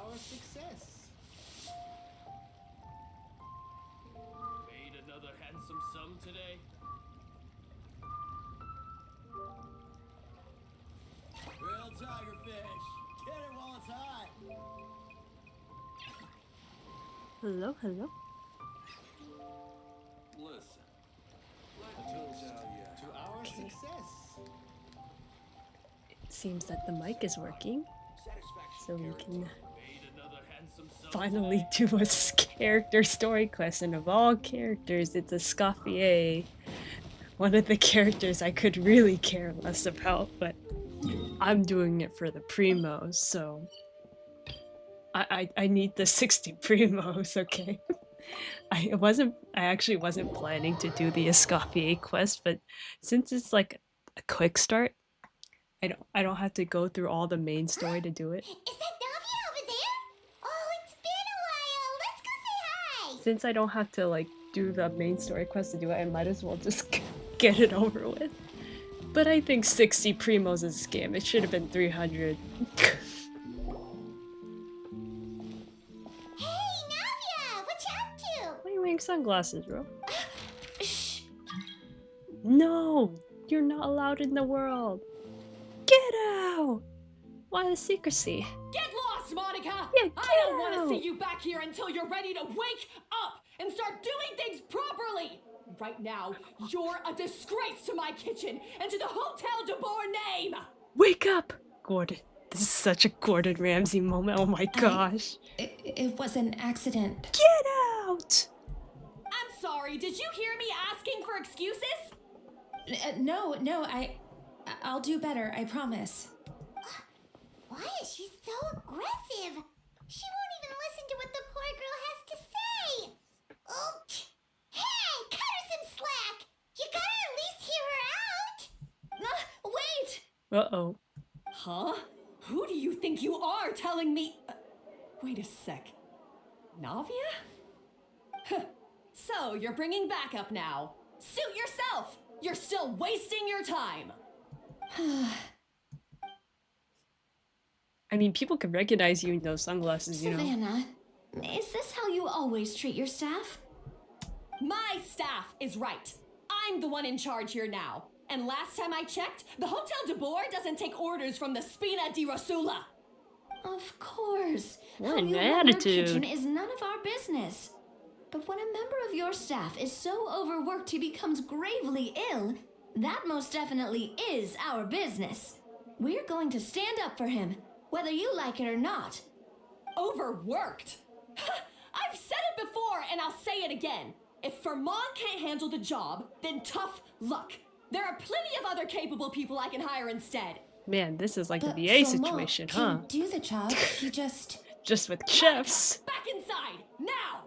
our success. Made another handsome sum today. Real tigerfish. Get it while it's hot. Hello, hello. Listen. To our success. It seems that the mic is working, so we can Made another handsome sum finally do a character story quest. And of all characters, it's Escoffier. One of the characters I could really care less about, but I'm doing it for the primos, so I need the 60 primos, okay? I actually wasn't planning to do the Escoffier quest, but since it's like a quick start, I don't have to go through all the main story to do it. Is that Navia over there? Oh, it's been a while. Let's go say hi. Since I don't have to like do the main story quest to do it, I might as well just get it over with. But I think 60 primos is a scam. It should have been 300. Hey, Navia, what you up to? Why are you wearing sunglasses, bro? Shh. No! You're not allowed in the world! Get out! Why the secrecy? Get lost, Monica! Yeah, I get don't want to out! see you back here until you're ready to wake up and start doing things properly! Right now, you're a disgrace to my kitchen and to the Hotel de Boer name! Wake up! Gordon. This is such a Gordon Ramsay moment. Oh my gosh. It was an accident. Get out! I'm sorry, did you hear me asking for excuses? No, I'll do better, I promise. Why is she so aggressive? She won't even listen to what the poor girl has to say. Oh, hey, cut her some slack. You gotta at least hear her out. Wait. Uh-oh. Huh? Who do you think you are telling me? Wait a sec. Navia? Huh. So, you're bringing backup now. Suit yourself! You're still wasting your time! I mean, people can recognize you in those sunglasses, you know. Savannah, is this how you always treat your staff? My staff is right. I'm the one in charge here now. And last time I checked, the Hotel de Boer doesn't take orders from the Spina di Rosula. Of course. What How an you run our attitude. kitchen is none of our business. But when a member of your staff is so overworked he becomes gravely ill, that most definitely is our business. We're going to stand up for him, whether you like it or not. Overworked? I've said it before and I'll say it again. If Fermont can't handle the job, then tough luck. There are plenty of other capable people I can hire instead. Man, this is like But the VA Fermont situation, can huh? do the job, he just... Just with chefs. Back inside, now!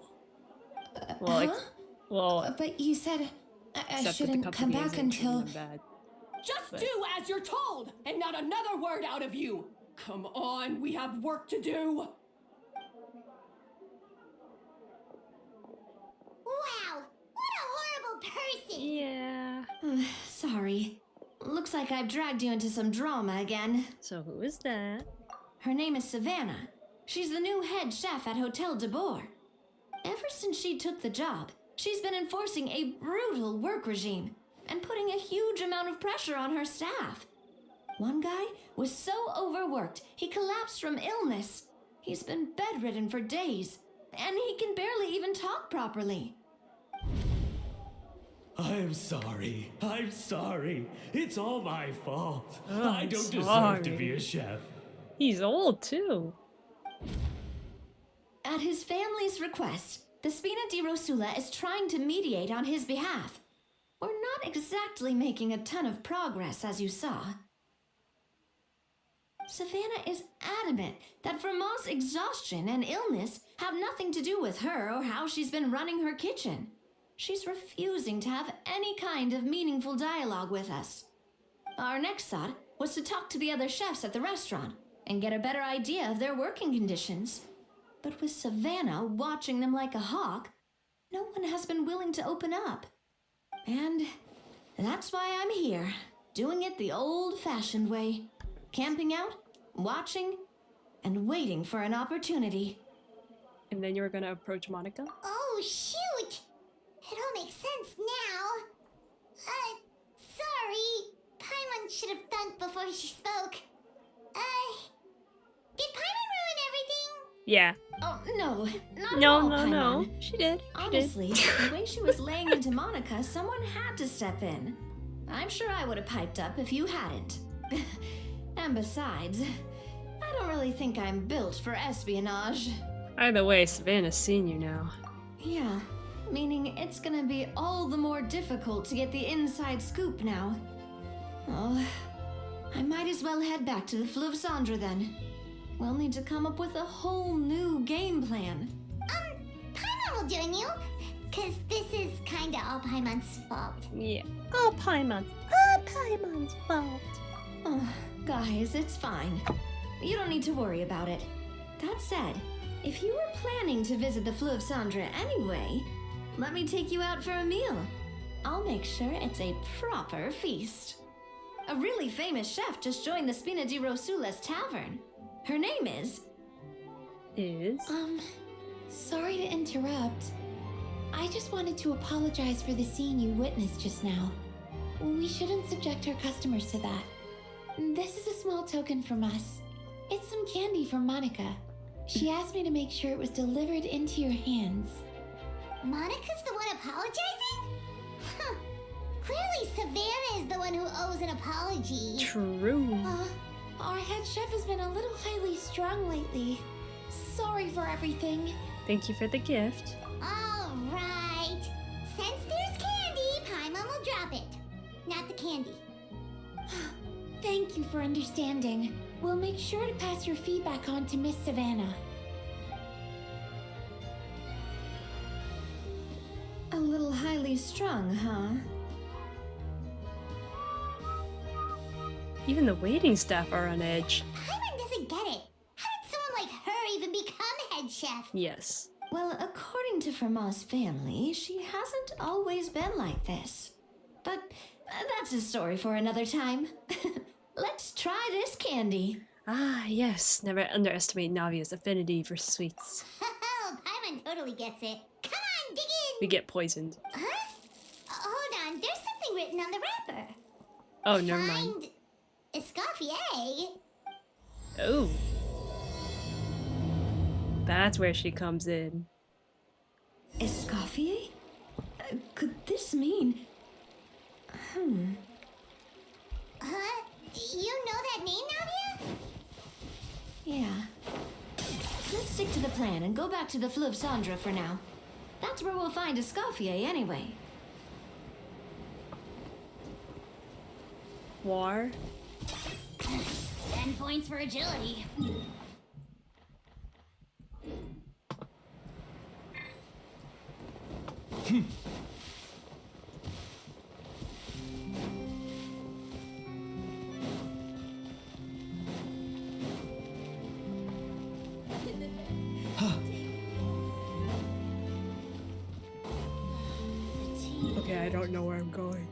Well, like, Huh? well, But you said I except that the shouldn't come company back isn't treating until... them bad. Just But- do as you're told, and not another word out of you. Come on, we have work to do. Wow, what a horrible person! Yeah. Sorry. Looks like I've dragged you into some drama again. So who is that? Her name is Savannah. She's the new head chef at Hotel de Boer. Ever since she took the job, she's been enforcing a brutal work regime and putting a huge amount of pressure on her staff. One guy was so overworked, he collapsed from illness. He's been bedridden for days, and he can barely even talk properly. I'm sorry. I'm sorry. It's all my fault. Oh, I I'm don't deserve to sorry. be a chef. He's old too. At his family's request, the Spina di Rosula is trying to mediate on his behalf. We're not exactly making a ton of progress, as you saw. Savannah is adamant that Vermont's exhaustion and illness have nothing to do with her or how she's been running her kitchen. She's refusing to have any kind of meaningful dialogue with us. Our next thought was to talk to the other chefs at the restaurant and get a better idea of their working conditions. But with Savannah watching them like a hawk, no one has been willing to open up. And that's why I'm here, doing it the old-fashioned way. Camping out, watching, and waiting for an opportunity. And then you were gonna approach Monica? Oh, shoot! It all makes sense now. Sorry. Paimon should have thunk before she spoke. Did Paimon ruin everything? Yeah. Oh, no, not at No, all, no, Paimon. no. She did. Honestly, the way she was laying into Monica, someone had to step in. I'm sure I would have piped up if you hadn't. And besides, I don't really think I'm built for espionage. Either way, Savannah's seen you now. Yeah, meaning it's gonna be all the more difficult to get the inside scoop now. Oh, I might as well head back to the Fleuve Cendre then. We'll need to come up with a whole new game plan. Paimon will join you. Cause this is kinda all Paimon's fault. Yeah. All Paimon's fault. Oh, guys, it's fine. You don't need to worry about it. That said, if you were planning to visit the Fleuve Cendre anyway, let me take you out for a meal. I'll make sure it's a proper feast. A really famous chef just joined the Spina di Rosulas tavern. Her name is... Sorry to interrupt. I just wanted to apologize for the scene you witnessed just now. We shouldn't subject our customers to that. This is a small token from us. It's some candy from Monica. She asked me to make sure it was delivered into your hands. Monica's the one apologizing? Huh. Clearly Savannah is the one who owes an apology. True. Our head chef has been a little highly strung lately. Sorry for everything. Thank you for the gift. Alright. Since there's candy, Paimon will drop it. Not the candy. Thank you for understanding. We'll make sure to pass your feedback on to Miss Savannah. A little highly strung, huh? Even the waiting staff are on edge. Paimon doesn't get it. How did someone like her even become head chef? Yes. Well, according to Fermat's family, she hasn't always been like this. But that's a story for another time. Let's try this candy. Ah, yes. Never underestimate Navia's affinity for sweets. Paimon totally gets it. Come on, dig in. We get poisoned. Huh? Hold on, there's something written on the wrapper. Oh, never mind. Find Escoffier. Oh. That's where she comes in. Escoffier? Could this mean... Huh? You know that name, Navia? Yeah. Let's stick to the plan and go back to the Fleuve Cendre for now. That's where we'll find Escoffier anyway. War. 10 points for agility. Okay, I don't know where I'm going.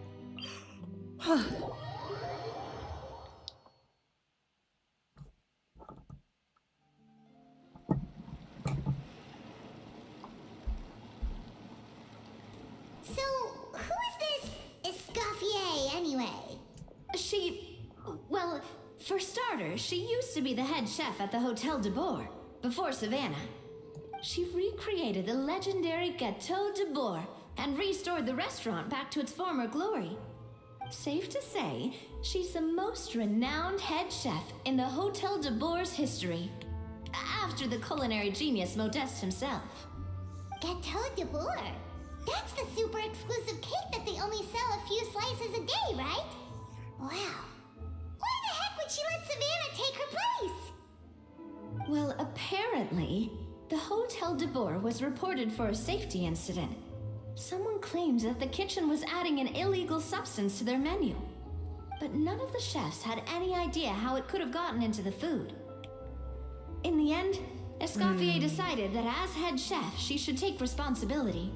So, who is this Escoffier anyway? Well, for starters, she used to be the head chef at the Hotel de Bourg, before Savannah. She recreated the legendary Gâteau de Bourg and restored the restaurant back to its former glory. Safe to say, she's the most renowned head chef in the Hotel de Bourg's history, after the culinary genius Modeste himself. Gâteau de Bourg? That's the super exclusive cake that they only sell a few slices a day, right? Wow. Why the heck would she let Savannah take her place? Well, apparently, the Hotel de Bourg was reported for a safety incident. Someone claims that the kitchen was adding an illegal substance to their menu. But none of the chefs had any idea how it could have gotten into the food. In the end, Escoffier decided that as head chef, she should take responsibility.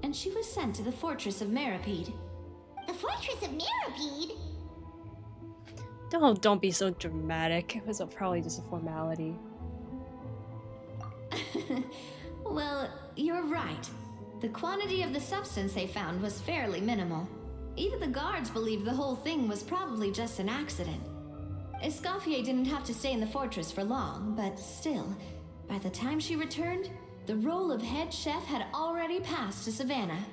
And she was sent to the Fortress of Meripede. The Fortress of Meripede? Don't be so dramatic. It was probably just a formality. Well, you're right. The quantity of the substance they found was fairly minimal. Even the guards believed the whole thing was probably just an accident. Escoffier didn't have to stay in the fortress for long, but still, by the time she returned, the role of head chef had already passed to Savannah.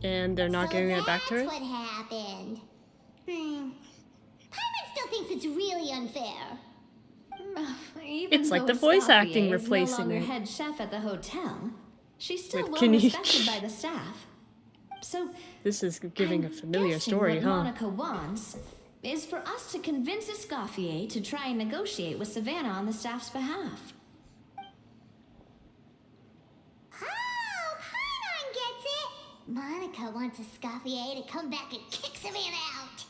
And they're not So giving it back to her? that's what happened. Paimon still thinks it's really unfair. Even It's like though the voice acting Escoffier is replacing no longer it. head chef at the hotel, she's still With well Kenichi. respected by the staff. So This is giving a I'm familiar guessing story, what huh? Monica wants is for us to convince Escoffier to try and negotiate with Savannah on the staff's behalf. Oh, Paimon gets it. Monica wants Escoffier to come back and kick Savannah out.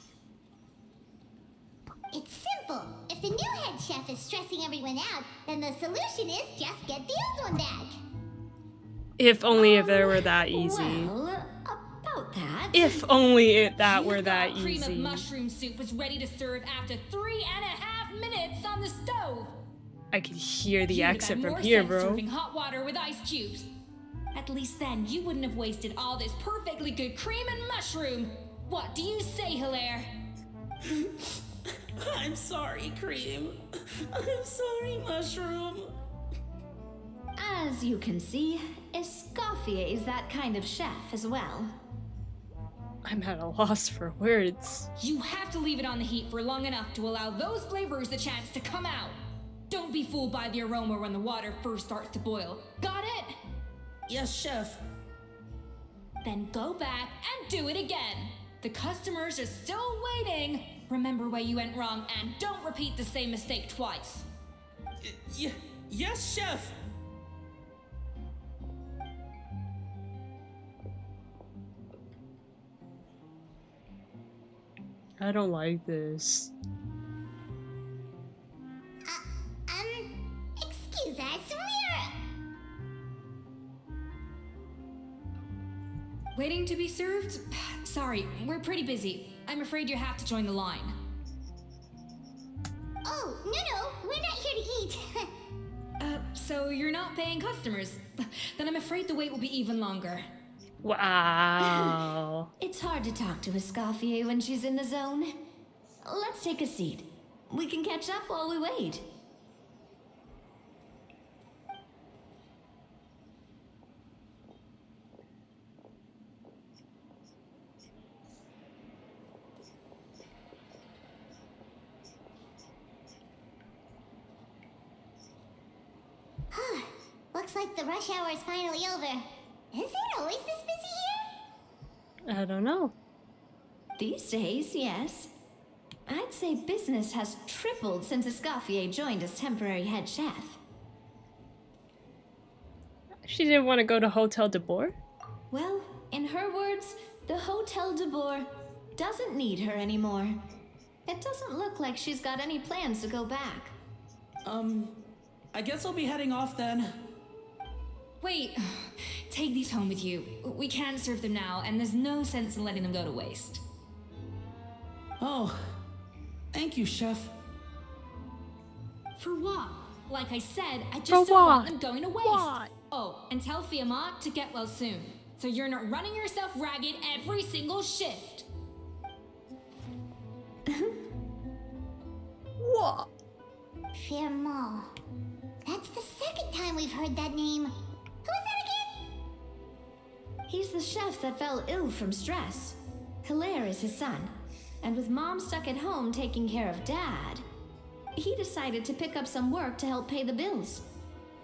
It's simple. If the new head chef is stressing everyone out, then the solution is just get the old one back. If only if it were that easy. Well, about that. If only that were You've that got cream of easy. mushroom soup was ready to serve after 3.5 minutes on the stove. I could hear the You'd have accent had from more here, sense bro. Serving hot water with ice cubes. At least then you wouldn't have wasted all this perfectly good cream and mushroom. What do you say, Hilaire? I'm sorry, Cream. I'm sorry, Mushroom. As you can see, Escoffier is that kind of chef as well. I'm at a loss for words. You have to leave it on the heat for long enough to allow those flavors the chance to come out. Don't be fooled by the aroma when the water first starts to boil. Got it? Yes, Chef. Then go back and do it again. The customers are still waiting. Remember where you went wrong and don't repeat the same mistake twice. Yes, Chef. I don't like this. Excuse us, Waiting to be served? Sorry, we're pretty busy. I'm afraid you have to join the line. Oh, no, we're not here to eat. So you're not paying customers? Then I'm afraid the wait will be even longer. Wow. It's hard to talk to Escoffier when she's in the zone. Let's take a seat. We can catch up while we wait. Looks like the rush hour is finally over. Is it always this busy here? I don't know. These days, yes. I'd say business has tripled since Escoffier joined as temporary head chef. She didn't want to go to Hotel de Boer? Well, in her words, the Hotel de Boer doesn't need her anymore. It doesn't look like she's got any plans to go back. I guess I'll be heading off then. Wait, take these home with you. We can't serve them now, and there's no sense in letting them go to waste. Oh, thank you, Chef. For what? Like I said, I For just don't want what? them going to waste. What? Oh, and tell Fiamma to get well soon, so you're not running yourself ragged every single shift. What? Firmo. That's the second time we've heard that name. Who is that again? He's the chef that fell ill from stress. Hilaire is his son. And with Mom stuck at home taking care of Dad, he decided to pick up some work to help pay the bills.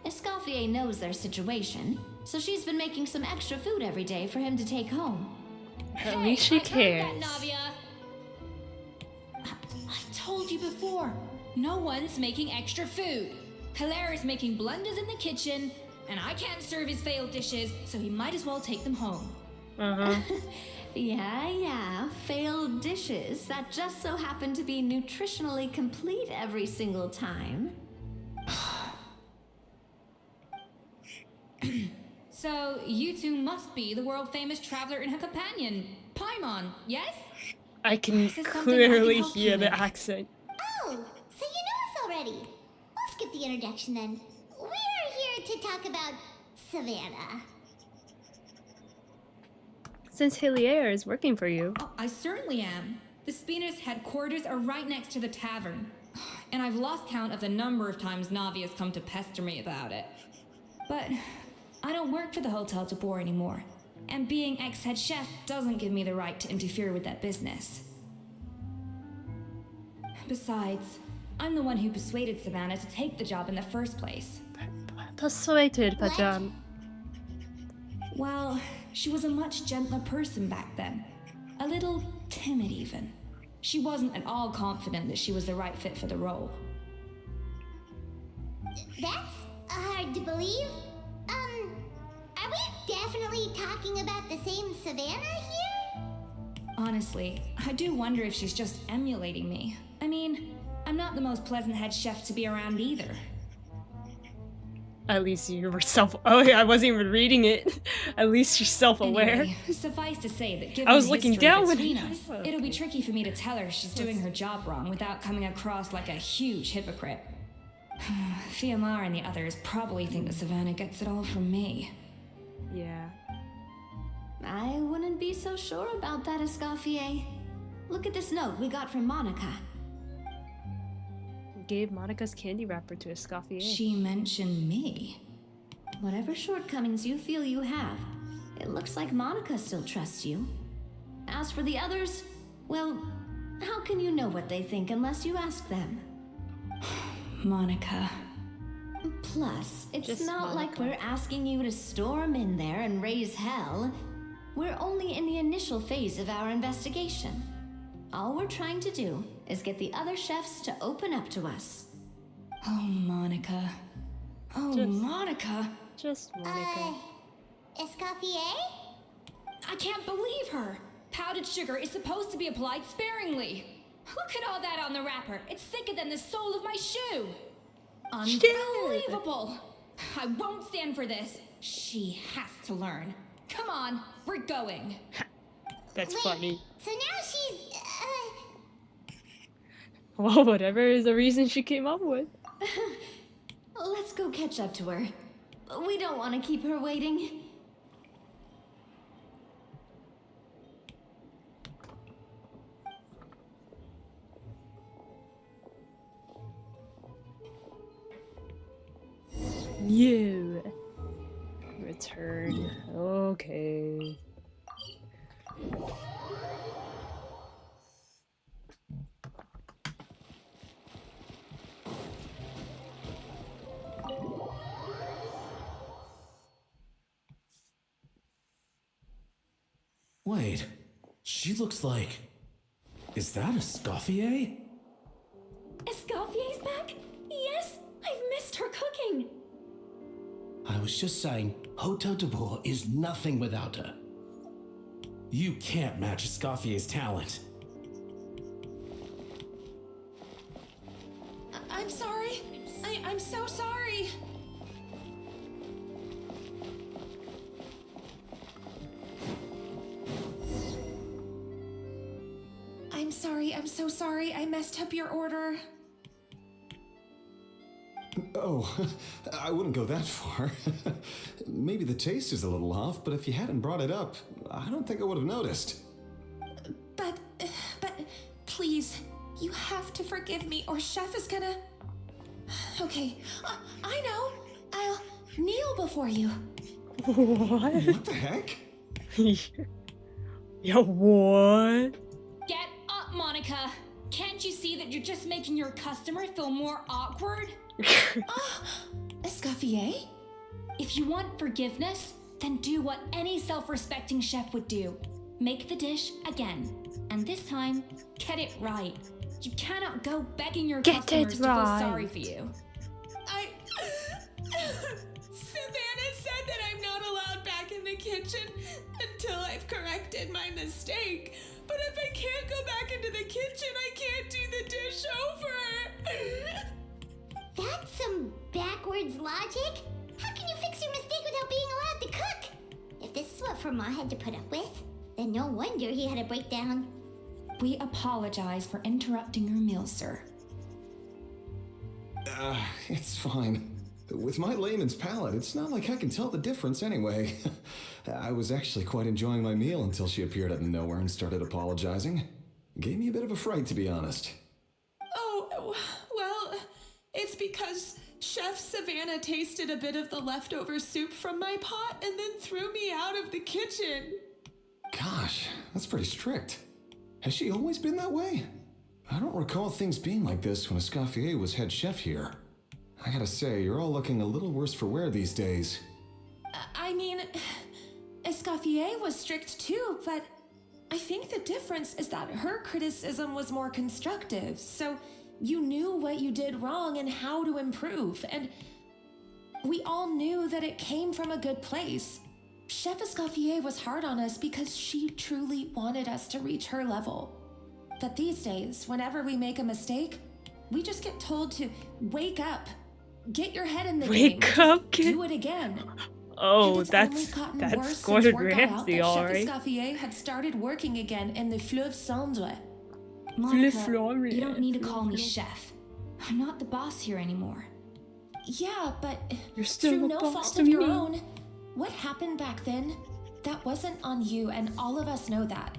Escoffier knows their situation, so she's been making some extra food every day for him to take home. At least she I heard cares. that, Navia. I told you before, no one's making extra food. Hilaire is making blunders in the kitchen, and I can't serve his failed dishes, so he might as well take them home. Uh-huh. Yeah, failed dishes that just so happen to be nutritionally complete every single time. So, you two must be the world-famous traveler and her companion, Paimon, yes? I can Is this something I clearly can help hear you the with? accent. Oh, so you know us already. We'll skip the introduction then. We're here to talk about Savannah. Since Hillier is working for you. Oh, I certainly am. The Spina's headquarters are right next to the tavern. And I've lost count of the number of times Navi has come to pester me about it. But I don't work for the Hotel de Boer anymore. And being ex-head chef doesn't give me the right to interfere with that business. Besides, I'm the one who persuaded Savannah to take the job in the first place. Persuaded, Pajam. Well, she was a much gentler person back then. A little timid even. She wasn't at all confident that she was the right fit for the role. That's hard to believe. Are we definitely talking about the same Savannah here? Honestly, I do wonder if she's just emulating me. I mean, I'm not the most pleasant head chef to be around either. At least you were oh yeah, I wasn't even reading it. At least you're self-aware. Anyway, suffice to say that given I was the looking history down when between it- us, it'll be tricky for me to tell her she's doing her job wrong without coming across like a huge hypocrite. Fiamar and the others probably think that Savannah gets it all from me. Yeah. I wouldn't be so sure about that, Escoffier. Look at this note we got from Monica. Gave Monica's candy wrapper to Escoffier. She mentioned me. Whatever shortcomings you feel you have, it looks like Monica still trusts you. As for the others, well, how can you know what they think unless you ask them? Monica. Plus, it's Just not like Monica. we're asking you to storm in there and raise hell. We're only in the initial phase of our investigation. All we're trying to do is get the other chefs to open up to us. Oh, Monica. Oh, Just- Monica. Just Monica. Escoffier? I can't believe her. Powdered sugar is supposed to be applied sparingly. Look at all that on the wrapper. It's thicker than the sole of my shoe. Unbelievable. I won't stand for this. She has to learn. Come on, we're going. That's Wait, funny. So now she's, Well, whatever is the reason she came up with. Let's go catch up to her. We don't want to keep her waiting. You return. Okay. Wait, she looks like... Is that Escoffier? Escoffier's back? Yes, I've missed her cooking. I was just saying, Hotel de Boer is nothing without her. You can't match Escoffier's talent. I'm sorry. I'm so sorry. I'm sorry. I'm so sorry. I messed up your order. Oh, I wouldn't go that far. Maybe the taste is a little off, but if you hadn't brought it up, I don't think I would have noticed. But please, you have to forgive me or Chef is gonna... Okay, I know. I'll kneel before you. What? What the heck? Yo, what? Get up, Monica. Can't you see that you're just making your customer feel more awkward? Escoffier? If you want forgiveness, then do what any self-respecting chef would do. Make the dish again. And this time, get it right. You cannot go begging your Get customers it to feel right. sorry for you. Savannah said that I'm not allowed back in the kitchen until I've corrected my mistake. But if I can't go back into the kitchen, I can't do the dish over. That's some backwards logic. How can you fix your mistake without being allowed to cook? If this is what Fermat had to put up with, then no wonder he had a breakdown. We apologize for interrupting your meal, sir. It's fine. With my layman's palate, it's not like I can tell the difference anyway. I was actually quite enjoying my meal until she appeared out of nowhere and started apologizing. Gave me a bit of a fright, to be honest. Oh, well, it's because Chef Savannah tasted a bit of the leftover soup from my pot and then threw me out of the kitchen. Gosh, that's pretty strict. Has she always been that way? I don't recall things being like this when Escoffier was head chef here. I gotta say, you're all looking a little worse for wear these days. I mean, Escoffier was strict too, but I think the difference is that her criticism was more constructive, so you knew what you did wrong and how to improve, and we all knew that it came from a good place. Chef Escoffier was hard on us because she truly wanted us to reach her level. But these days, whenever we make a mistake, we just get told to wake up, get your head in the game, Wake up, kid. do it again. Oh, And it's that's only gotten that's worse since Gordon word got out Ramsay, that alright. Chef Escoffier had started working again in the Fleuve Cendre. Monica, Florida. you don't need to call me chef. I'm not the boss here anymore. Yeah, but You're still through a no boss fault to of your me. own. What happened back then, that wasn't on you, and all of us know that.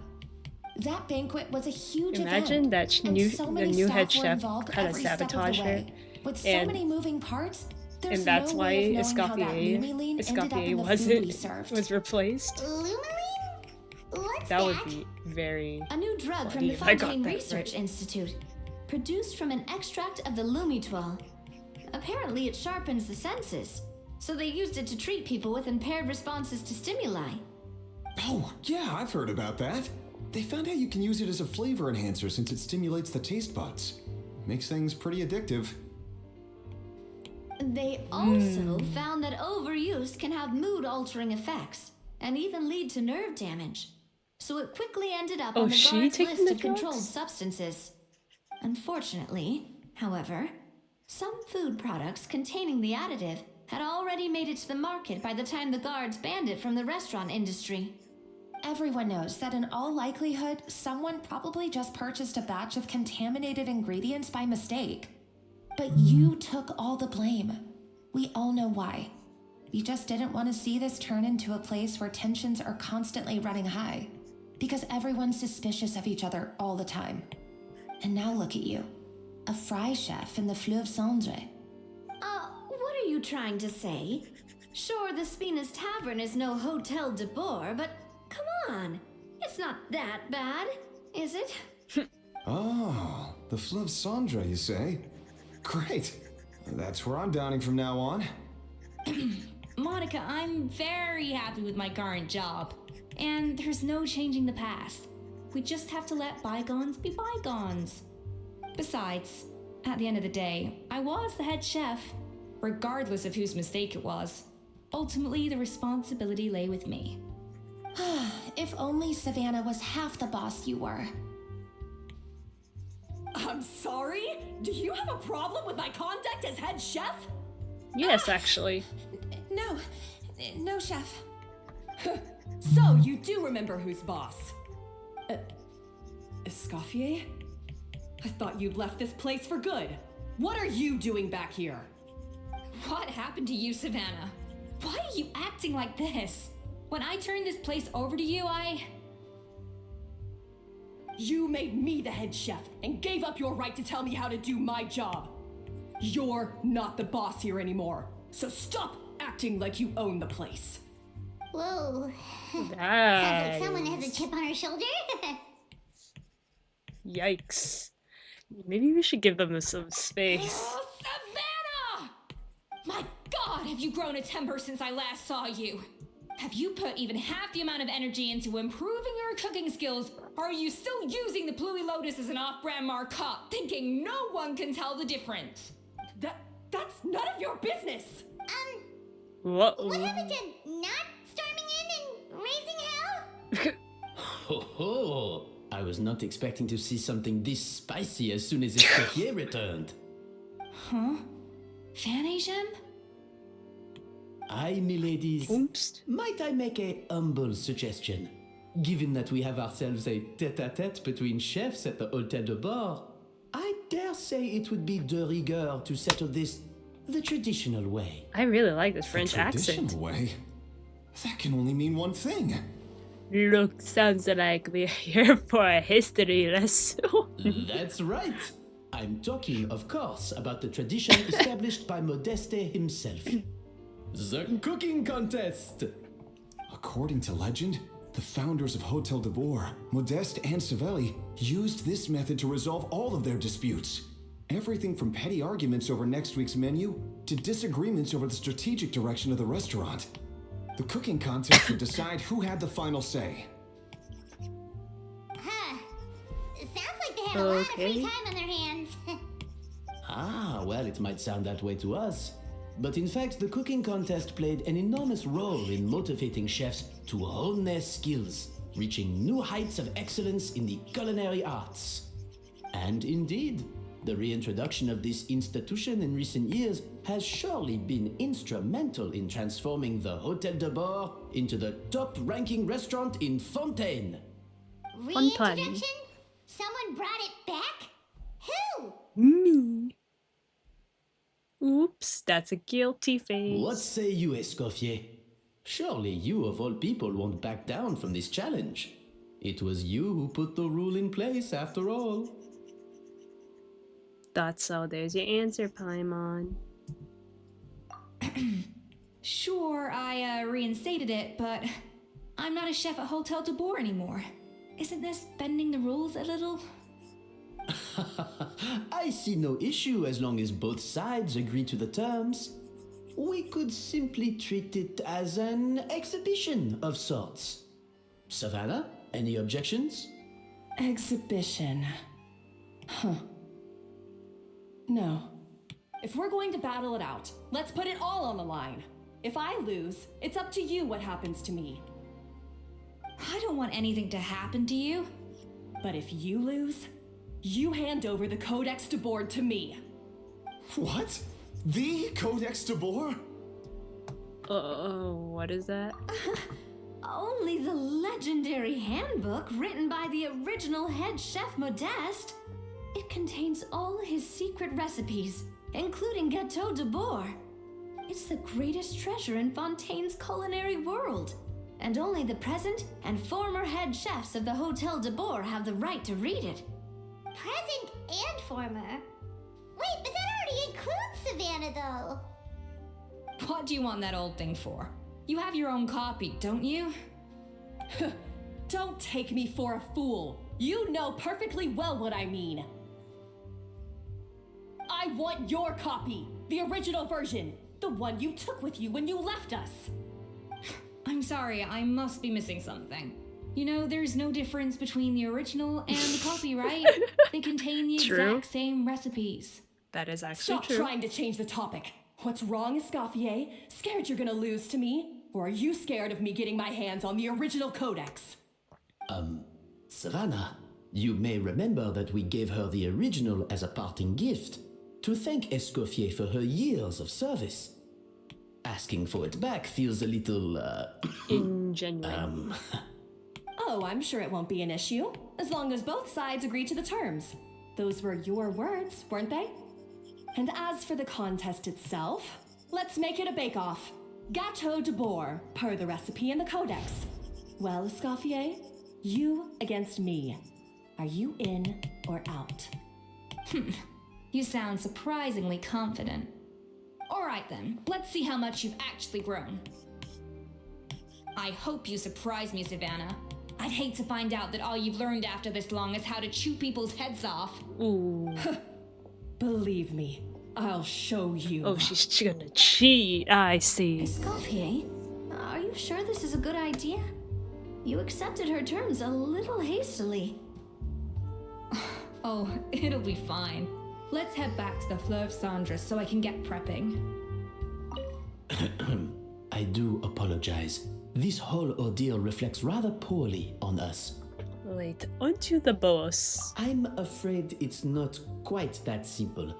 That banquet was a huge Imagine event. that and new so the many new staff head were chef involved kind of every step of the sabotaged her, way. With so and many moving parts, there's and that's no why way of knowing how that Lumi Lean ended up in the food we served. was replaced. Lumaline? What's That that? would be very. A new drug from Bloody the if I got Fontaine that Research right. Institute, produced from an extract of the Lumitwil. Apparently, it sharpens the senses, so they used it to treat people with impaired responses to stimuli. Oh, yeah, I've heard about that. They found out you can use it as a flavor enhancer since it stimulates the taste buds. Makes things pretty addictive. They also found that overuse can have mood-altering effects and even lead to nerve damage. So it quickly ended up Oh, on the she guard's taking list the of controlled drugs? substances. Unfortunately, however, some food products containing the additive had already made it to the market by the time the guards banned it from the restaurant industry. Everyone knows that in all likelihood, someone probably just purchased a batch of contaminated ingredients by mistake. But you took all the blame. We all know why. You just didn't want to see this turn into a place where tensions are constantly running high, because everyone's suspicious of each other all the time. And now look at you, a fry chef in the Fleuve Cendre. What are you trying to say? Sure, the Spina's Tavern is no Hotel de Boer, but come on. It's not that bad, is it? Oh, the Fleuve Cendre, you say? Great. That's where I'm dining from now on. Monica, I'm very happy with my current job. And there's no changing the past. We just have to let bygones be bygones. Besides, at the end of the day, I was the head chef, regardless of whose mistake it was. Ultimately, the responsibility lay with me. If only Savannah was half the boss you were. I'm sorry? Do you have a problem with my conduct as head chef? Yes, actually. No, chef. So, you do remember who's boss? Escoffier? I thought you'd left this place for good. What are you doing back here? What happened to you, Savannah? Why are you acting like this? When I turned this place over to you, You made me the head chef and gave up your right to tell me how to do my job. You're not the boss here anymore, so stop acting like you own the place. Whoa. Sounds like Nice. someone has a chip on her shoulder. Yikes. Maybe we should give them some space. Oh, Savannah! My God, have you grown a temper since I last saw you? Have you put even half the amount of energy into improving your cooking skills, or are you still using the Pluie Lotus as an off-brand markup, thinking no one can tell the difference? That's none of your business! What? What happened to not storming in and raising hell? Ho ho! I was not expecting to see something this spicy as soon as Escoffier returned. Huh? Fan Asian? Aye, miladies. Oops. Might I make a humble suggestion? Given that we have ourselves a tete-a-tete between chefs at the Hôtel de Bord, I dare say it would be de rigueur to settle this the traditional way. I really like this The French traditional accent. way? That can only mean one thing. Look, sounds like we're here for a history lesson. That's right. I'm talking, of course, about the tradition established by Modeste himself. The cooking contest! According to legend, the founders of Hotel de Boer, Modeste and Savelli, used this method to resolve all of their disputes. Everything from petty arguments over next week's menu to disagreements over the strategic direction of the restaurant. The cooking contest would decide who had the final say. Huh. It sounds like they had a lot of free Okay. time on their hands. Ah, well, it might sound that way to us. But in fact, the cooking contest played an enormous role in motivating chefs to hone their skills, reaching new heights of excellence in the culinary arts. And indeed, the reintroduction of this institution in recent years has surely been instrumental in transforming the Hotel de Boer into the top-ranking restaurant in Fontaine. Reintroduction? Someone brought it back? Who? Me. Oops, that's a guilty face. What say you, Escoffier? Surely you of all people won't back down from this challenge. It was you who put the rule in place after all. Thought so. There's your answer, Paimon. Sure, I reinstated it, but I'm not a chef at Hotel de Boer anymore. Isn't this bending the rules a little? I see no issue as long as both sides agree to the terms. We could simply treat it as an exhibition of sorts. Savannah, any objections? Exhibition. Huh. No. If we're going to battle it out, let's put it all on the line. If I lose, it's up to you what happens to me. I don't want anything to happen to you. But if you lose, you hand over the Codex de Boer to me. What? The Codex de Boer? What is that? Only the legendary handbook written by the original head chef Modeste. It contains all his secret recipes, including Gâteau de Boer. It's the greatest treasure in Fontaine's culinary world, and only the present and former head chefs of the Hotel de Boer have the right to read it. Present and former? Wait, but that already includes Savannah, though. What do you want that old thing for? You have your own copy, don't you? Don't take me for a fool. You know perfectly well what I mean. I want your copy, the original version, the one you took with you when you left us. I'm sorry, I must be missing something. You know, there's no difference between the original and the copy, right? They contain the True. exact same recipes. That is actually Stop true. trying to change the topic. What's wrong, Escoffier? Scared you're gonna lose to me? Or are you scared of me getting my hands on the original codex? Savannah, you may remember that we gave her the original as a parting gift to thank Escoffier for her years of service. Asking for it back feels a little, Ingenuine. Oh, I'm sure it won't be an issue, as long as both sides agree to the terms. Those were your words, weren't they? And as for the contest itself, let's make it a bake-off. Gâteau de Boer, per the recipe in the codex. Well, Escoffier, you against me. Are you in or out? You sound surprisingly confident. Alright then, let's see how much you've actually grown. I hope you surprise me, Savannah. I'd hate to find out that all you've learned after this long is how to chew people's heads off. Ooh. Believe me, I'll show you. Oh, she's gonna cheat. I see. Escoffier, are you sure this is a good idea? You accepted her terms a little hastily. Oh, it'll be fine. Let's head back to the Fleuve Cendres so I can get prepping. I do apologize. This whole ordeal reflects rather poorly on us. Wait, onto the boss. I'm afraid it's not quite that simple.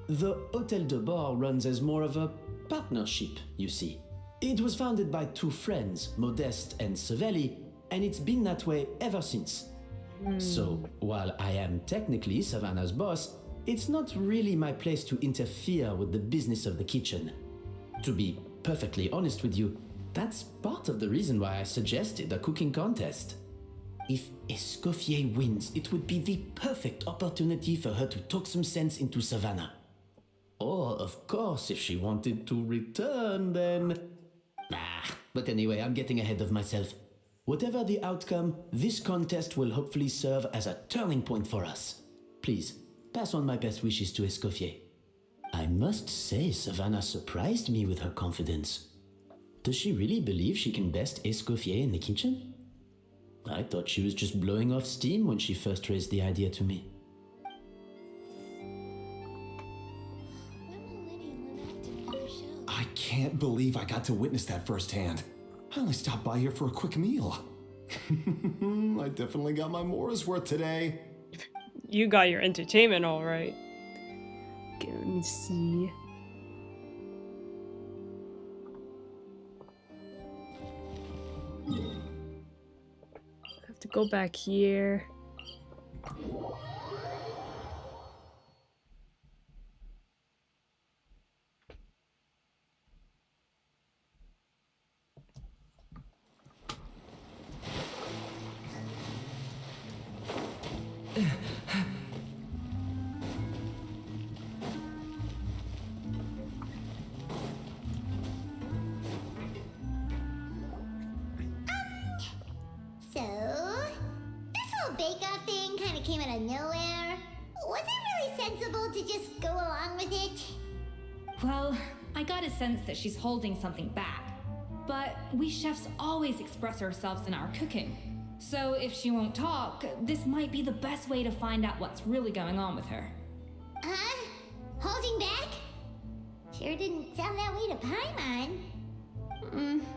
The Hotel de Boer runs as more of a partnership, you see. It was founded by two friends, Modeste and Savelli, and it's been that way ever since. So, while I am technically Savannah's boss, it's not really my place to interfere with the business of the kitchen. To be perfectly honest with you, that's part of the reason why I suggested a cooking contest. If Escoffier wins, it would be the perfect opportunity for her to talk some sense into Savannah. Or, of course, if she wanted to return, then... But anyway, I'm getting ahead of myself. Whatever the outcome, this contest will hopefully serve as a turning point for us. Please, pass on my best wishes to Escoffier. I must say, Savannah surprised me with her confidence. Does she really believe she can best Escoffier in the kitchen? I thought she was just blowing off steam when she first raised the idea to me. I can't believe I got to witness that firsthand. I only stopped by here for a quick meal. I definitely got my Mora's worth today. You got your entertainment all right. Okay, let me see. I have to go back here. So, this whole bake-off thing kind of came out of nowhere. Was it really sensible to just go along with it? Well, I got a sense that she's holding something back. But we chefs always express ourselves in our cooking. So if she won't talk, this might be the best way to find out what's really going on with her. Huh? Holding back? Sure didn't sound that way to Paimon.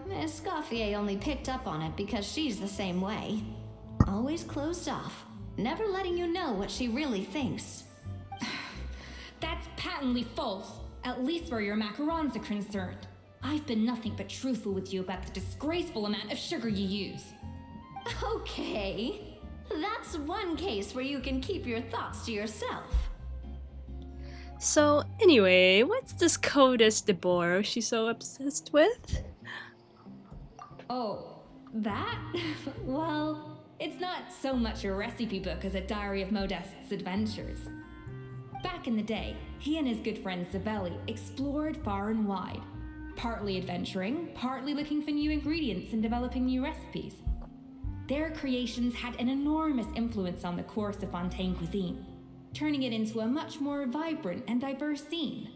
Escoffier only picked up on it because she's the same way. Always closed off, never letting you know what she really thinks. That's patently false, at least where your macarons are concerned. I've been nothing but truthful with you about the disgraceful amount of sugar you use. Okay, that's one case where you can keep your thoughts to yourself. So, anyway, what's this Codes de Boer she's so obsessed with? Oh, that? Well, it's not so much a recipe book as a diary of Modeste's adventures. Back in the day, he and his good friend Sabelli explored far and wide, partly adventuring, partly looking for new ingredients and developing new recipes. Their creations had an enormous influence on the course of Fontaine cuisine, turning it into a much more vibrant and diverse scene.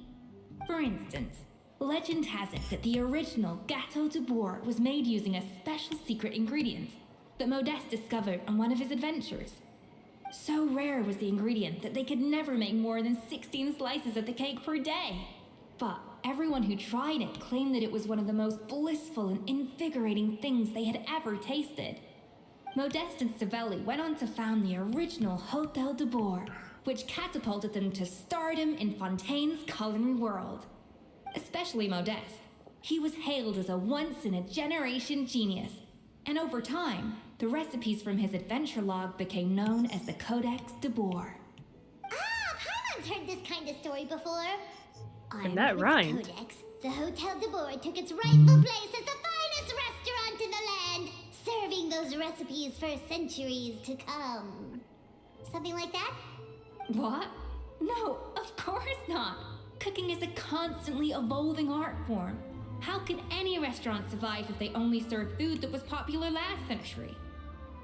For instance, legend has it that the original Gâteau de Boer was made using a special secret ingredient that Modeste discovered on one of his adventures. So rare was the ingredient that they could never make more than 16 slices of the cake per day. But everyone who tried it claimed that it was one of the most blissful and invigorating things they had ever tasted. Modeste and Savelli went on to found the original Hôtel de Boer, which catapulted them to stardom in Fontaine's culinary world. Especially Modeste. He was hailed as a once-in-a-generation genius, and over time, the recipes from his adventure log became known as the Codex de Boer. Ah, Paimon's heard this kind of story before. And that rhymed. Codex, the Hôtel de Boer took its rightful place as the finest restaurant in the land, serving those recipes for centuries to come. Something like that? What? No, of course not. Cooking is a constantly evolving art form. How could any restaurant survive if they only served food that was popular last century?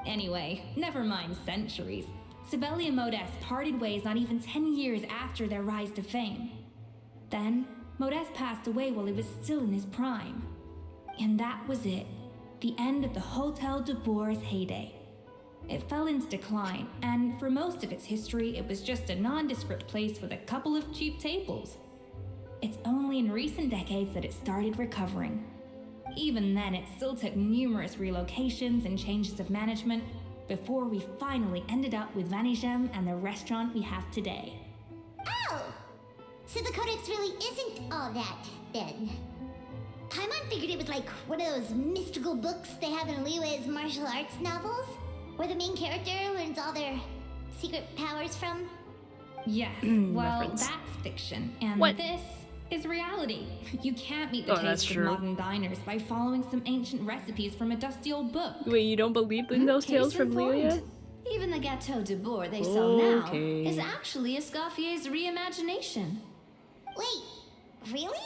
Anyway, never mind centuries. Sabelli and Modeste parted ways not even 10 years after their rise to fame. Then, Modeste passed away while he was still in his prime. And that was it. The end of the Hôtel de Boer's heyday. It fell into decline, and for most of its history, it was just a nondescript place with a couple of cheap tables. It's only in recent decades that it started recovering. Even then, it still took numerous relocations and changes of management before we finally ended up with Vanigem and the restaurant we have today. Oh! So the Codex really isn't all that, then. Paimon figured it was like one of those mystical books they have in Liue's martial arts novels, where the main character learns all their secret powers from. Yes, well, Reference. that's fiction, and What? this is reality. You can't meet the that's taste of true. modern diners by following some ancient recipes from a dusty old book. Wait, you don't believe in those tales Case in from point. Lilia? Even the Gâteau de Bourg they sell now Okay. is actually Escoffier's reimagination. Wait, really?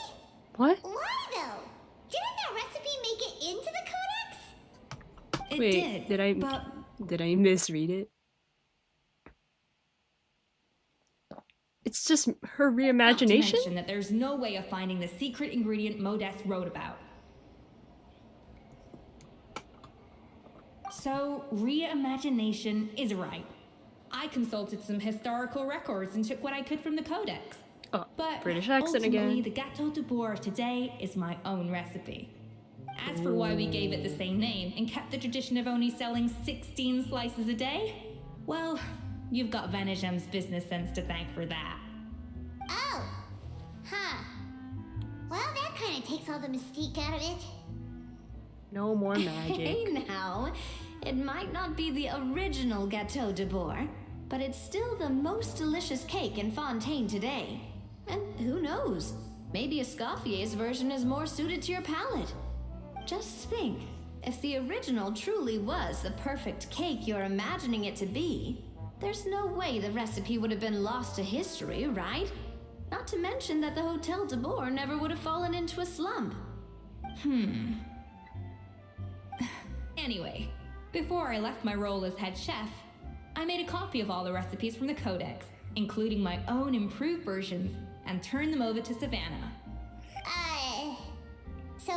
What? Why though? Didn't that recipe make it into the codex? It Wait, did, but did I misread it? It's just her not to reimagination? mention that there's no way of finding the secret ingredient Modest wrote about. So, reimagination is right. I consulted some historical records and took what I could from the codex. Oh, But British accent ultimately, again. the Gâteau de Bourg of today is my own recipe. As for why we gave it the same name and kept the tradition of only selling 16 slices a day, well, you've got Venegem's business sense to thank for that. Oh. Huh. Well, that kind of takes all the mystique out of it. No more magic. Hey now, it might not be the original Gâteau de Bourg, but it's still the most delicious cake in Fontaine today. And who knows, maybe Escoffier's version is more suited to your palate. Just think, if the original truly was the perfect cake you're imagining it to be, there's no way the recipe would have been lost to history, right? Not to mention that the Hotel de Bourg never would have fallen into a slump. Anyway, before I left my role as head chef, I made a copy of all the recipes from the codex, including my own improved versions, and turned them over to Savannah. So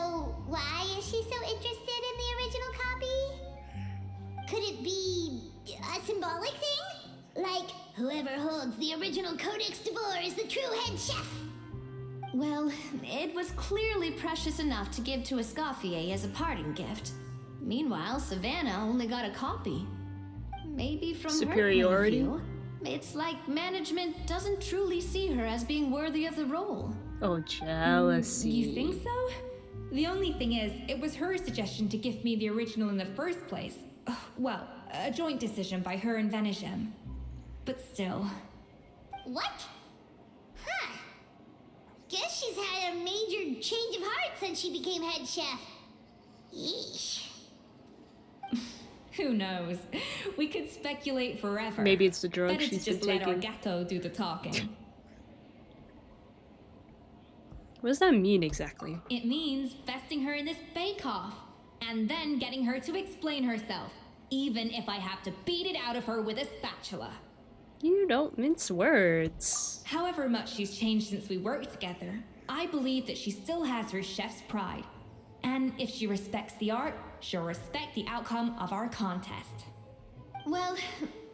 why is she so interested in the original copy? Could it be a symbolic thing? Like, whoever holds the original Codex de Bourg is the true head chef? Well, it was clearly precious enough to give to Escoffier as a parting gift. Meanwhile, Savannah only got a copy. Maybe from Superiority? her point of view, it's like management doesn't truly see her as being worthy of the role. Oh, jealousy. You think so? The only thing is, it was her suggestion to give me the original in the first place. Well, a joint decision by her and Venegem. But still. What? Huh. Guess she's had a major change of heart since she became head chef. Yeesh. Who knows? We could speculate forever. Maybe it's the drugs But it's she's just been let our taking. gâteau do the talking. What does that mean exactly? It means besting her in this bake-off, and then getting her to explain herself, even if I have to beat it out of her with a spatula. You don't mince words. However much she's changed since we worked together, I believe that she still has her chef's pride. And if she respects the art, she'll respect the outcome of our contest. Well,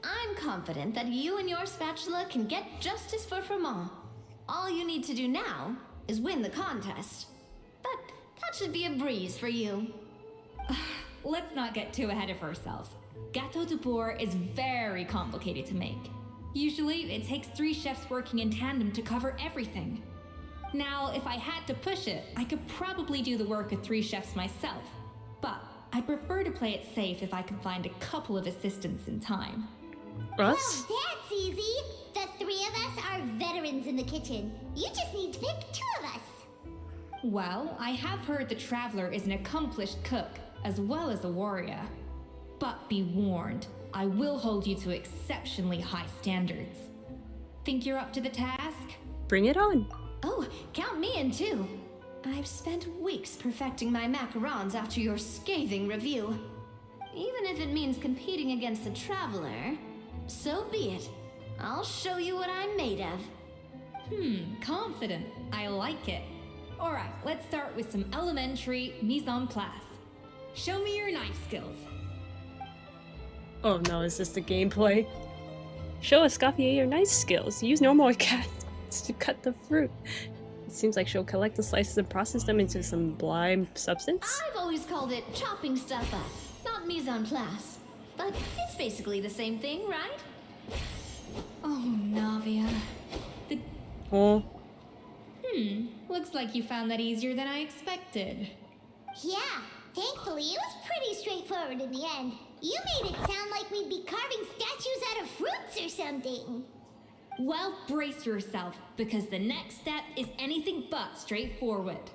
I'm confident that you and your spatula can get justice for Froment. All you need to do now is win the contest. But that should be a breeze for you. Let's not get too ahead of ourselves. Gâteau de Bourg is very complicated to make. Usually, it takes 3 chefs working in tandem to cover everything. Now, if I had to push it, I could probably do the work of 3 chefs myself. But I prefer to play it safe if I can find a couple of assistants in time. Us? Well, that's easy. The 3 of us are veterans in the kitchen. You just need to pick 2 of us. Well, I have heard the Traveler is an accomplished cook, as well as a warrior. But be warned, I will hold you to exceptionally high standards. Think you're up to the task? Bring it on. Oh, count me in too. I've spent weeks perfecting my macarons after your scathing review. Even if it means competing against the Traveler, so be it. I'll show you what I'm made of. Confident. I like it. Alright, let's start with some elementary mise en place. Show me your knife skills. Oh no, is this the gameplay? Show Escoffier your knife skills. Use normal cats to cut the fruit. It seems like she'll collect the slices and process them into some blime substance. I've always called it chopping stuff up, not mise en place. But it's basically the same thing, right? Oh, Navia. Oh, Looks like you found that easier than I expected. Yeah, thankfully it was pretty straightforward in the end. You made it sound like we'd be carving statues out of fruits or something. Well, brace yourself, because the next step is anything but straightforward.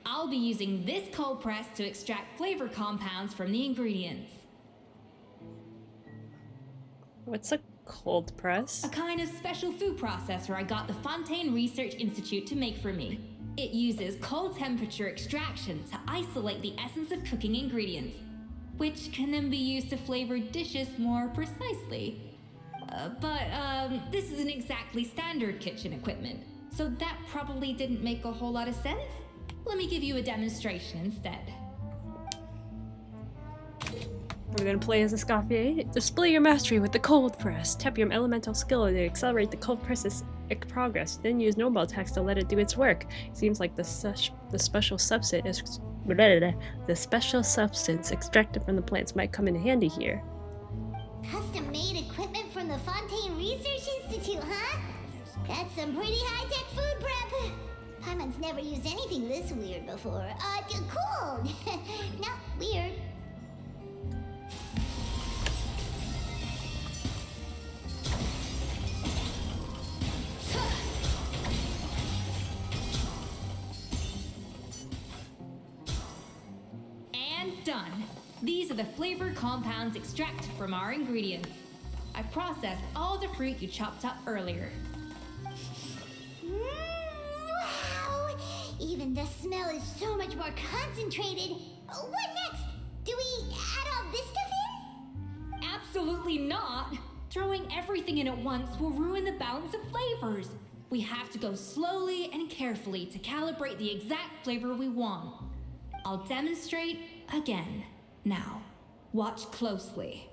I'll be using this cold press to extract flavor compounds from the ingredients. What's a cold press? A kind of special food processor I got the Fontaine Research Institute to make for me. It uses cold temperature extraction to isolate the essence of cooking ingredients, which can then be used to flavor dishes more precisely. But this isn't exactly standard kitchen equipment, so that probably didn't make a whole lot of sense. Let me give you a demonstration instead. We're gonna play as Escoffier. Display your mastery with the cold press. Tap your elemental skill to accelerate the cold press's progress. Then use normal text to let it do its work. Seems like the special substance extracted from the plants might come in handy here. Custom-made equipment from the Fontaine Research Institute, huh? That's some pretty high-tech food prep. Paimon's never used anything this weird before. Cool. No, weird. And done. These are the flavor compounds extracted from our ingredients. I've processed all the fruit you chopped up earlier. Wow! Even the smell is so much more concentrated. What next? Do we add all this stuff in? Absolutely not! Throwing everything in at once will ruin the balance of flavors. We have to go slowly and carefully to calibrate the exact flavor we want. I'll demonstrate again. Now, watch closely.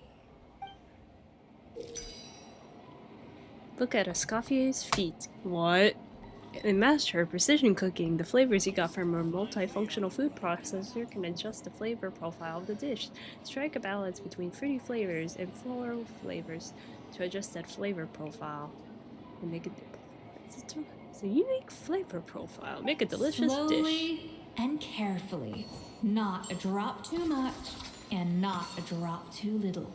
Look at Escoffier's feet. What? In master of precision cooking, the flavors he got from a multifunctional food processor can adjust the flavor profile of the dish. Strike a balance between fruity flavors and floral flavors to adjust that flavor profile. And make it's a unique flavor profile. Make a delicious Slowly dish. and carefully. Not a drop too much, and not a drop too little.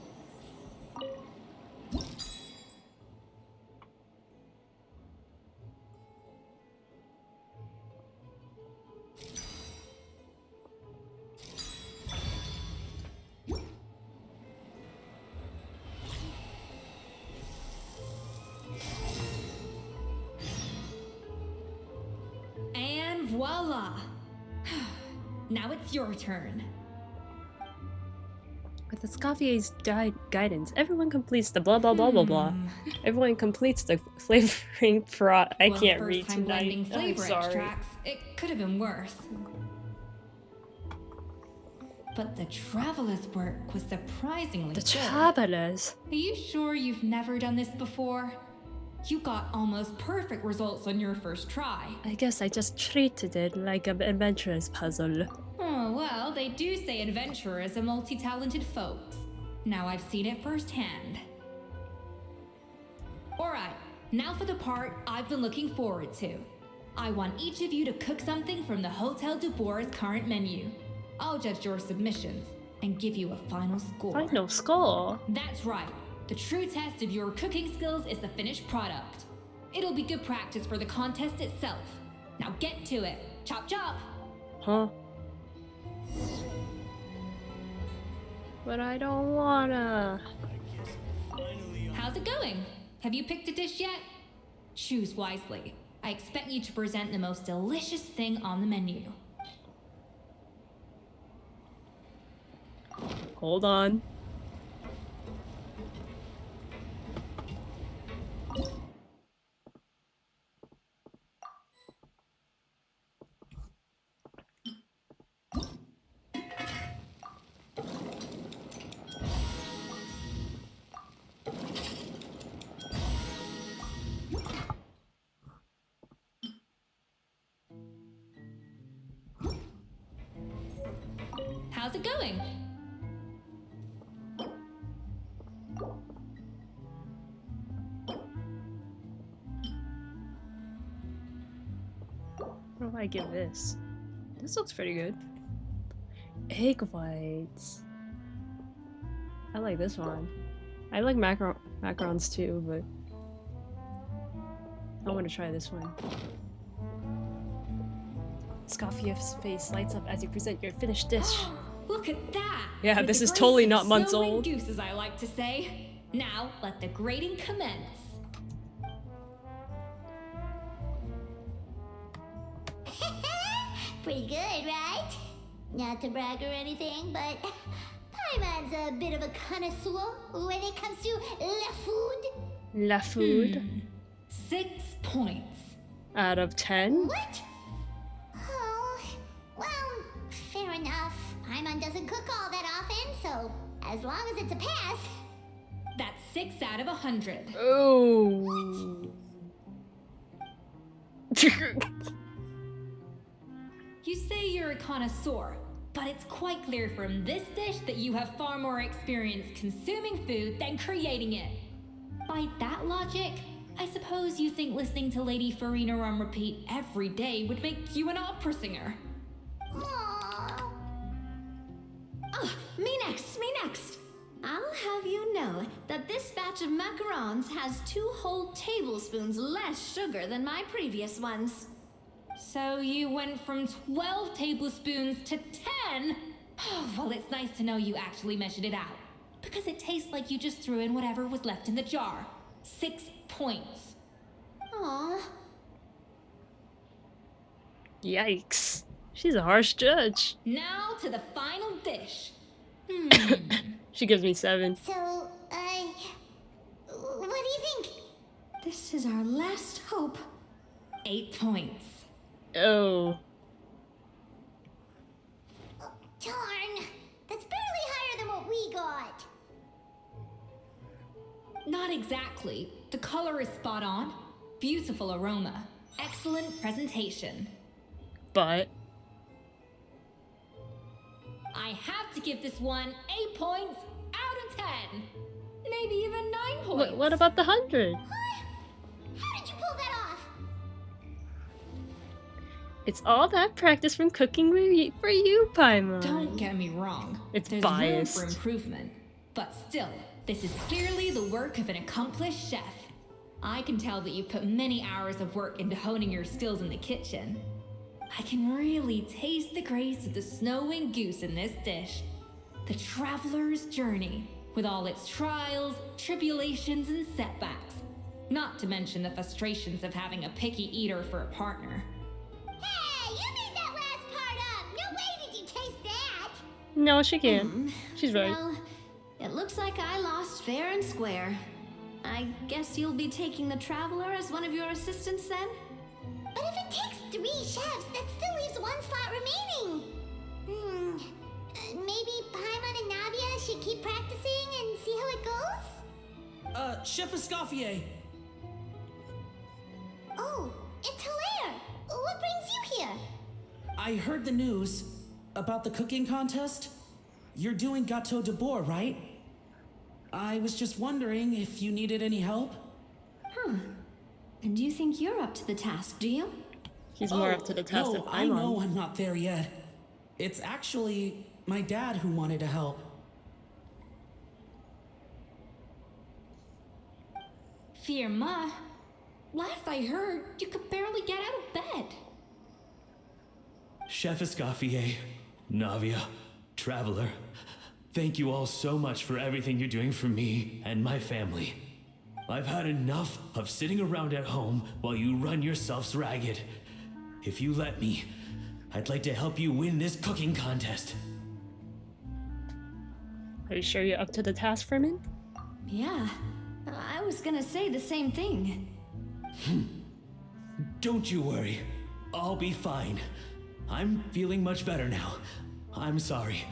And voila! Now it's your turn. With Escoffier's guidance, everyone completes the blah blah blah blah blah. Everyone completes the flavoring pro. I Well, can't first read time blending tonight. I'm flavor sorry. extracts. It could have been worse. But the traveler's work was surprisingly The good. travelers. Are you sure you've never done this before? You got almost perfect results on your first try. I guess I just treated it like an adventurer's puzzle. Oh, well, they do say adventurers are multi-talented folks. Now I've seen it firsthand. Alright, now for the part I've been looking forward to. I want each of you to cook something from the Hotel du Bois' current menu. I'll judge your submissions and give you a final score. Final score. That's right. The true test of your cooking skills is the finished product. It'll be good practice for the contest itself. Now get to it. Chop chop! Huh? But I don't wanna. How's it going? Have you picked a dish yet? Choose wisely. I expect you to present the most delicious thing on the menu. Hold on. How's it going? What do I give this? This looks pretty good. Egg whites. I like this one. I like macarons too, but I want to try this one. Escoffier's face lights up as you present your finished dish. Look at that! Yeah, With this the is grace totally of not months snow-winged old. Goose, as I like to say. Now, let the grating commence. Pretty good, right? Not to brag or anything, but Paimon's a bit of a connoisseur when it comes to la food. La food. 6 points. Out of 10? What? Oh, well, fair enough. Paimon doesn't cook all that often, so as long as it's a pass. That's 6 out of 100. Oh. You say you're a connoisseur, but it's quite clear from this dish that you have far more experience consuming food than creating it. By that logic, I suppose you think listening to Lady Farina on repeat every day would make you an opera singer. Aww. Oh, me next, me next. I'll have you know that this batch of macarons has 2 whole tablespoons less sugar than my previous ones. So you went from 12 tablespoons to 10? Well, it's nice to know you actually measured it out. Because it tastes like you just threw in whatever was left in the jar. 6 points. Aw. Yikes. She's a harsh judge. Now to the final dish. She gives me 7. So, what do you think? This is our last hope. 8 points. Oh. Darn, that's barely higher than what we got. Not exactly. The color is spot on. Beautiful aroma. Excellent presentation. But I have to give this one 8 points out of 10. Maybe even 9 points. what about the 100? How did you pull that off? It's all that practice from cooking for you, Paimon. Don't get me wrong. It's There's biased. room for improvement. But still, this is clearly the work of an accomplished chef. I can tell that you've put many hours of work into honing your skills in the kitchen. I can really taste the grace of the snow-winged goose in this dish. The traveler's journey, with all its trials, tribulations, and setbacks. Not to mention the frustrations of having a picky eater for a partner. Hey, you made that last part up. No way did you taste that. No, she can't. She's right. Well, it looks like I lost fair and square. I guess you'll be taking the traveler as one of your assistants then? But if it takes 3 chefs, that still leaves 1 slot remaining. Maybe Paimon and Navia should keep practicing and see how it goes? Chef Escoffier. Oh, it's Hilaire. What brings you here? I heard the news about the cooking contest. You're doing gâteau de bois, right? I was just wondering if you needed any help. And you think you're up to the task, do you? He's more up to the task than No, I know Paimon. I'm not there yet. It's actually my dad who wanted to help. Firma, last I heard, you could barely get out of bed. Chef Escoffier, Navia, Traveler, thank you all so much for everything you're doing for me and my family. I've had enough of sitting around at home while you run yourselves ragged. If you let me, I'd like to help you win this cooking contest. Are you sure you're up to the task, Furman? Yeah, I was gonna say the same thing. Don't you worry, I'll be fine. I'm feeling much better now. I'm sorry.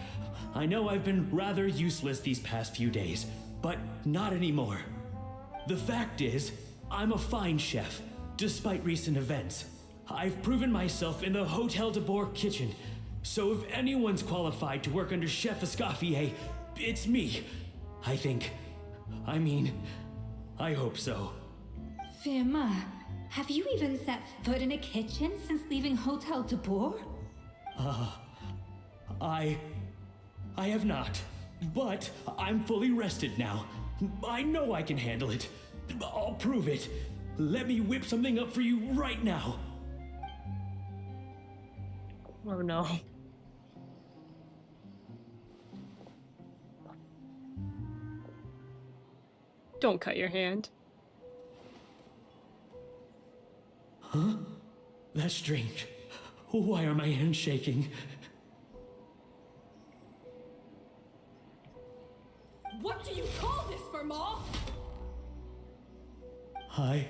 I know I've been rather useless these past few days, but not anymore. The fact is, I'm a fine chef, despite recent events. I've proven myself in the Hotel de Bois kitchen, so if anyone's qualified to work under Chef Escoffier, it's me. I think. I hope so. Firma, have you even set foot in a kitchen since leaving Hotel de Bois? I have not, but I'm fully rested now. I know I can handle it. I'll prove it. Let me whip something up for you right now. Oh no. Don't cut your hand. Huh? That's strange. Why are my hands shaking? What do you call this, Vermal? I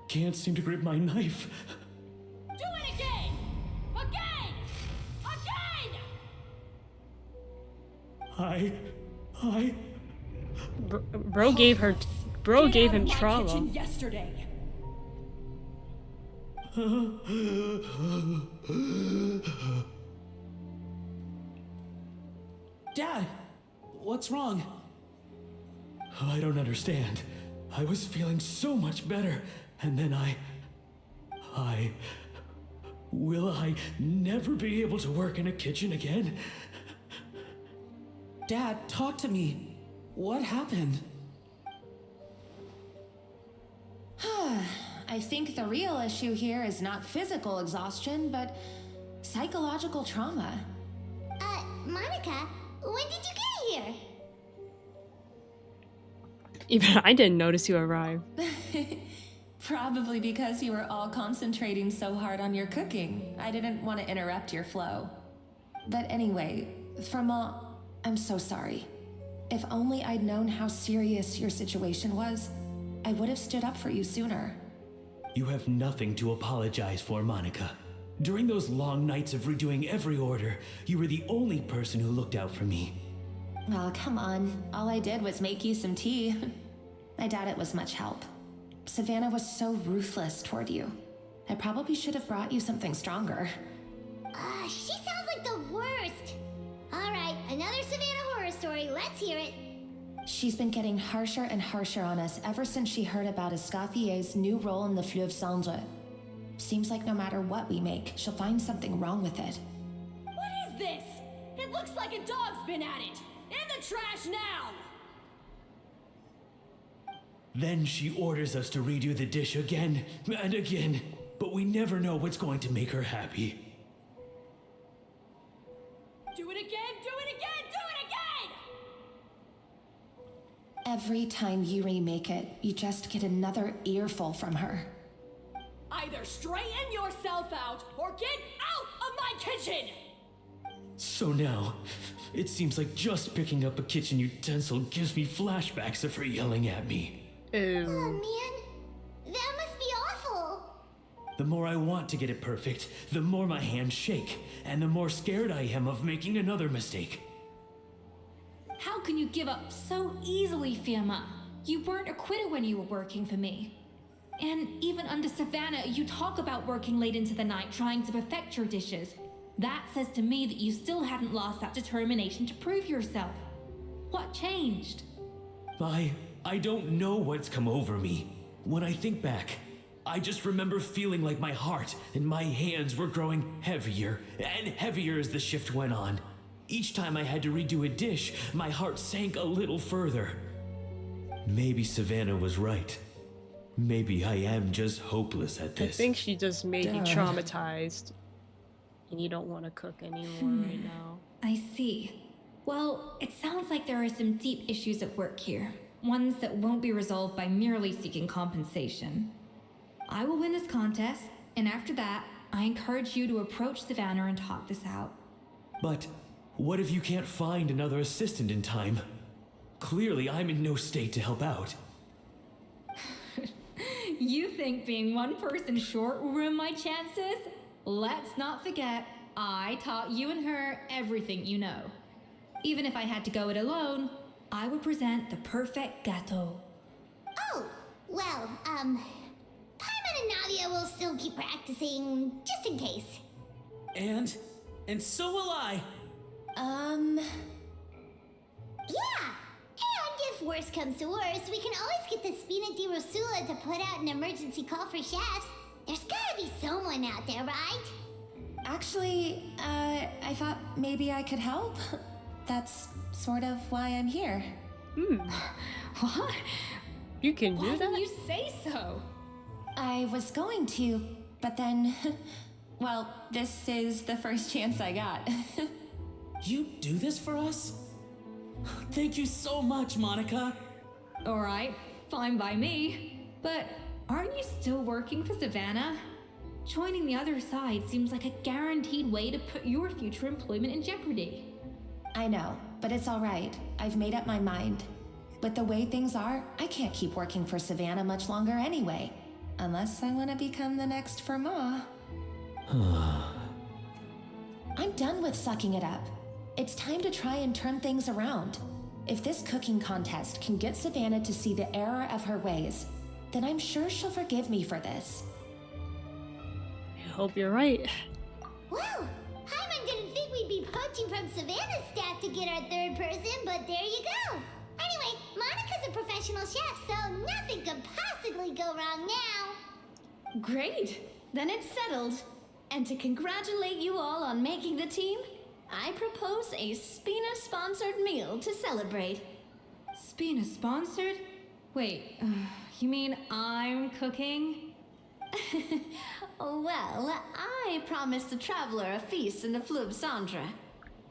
can't seem to grip my knife. Do it again! Again! Again! Bro gave her. Bro Get gave out him of my trauma. kitchen yesterday. Dad, what's wrong? I don't understand. I was feeling so much better, and then will I never be able to work in a kitchen again? Dad, talk to me. What happened? I think the real issue here is not physical exhaustion, but psychological trauma. Monica, when did you get here? Even I didn't notice you arrived. Probably because you were all concentrating so hard on your cooking. I didn't want to interrupt your flow. But anyway, Vermal, I'm so sorry. If only I'd known how serious your situation was, I would have stood up for you sooner. You have nothing to apologize for, Monica. During those long nights of redoing every order, you were the only person who looked out for me. Oh, come on. All I did was make you some tea. I doubt it was much help. Savannah was so ruthless toward you. I probably should have brought you something stronger. She sounds like the worst. Alright, another Savannah horror story. Let's hear it. She's been getting harsher and harsher on us ever since she heard about Escoffier's new role in the Fleuve Cendre. Seems like no matter what we make, she'll find something wrong with it. What is this? It looks like a dog's been at it. In the trash now! Then she orders us to redo the dish again and again, but we never know what's going to make her happy. Do it again! Do it again! Do it again! Every time you remake it, you just get another earful from her. Either straighten yourself out or get out of my kitchen! So now, it seems like just picking up a kitchen utensil gives me flashbacks of her yelling at me. Oh man, that must be awful. The more I want to get it perfect, the more my hands shake, and the more scared I am of making another mistake. How can you give up so easily, Firma? You weren't a quitter when you were working for me. And even under Savannah, you talk about working late into the night trying to perfect your dishes. That says to me that you still hadn't lost that determination to prove yourself. What changed? I don't know what's come over me. When I think back, I just remember feeling like my heart and my hands were growing heavier and heavier as the shift went on. Each time I had to redo a dish, my heart sank a little further. Maybe Savannah was right. Maybe I am just hopeless at I this. think she just made you traumatized. And you don't want to cook anymore right now. I see. Well, it sounds like there are some deep issues at work here. Ones that won't be resolved by merely seeking compensation. I will win this contest, and after that, I encourage you to approach Savannah and talk this out. But what if you can't find another assistant in time? Clearly, I'm in no state to help out. You think being one person short will ruin my chances? Let's not forget, I taught you and her everything you know. Even if I had to go it alone, I would present the perfect gâteau. Oh, well, Paimon and Nadia will still keep practicing, just in case. And so will I. Yeah. And if worse comes to worse, we can always get the Spina di Rosula to put out an emergency call for chefs. There's gotta be someone out there, right? Actually, I thought maybe I could help. That's sort of why I'm here. What? You can do Why that? didn't you say so? I was going to, but then... well, this is the first chance I got. You do this for us? Thank you so much, Monica. Alright, fine by me. But aren't you still working for Savannah? Joining the other side seems like a guaranteed way to put your future employment in jeopardy. I know, but it's alright. I've made up my mind. With the way things are, I can't keep working for Savannah much longer anyway. Unless I want to become the next Fermat. I'm done with sucking it up. It's time to try and turn things around. If this cooking contest can get Savannah to see the error of her ways, then I'm sure she'll forgive me for this. I hope you're right. Well, Hyman didn't think we'd be poaching from Savannah's staff to get our third person, but there you go. Anyway, Monica's a professional chef, so nothing could possibly go wrong now. Great! Then it's settled. And to congratulate you all on making the team, I propose a Spina-sponsored meal to celebrate. Spina sponsored? Wait, you mean I'm cooking? Well, I promised the traveler a feast in the Fleuve Cendre.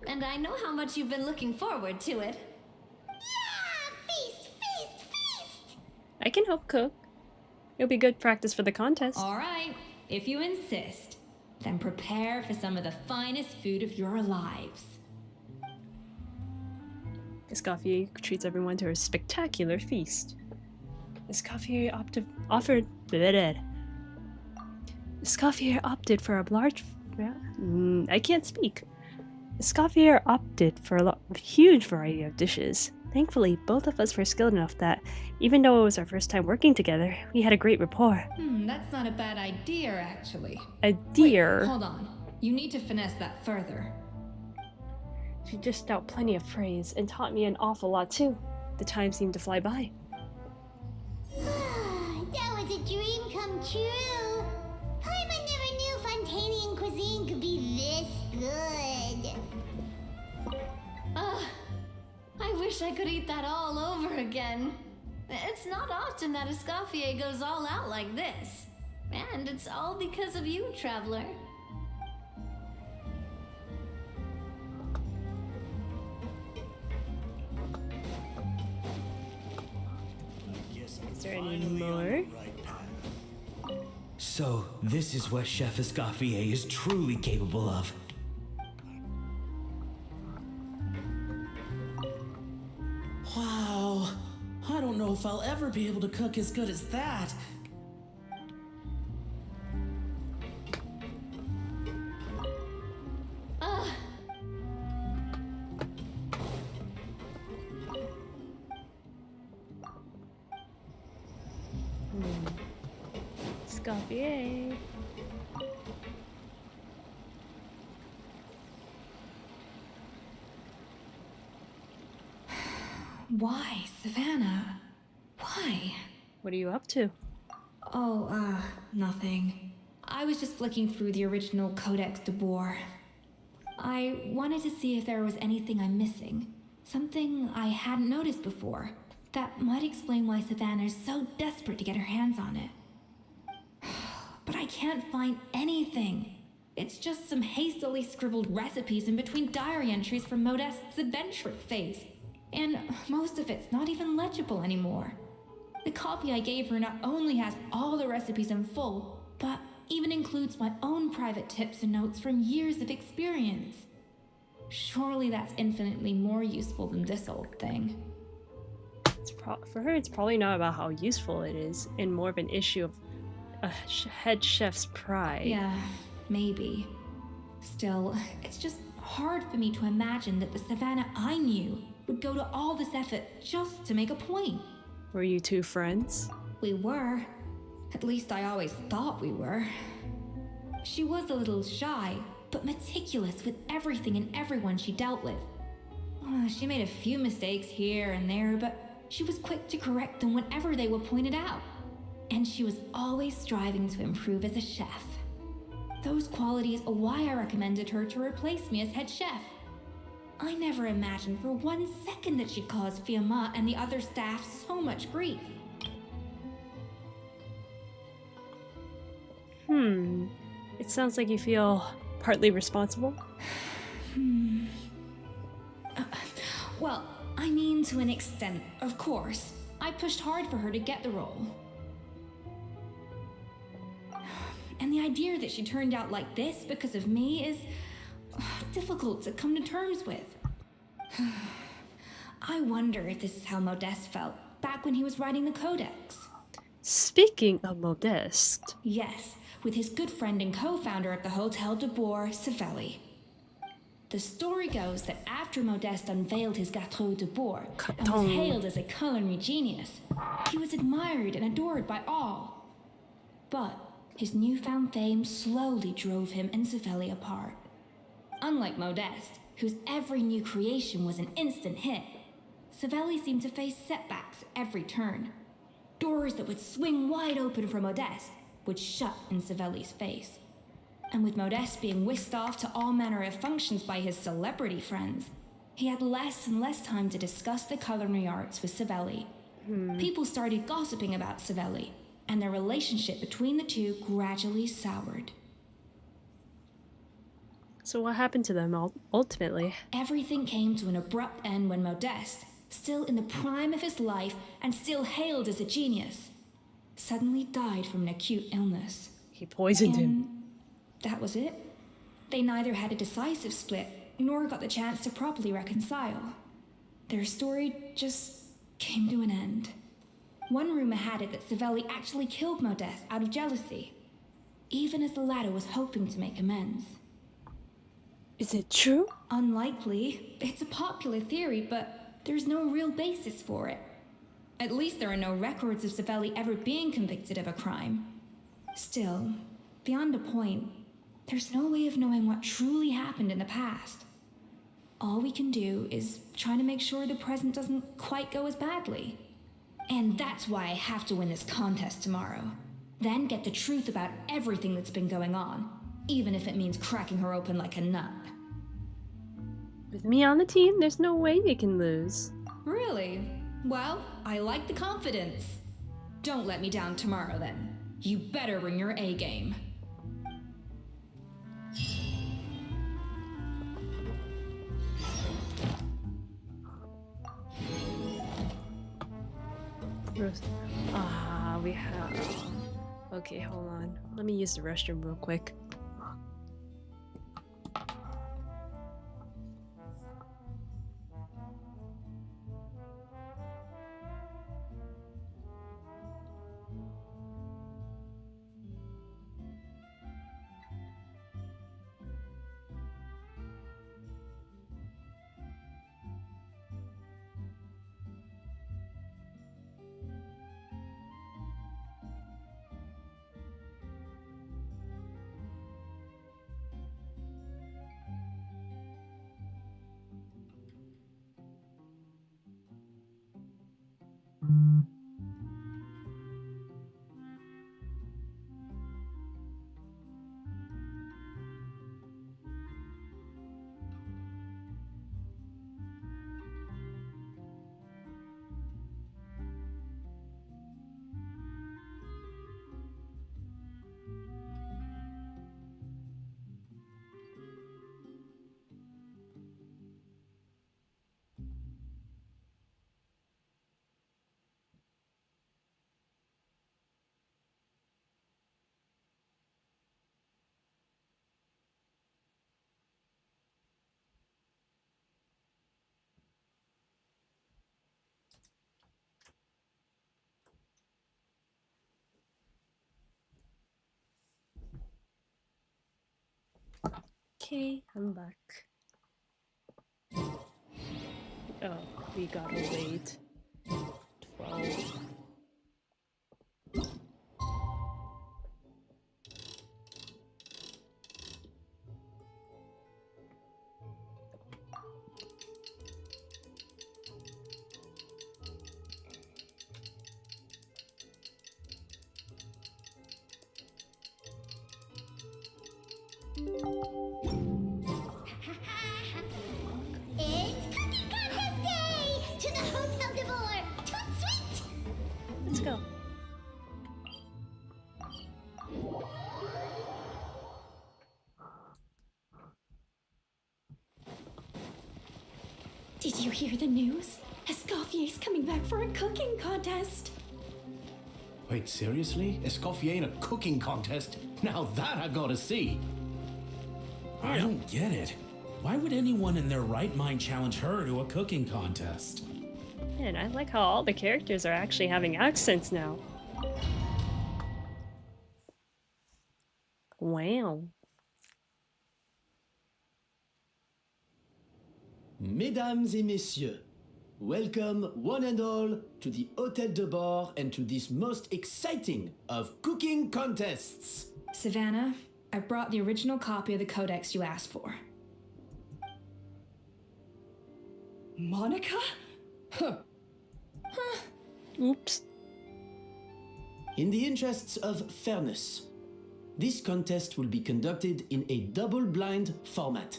And I know how much you've been looking forward to it. Yeah! Feast, feast, feast! I can help cook. It'll be good practice for the contest. Alright, if you insist, then prepare for some of the finest food of your lives. Escoffier treats everyone to a spectacular feast. Escoffier opted for a large... I can't speak. Escoffier opted for a huge variety of dishes. Thankfully, both of us were skilled enough that, even though it was our first time working together, we had a great rapport. That's not a bad idea, actually. A deer. Wait, hold on. You need to finesse that further. She dished out plenty of praise and taught me an awful lot too. The time seemed to fly by. That was a dream come true. Hyman never knew Fontanian cuisine could be this good. I wish I could eat that all over again. It's not often that Escoffier goes all out like this. And it's all because of you, Traveler. Is there any more? So, this is what Chef Escoffier is truly capable of. Wow. I don't know if I'll ever be able to cook as good as that. Escoffier. Why, Savannah? Why? What are you up to? Oh, nothing. I was just flicking through the original Codex de Boer. I wanted to see if there was anything I'm missing. Something I hadn't noticed before. That might explain why Savannah's so desperate to get her hands on it. But I can't find anything. It's just some hastily scribbled recipes in between diary entries from Modeste's adventure phase. And most of it's not even legible anymore. The copy I gave her not only has all the recipes in full, but even includes my own private tips and notes from years of experience. Surely that's infinitely more useful than this old thing. For her, it's probably not about how useful it is, and more of an issue of a head chef's pride. Yeah, maybe. Still, it's just hard for me to imagine that the Savannah I knew would go to all this effort just to make a point. Were you two friends? We were. At least I always thought we were. She was a little shy, but meticulous with everything and everyone she dealt with. She made a few mistakes here and there, but she was quick to correct them whenever they were pointed out. And she was always striving to improve as a chef. Those qualities are why I recommended her to replace me as head chef. I never imagined for 1 second that she'd cause Fiamma and the other staff so much grief. It sounds like you feel partly responsible. Well, I mean, to an extent, of course. I pushed hard for her to get the role. And the idea that she turned out like this because of me is difficult to come to terms with. I wonder if this is how Modeste felt back when he was writing the Codex. Speaking of Modeste. Yes, with his good friend and co-founder of the Hotel de Bois, Savelli. The story goes that after Modeste unveiled his Gâteau de Bois and was hailed as a culinary genius, he was admired and adored by all. But his newfound fame slowly drove him and Savelli apart. Unlike Modeste, whose every new creation was an instant hit, Savelli seemed to face setbacks at every turn. Doors that would swing wide open for Modeste would shut in Savelli's face. And with Modeste being whisked off to all manner of functions by his celebrity friends, he had less and less time to discuss the culinary arts with Savelli. People started gossiping about Savelli, and their relationship between the two gradually soured. So what happened to them ultimately? Everything came to an abrupt end when Modeste, still in the prime of his life and still hailed as a genius, suddenly died from an acute illness. He poisoned him. That was it. They neither had a decisive split, nor got the chance to properly reconcile. Their story just came to an end. One rumor had it that Savelli actually killed Modeste out of jealousy, even as the latter was hoping to make amends. Is it true? Unlikely. It's a popular theory, but there's no real basis for it. At least there are no records of Savelli ever being convicted of a crime. Still, beyond a point, there's no way of knowing what truly happened in the past. All we can do is try to make sure the present doesn't quite go as badly. And that's why I have to win this contest tomorrow. Then get the truth about everything that's been going on, even if it means cracking her open like a nut. With me on the team, there's no way you can lose. Really? Well, I like the confidence. Don't let me down tomorrow then. You better bring your A game. We have... Okay, hold on. Let me use the restroom real quick. Okay, I'm back. Oh, we gotta wait. 12. It's Cooking Contest Day! To the Hotel de Boer! Toot sweet! Did you hear the news? Escoffier's coming back for a cooking contest. Wait, seriously? Escoffier in a cooking contest? Now that I've got to see. I don't get it. Why would anyone in their right mind challenge her to a cooking contest? Man, I like how all the characters are actually having accents now. Wow. Mesdames et messieurs, welcome one and all to the Hôtel de Bord and to this most exciting of cooking contests. Savannah, I brought the original copy of the codex you asked for. Monica? Huh. Oops. In the interests of fairness, this contest will be conducted in a double-blind format.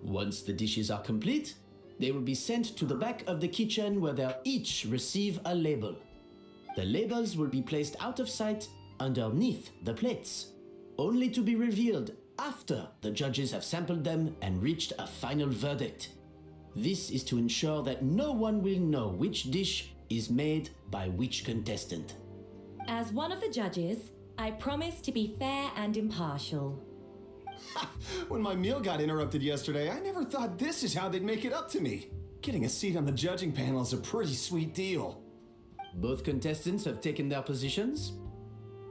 Once the dishes are complete, they will be sent to the back of the kitchen where they'll each receive a label. The labels will be placed out of sight underneath the plates, only to be revealed after the judges have sampled them and reached a final verdict. This is to ensure that no one will know which dish is made by which contestant. As one of the judges, I promise to be fair and impartial. When my meal got interrupted yesterday, I never thought this is how they'd make it up to me. Getting a seat on the judging panel is a pretty sweet deal. Both contestants have taken their positions.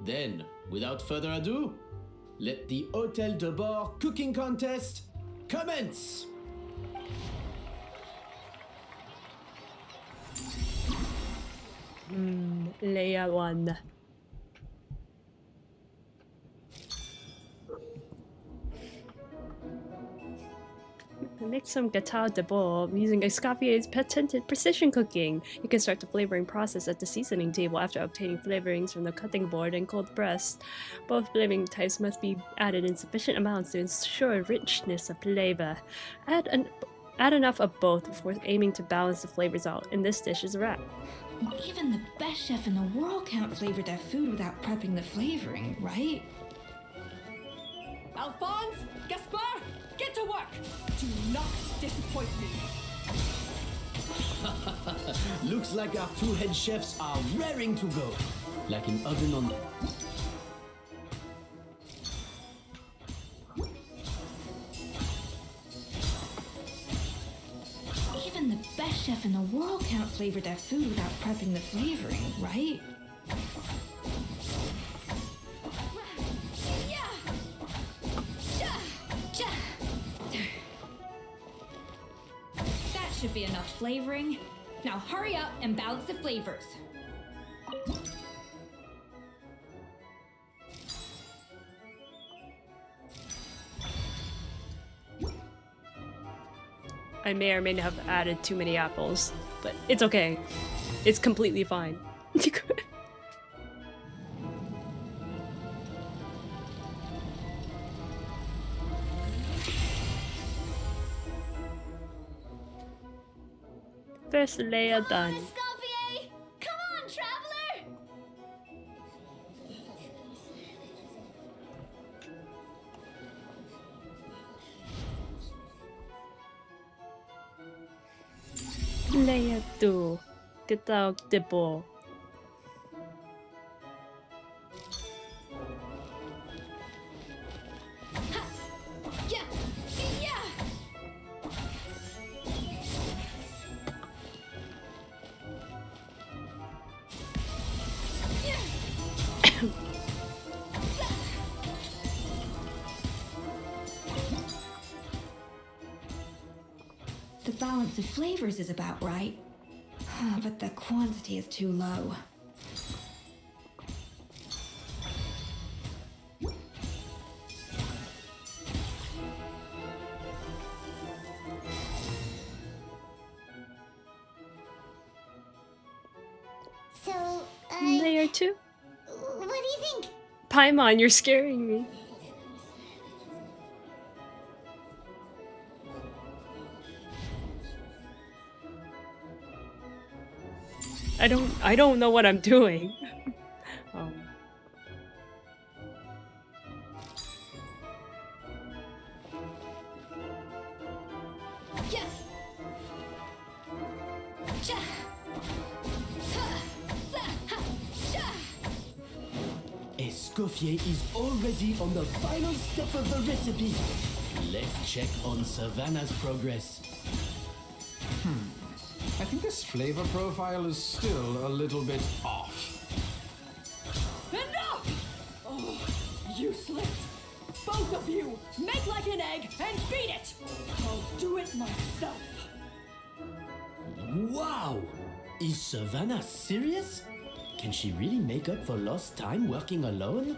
Then, without further ado, let the Hôtel de Bord cooking contest commence! Leia won. Make some gâteau de bord using Escoffier's patented precision cooking. You can start the flavoring process at the seasoning table after obtaining flavorings from the cutting board and cold press. Both flavoring types must be added in sufficient amounts to ensure richness of flavor. Add enough of both before aiming to balance the flavors out. And this dish is a wrap. Even the best chef in the world can't flavor their food without prepping the flavoring, right? Alphonse, Gaspar, get to work. Do not disappoint me. Looks like our two head chefs are raring to go. Like an oven on... Even the best chef in the world can't flavor their food without prepping the flavoring, right? That should be enough flavoring. Now hurry up and balance the flavors. I may or may not have added too many apples, but it's okay. It's completely fine. First layer done. Escoffier! Come on, traveler! Layer 2. Gâteau de bord. Yeah! Yeah! The balance of flavors is about right, but the quantity is too low. So, Layer 2? what do you think? Paimon, you're scaring me. I don't know what I'm doing. Escoffier is already on the final step of the recipe. Let's check on Savannah's progress. I think this flavor profile is still a little bit off. Enough! Oh, useless! Both of you, make like an egg and beat it! I'll do it myself. Wow! Is Savannah serious? Can she really make up for lost time working alone?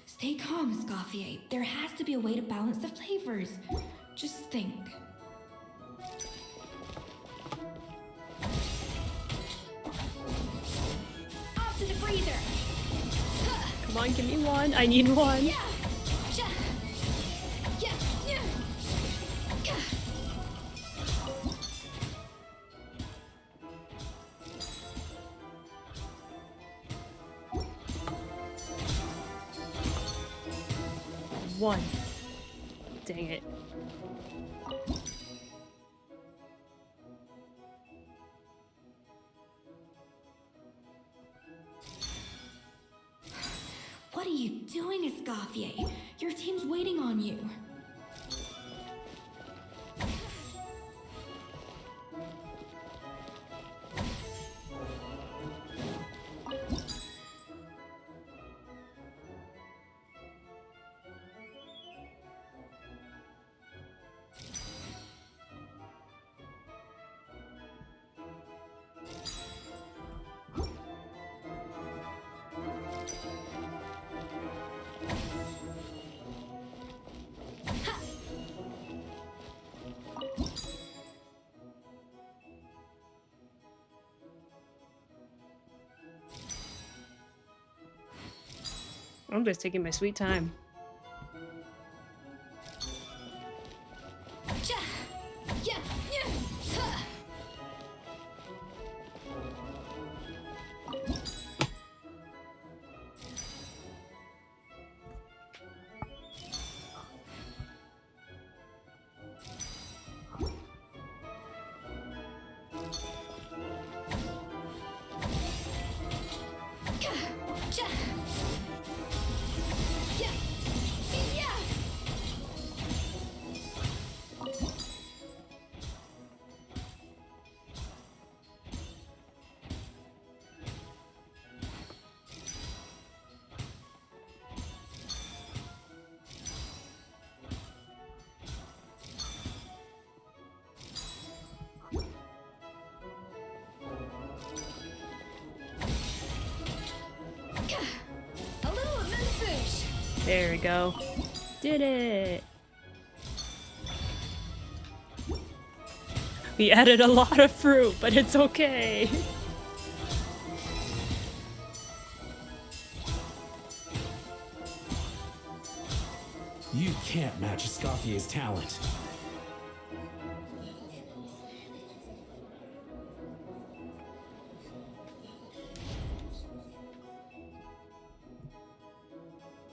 Stay calm, Escoffier. There has to be a way to balance the flavors. Just think. Off to the freezer! Come on, give me one. I need one. Yeah! Ja! Yeah! Yeah! Gah! One. Dang it. What are you doing, Escoffier? Your team's waiting on you. I'm just taking my sweet time. Ja! Yeah! Yeah! Ha! Gah! Ja! Yeah! Yeah! Gah! A little amuse-bouche. There we go. Did it. We added a lot of fruit, but it's okay. You can't match Escoffier's talent.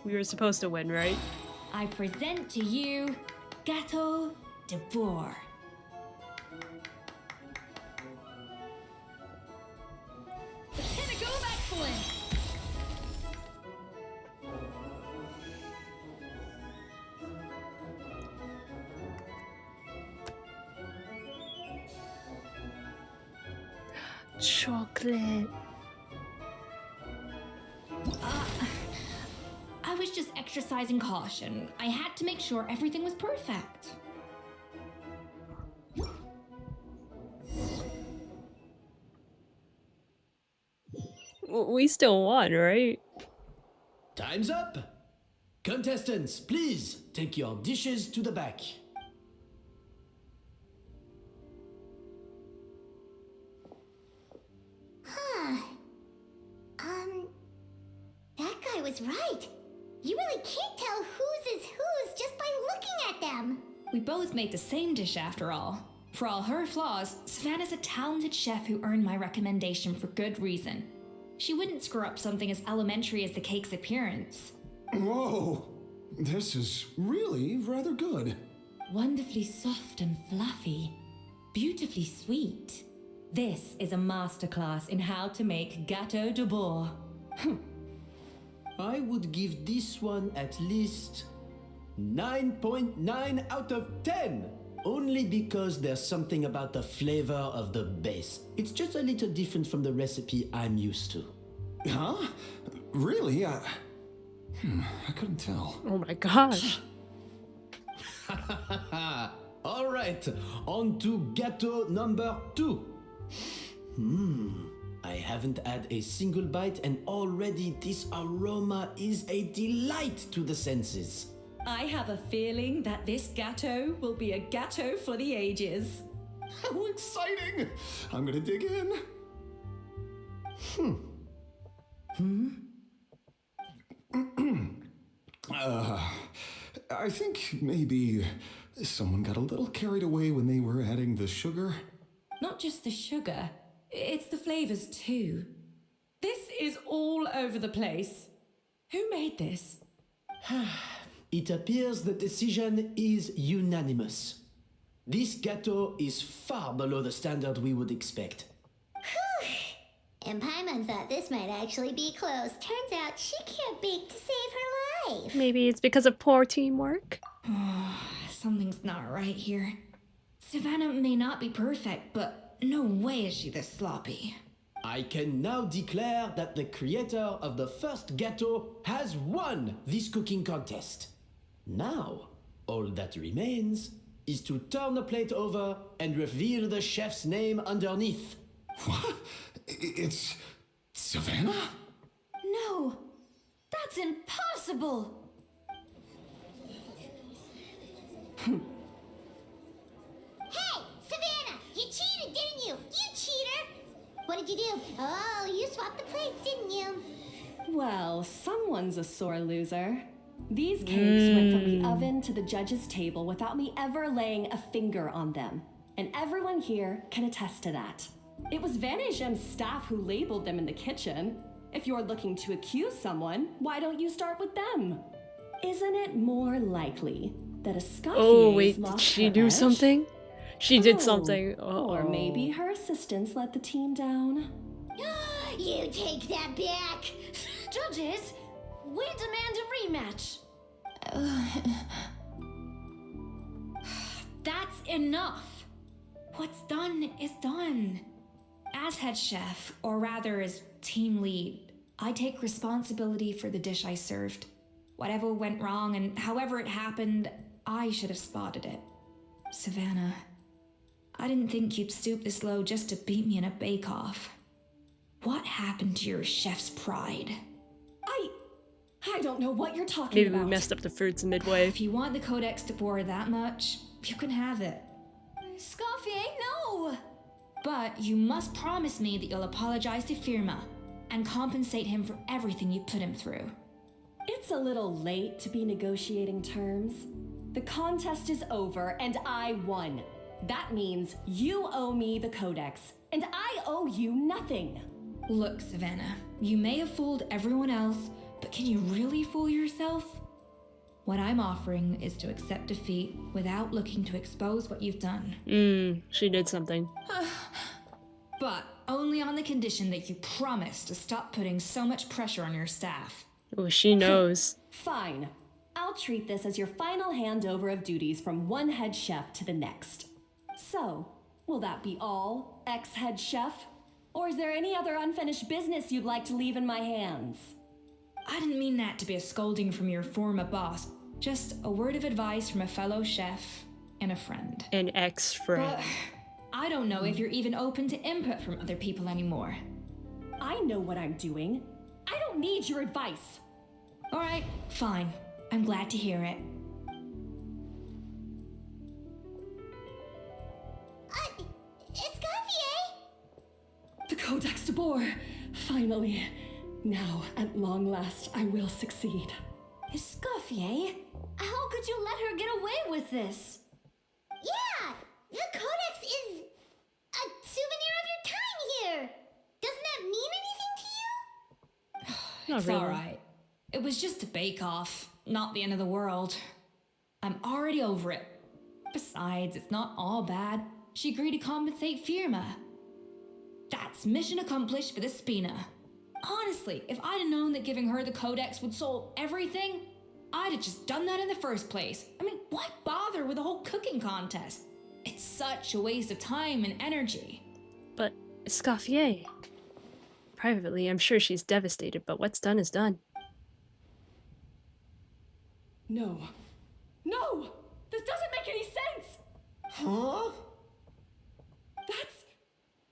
We were supposed to win, right? I present to you Gâteau de Bourg. The pinnacle of excellence! Chocolate. I was just exercising caution. I had to make sure everything was perfect. We still won, right? Time's up! Contestants, please take your dishes to the back. Huh. That guy was right. You really can't tell whose is whose just by looking at them. We both made the same dish after all. For all her flaws, Savannah's a talented chef who earned my recommendation for good reason. She wouldn't screw up something as elementary as the cake's appearance. Whoa! This is really rather good. Wonderfully soft and fluffy. Beautifully sweet. This is a masterclass in how to make gâteau de bois. I would give this one at least 9.9 out of 10. Only because there's something about the flavor of the base. It's just a little different from the recipe I'm used to. Huh? Really? I couldn't tell. Oh my gosh. All right, on to gâteau number 2. I haven't had a single bite and already this aroma is a delight to the senses. I have a feeling that this gâteau will be a gâteau for the ages. How exciting! I'm gonna dig in. I think maybe someone got a little carried away when they were adding the sugar. Not just the sugar, it's the flavors too. This is all over the place. Who made this? It appears the decision is unanimous. This gâteau is far below the standard we would expect. And Paimon thought this might actually be close. Turns out she can't bake to save her life. Maybe it's because of poor teamwork. Something's not right here. Savannah may not be perfect, but no way is she this sloppy. I can now declare that the creator of the first gâteau has won this cooking contest. Now, all that remains is to turn the plate over and reveal the chef's name underneath. What? It's Savannah? No, that's impossible. Hey, Savannah, you cheated, didn't you? You cheater! What did you do? Oh, you swapped the plates, didn't you? Well, someone's a sore loser. These cakes went from the oven to the judge's table without me ever laying a finger on them. And everyone here can attest to that. It was Vanishem's staff who labeled them in the kitchen. If you're looking to accuse someone, why don't you start with them? Isn't it more likely that Escoffier's Oh wait, did lost she her do edge? something? She did Oh, something. Or Uh-oh. maybe her assistants let the team down. You take that back! Judges, we demand a rematch. That's enough. What's done is done. As head chef, or rather as team lead, I take responsibility for the dish I served. Whatever went wrong and however it happened, I should have spotted it. Savannah, I didn't think you'd stoop this low just to beat me in a bake-off. What happened to your chef's pride? I don't know what you're talking Maybe about. we messed up the fruits midway. If you want the Codex de Boer that much, you can have it. Escoffier, no! But you must promise me that you'll apologize to Firma and compensate him for everything you put him through. It's a little late to be negotiating terms. The contest is over and I won. That means you owe me the Codex, and I owe you nothing. Look, Savannah, you may have fooled everyone else, but can you really fool yourself? What I'm offering is to accept defeat without looking to expose what you've done. She did something. But only on the condition that you promise to stop putting so much pressure on your staff. Oh, she knows. Fine. I'll treat this as your final handover of duties from one head chef to the next. So, will that be all, ex-head chef? Or is there any other unfinished business you'd like to leave in my hands? I didn't mean that to be a scolding from your former boss, just a word of advice from a fellow chef and a friend. An ex-friend. But I don't know if you're even open to input from other people anymore. I know what I'm doing. I don't need your advice. All right, fine. I'm glad to hear it. Escoffier! The Codex de Boer! Finally. Now, at long last, I will succeed. Escoffier, how could you let her get away with this? The Codex is a souvenir of your time here. Doesn't that mean anything to you? Not It's really. alright. It was just a bake-off, not the end of the world. I'm already over it. Besides, it's not all bad. She agreed to compensate Firma. That's mission accomplished for the Spina. Honestly, if I'd have known that giving her the Codex would solve everything, I'd have just done that in the first place. I mean, why bother with the whole cooking contest? It's such a waste of time and energy. But Escoffier. Privately, I'm sure she's devastated, but what's done is done. No. No! This doesn't make any sense! Huh?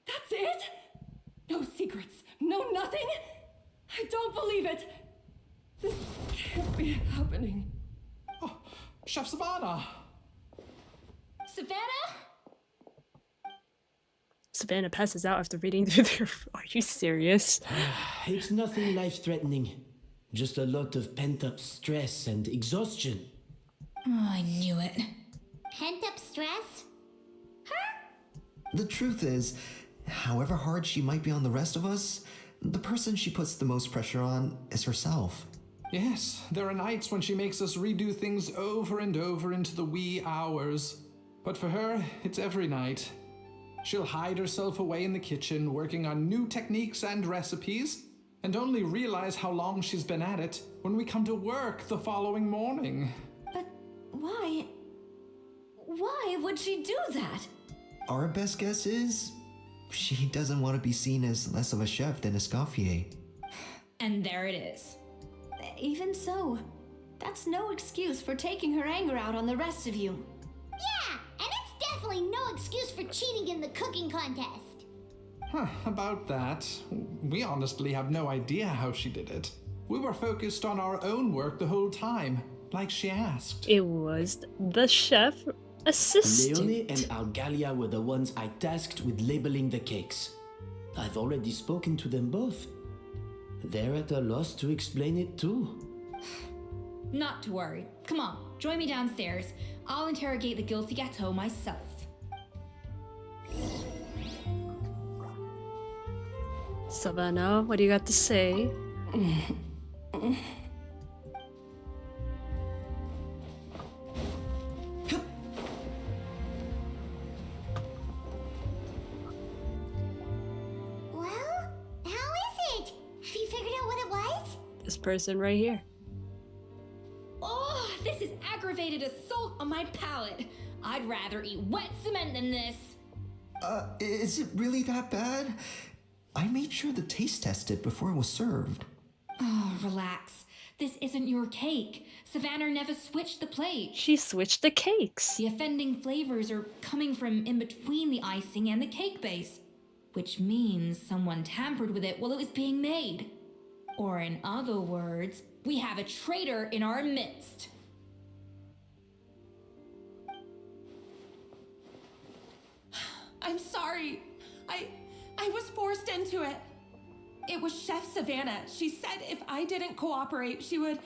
That's it? No secrets, no nothing? I don't believe it! This can't be happening. Oh, Chef Savannah! Savannah? Savannah passes out after reading through their... Are you serious? It's nothing life-threatening. Just a lot of pent-up stress and exhaustion. Oh, I knew it. Pent up stress? The truth is, however hard she might be on the rest of us, the person she puts the most pressure on is herself. Yes, there are nights when she makes us redo things over and over into the wee hours. But for her, it's every night. She'll hide herself away in the kitchen, working on new techniques and recipes, and only realize how long she's been at it when we come to work the following morning. But why? Why would she do that? Our best guess is she doesn't want to be seen as less of a chef than Escoffier. And there it is. Even so, that's no excuse for taking her anger out on the rest of you. Yeah, and it's definitely no excuse for cheating in the cooking contest. Huh, about that, we honestly have no idea how she did it. We were focused on our own work the whole time, like she asked. It was the chef assistant. Leone and Algalia were the ones I tasked with labeling the cakes. I've already spoken to them both. They're at a loss to explain it too. Not to worry. Come on, join me downstairs. I'll interrogate the guilty gâteau myself. Savannah, what do you got to say? Well, how is it? Have you figured out what it was? This person right here. Oh, this is aggravated assault on my palate. I'd rather eat wet cement than this. Is it really that bad? I made sure to taste test it before it was served. Oh, relax. This isn't your cake. Savannah never switched the plate. She switched the cakes. The offending flavors are coming from in between the icing and the cake base, which means someone tampered with it while it was being made. Or in other words, we have a traitor in our midst. I'm sorry. I was forced into it. It was Chef Savannah. She said if I didn't cooperate, she would...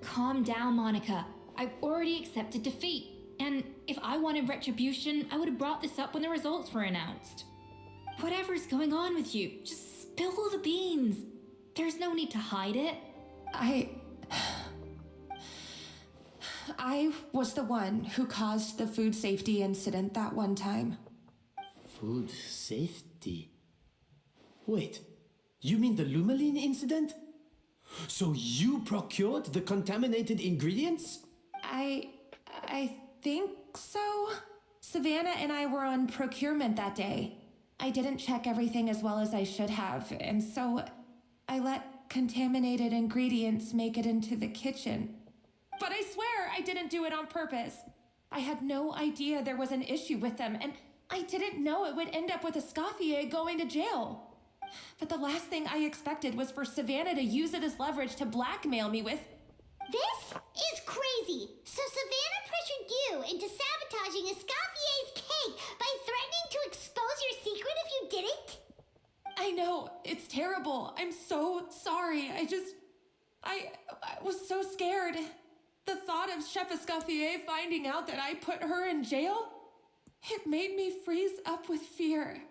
Calm down, Monica. I've already accepted defeat. And if I wanted retribution, I would have brought this up when the results were announced. Whatever's going on with you, just spill the beans. There's no need to hide it. I was the one who caused the food safety incident that one time. Food safety? Wait, you mean the Lumaline incident? So you procured the contaminated ingredients? I think so. Savannah and I were on procurement that day. I didn't check everything as well as I should have, and so I let contaminated ingredients make it into the kitchen. But I swear I didn't do it on purpose. I had no idea there was an issue with them, and I didn't know it would end up with Escoffier going to jail. But the last thing I expected was for Savannah to use it as leverage to blackmail me with... This is crazy. So Savannah pressured you into sabotaging Escoffier's cake by threatening to expose your secret if you didn't? I know, it's terrible. I'm so sorry. I was so scared. The thought of Chef Escoffier finding out that I put her in jail, it made me freeze up with fear.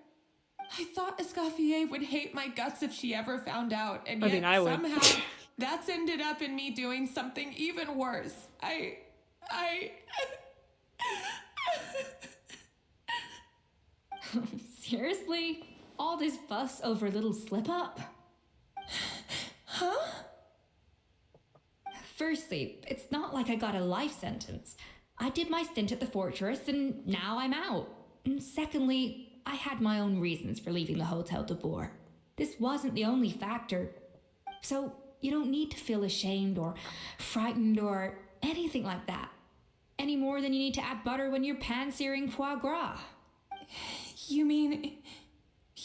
I thought Escoffier would hate my guts if she ever found out, and yet I would. somehow that's ended up in me doing something even worse. Seriously? All this fuss over a little slip-up? Huh? Firstly, it's not like I got a life sentence. I did my stint at the fortress and now I'm out. And secondly, I had my own reasons for leaving the Hotel de Boer. This wasn't the only factor. So you don't need to feel ashamed or frightened or anything like that. Any more than you need to add butter when you're pan-searing foie gras. You mean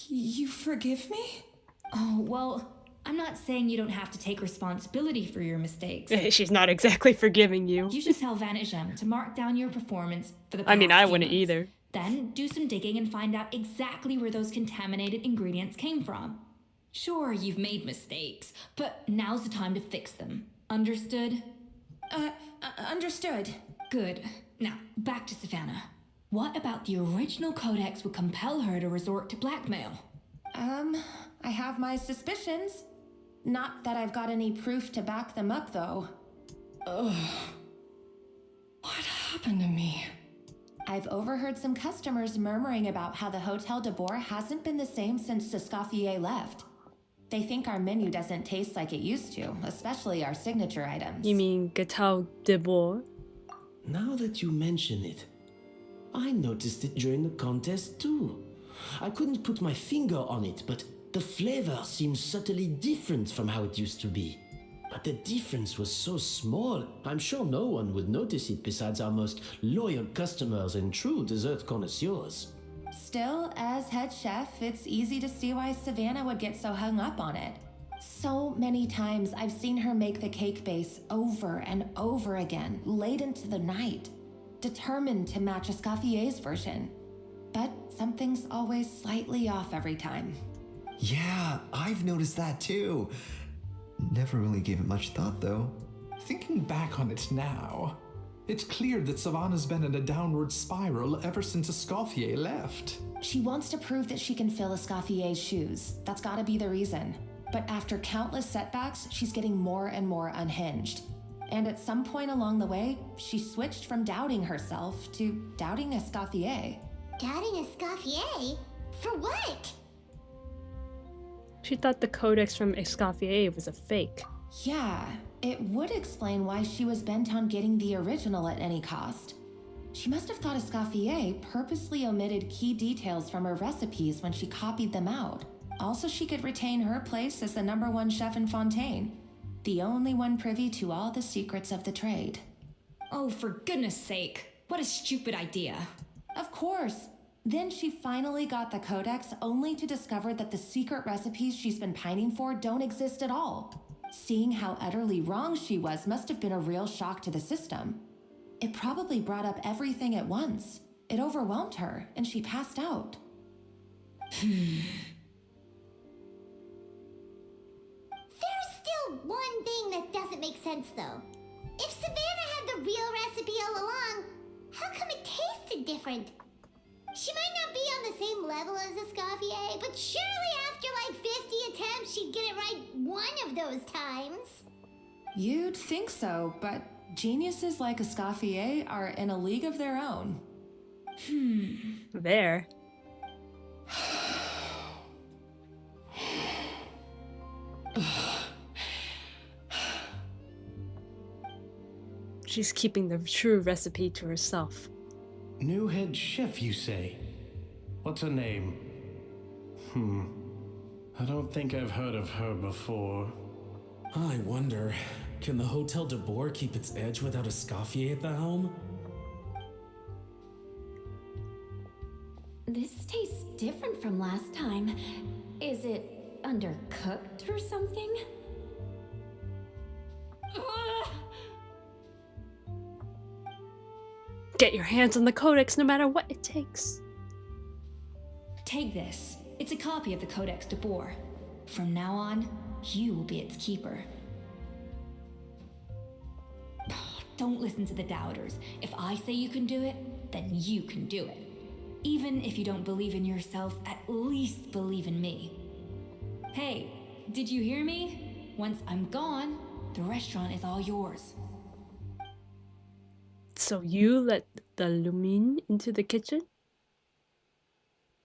you forgive me? Oh, well, I'm not saying you don't have to take responsibility for your mistakes. She's not exactly forgiving you. You should tell Vanisham to mark down your performance for the past I mean, I few wouldn't months. either. Then do some digging and find out exactly where those contaminated ingredients came from. Sure, you've made mistakes, but now's the time to fix them. Understood? Understood. Good. Now, back to Savannah. What about the original codex would compel her to resort to blackmail? I have my suspicions. Not that I've got any proof to back them up, though. Ugh. What happened to me? I've overheard some customers murmuring about how the Hotel de Boer hasn't been the same since Escoffier left. They think our menu doesn't taste like it used to, especially our signature items. You mean Gâteau de Boer? Now that you mention it, I noticed it during the contest too. I couldn't put my finger on it, but the flavor seems subtly different from how it used to be. But the difference was so small, I'm sure no one would notice it besides our most loyal customers and true dessert connoisseurs. Still, as head chef, it's easy to see why Savannah would get so hung up on it. So many times I've seen her make the cake base over and over again, late into the night, determined to match Escoffier's version. But something's always slightly off every time. Yeah, I've noticed that too. Never really gave it much thought though. Thinking back on it now, it's clear that Savannah's been in a downward spiral ever since Escoffier left. She wants to prove that she can fill Escoffier's shoes. That's gotta be the reason. But after countless setbacks, she's getting more and more unhinged. And at some point along the way, she switched from doubting herself to doubting Escoffier. Doubting Escoffier? For what? She thought the codex from Escoffier was a fake. Yeah, it would explain why she was bent on getting the original at any cost. She must have thought Escoffier purposely omitted key details from her recipes when she copied them out. Also, she could retain her place as the #1 chef in Fontaine, the only one privy to all the secrets of the trade. Oh, for goodness sake. What a stupid idea. Of course. Then she finally got the codex only to discover that the secret recipes she's been pining for don't exist at all. Seeing how utterly wrong she was must have been a real shock to the system. It probably brought up everything at once. It overwhelmed her, and she passed out. There's still one thing that doesn't make sense, though. If Savannah had the real recipe all along, how come it tasted different? She might not be on the same level as Escoffier, but surely after like 50 attempts, she'd get it right one of those times. You'd think so, but geniuses like Escoffier are in a league of their own. There. She's keeping the true recipe to herself. New head chef, you say? What's her name? I don't think I've heard of her before. I wonder, can the Hotel de Boer keep its edge without Escoffier at the helm? This tastes different from last time. Is it undercooked or something? Get your hands on the codex no matter what it takes. Take this. It's a copy of the Codex de Boer. From now on, you will be its keeper. Don't listen to the doubters. If I say you can do it, then you can do it. Even if you don't believe in yourself, at least believe in me. Hey, did you hear me? Once I'm gone, the restaurant is all yours. So you let the Lumine into the kitchen?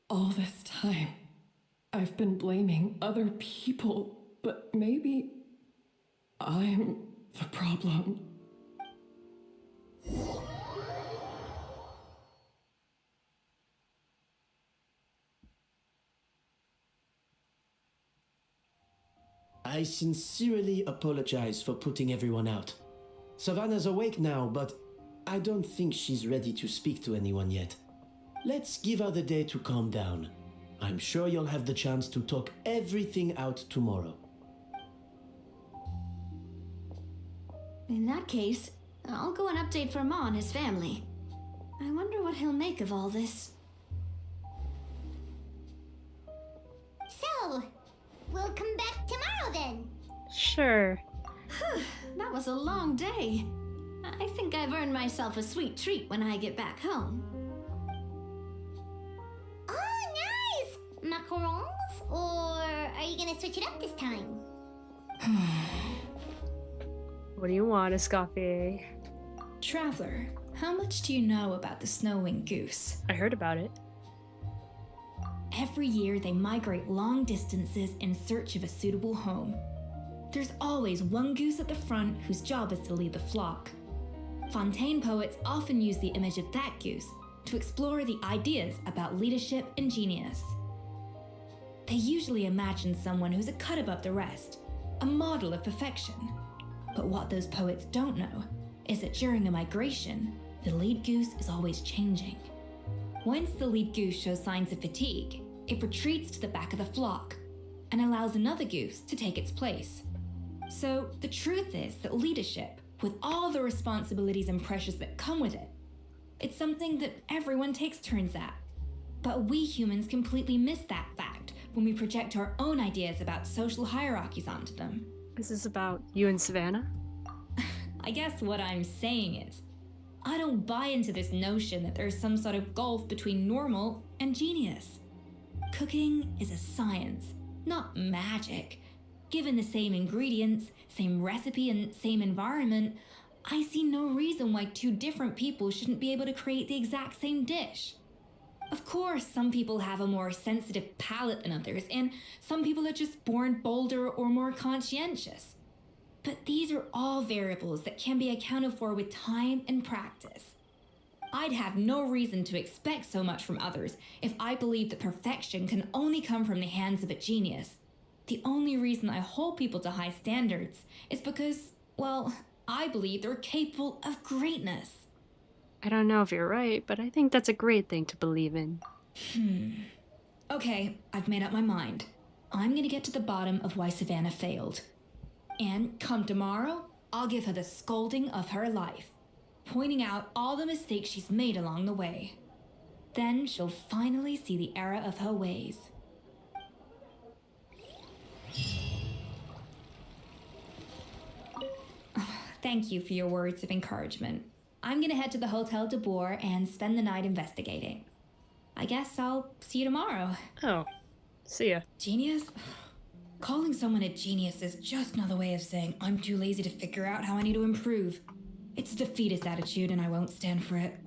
All this time, I've been blaming other people, but maybe I'm the problem. I sincerely apologize for putting everyone out. Savannah's awake now, but I don't think she's ready to speak to anyone yet. Let's give her the day to calm down. I'm sure you'll have the chance to talk everything out tomorrow. In that case, I'll go and update for Ma and his family. I wonder what he'll make of all this. So, we'll come back tomorrow then. Sure. That was a long day. I think I've earned myself a sweet treat when I get back home. Oh, nice! Macarons? Or are you gonna switch it up this time? What do you want, Escoffier? Traveler, how much do you know about the snow-winged goose? I heard about it. Every year they migrate long distances in search of a suitable home. There's always one goose at the front whose job is to lead the flock. Fontaine poets often use the image of that goose to explore the ideas about leadership and genius. They usually imagine someone who's a cut above the rest, a model of perfection. But what those poets don't know is that during a migration, the lead goose is always changing. Once the lead goose shows signs of fatigue, it retreats to the back of the flock and allows another goose to take its place. So the truth is that leadership, with all the responsibilities and pressures that come with it, it's something that everyone takes turns at. But we humans completely miss that fact when we project our own ideas about social hierarchies onto them. Is this about you and Savannah? I guess what I'm saying is, I don't buy into this notion that there's some sort of gulf between normal and genius. Cooking is a science, not magic. Given the same ingredients, same recipe, and same environment, I see no reason why two different people shouldn't be able to create the exact same dish. Of course, some people have a more sensitive palate than others, and some people are just born bolder or more conscientious. But these are all variables that can be accounted for with time and practice. I'd have no reason to expect so much from others if I believed that perfection can only come from the hands of a genius. The only reason I hold people to high standards is because, well, I believe they're capable of greatness. I don't know if you're right, but I think that's a great thing to believe in. Okay, I've made up my mind. I'm gonna get to the bottom of why Savannah failed. And come tomorrow, I'll give her the scolding of her life, pointing out all the mistakes she's made along the way. Then she'll finally see the error of her ways. Thank you for your words of encouragement. I'm gonna head to the Hotel de Boer and spend the night investigating. I guess I'll see you tomorrow. Oh, see ya. Genius? Calling someone a genius is just another way of saying I'm too lazy to figure out how I need to improve. It's a defeatist attitude and I won't stand for it.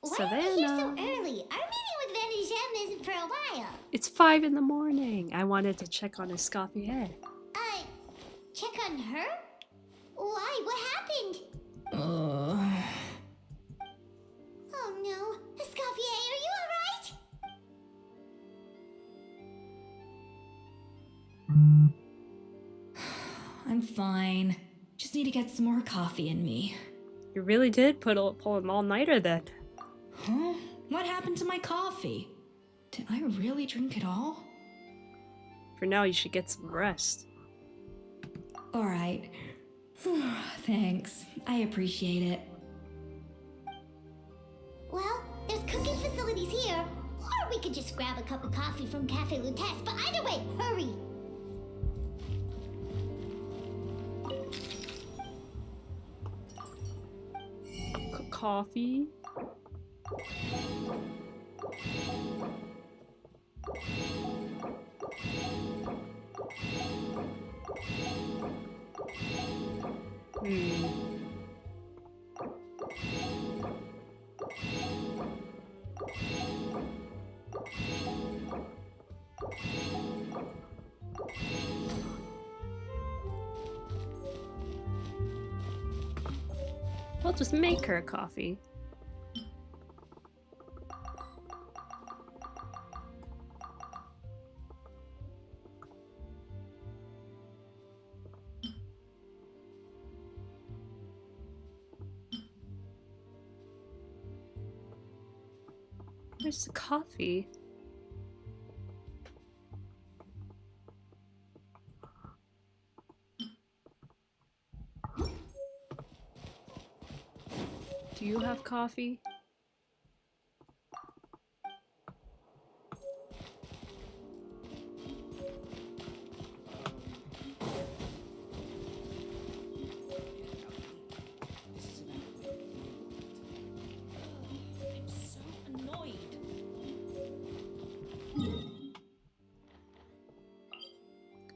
Why are we here so early? Our meeting with Vanny isn't for a while. It's 5 in the morning. I wanted to check on Escoffier. Check on her? Why? What happened? Oh Escoffier, are you alright? I'm fine. Just need to get some more coffee in me. You really did pull an all-nighter then. Huh? What happened to my coffee? Did I really drink it all? For now, you should get some rest. Alright. Thanks. I appreciate it. Well, there's cooking facilities here. Or we could just grab a cup of coffee from Cafe Lutece, but either way, hurry! Coffee. I'll just make her a coffee. Where's the coffee? Do you have coffee?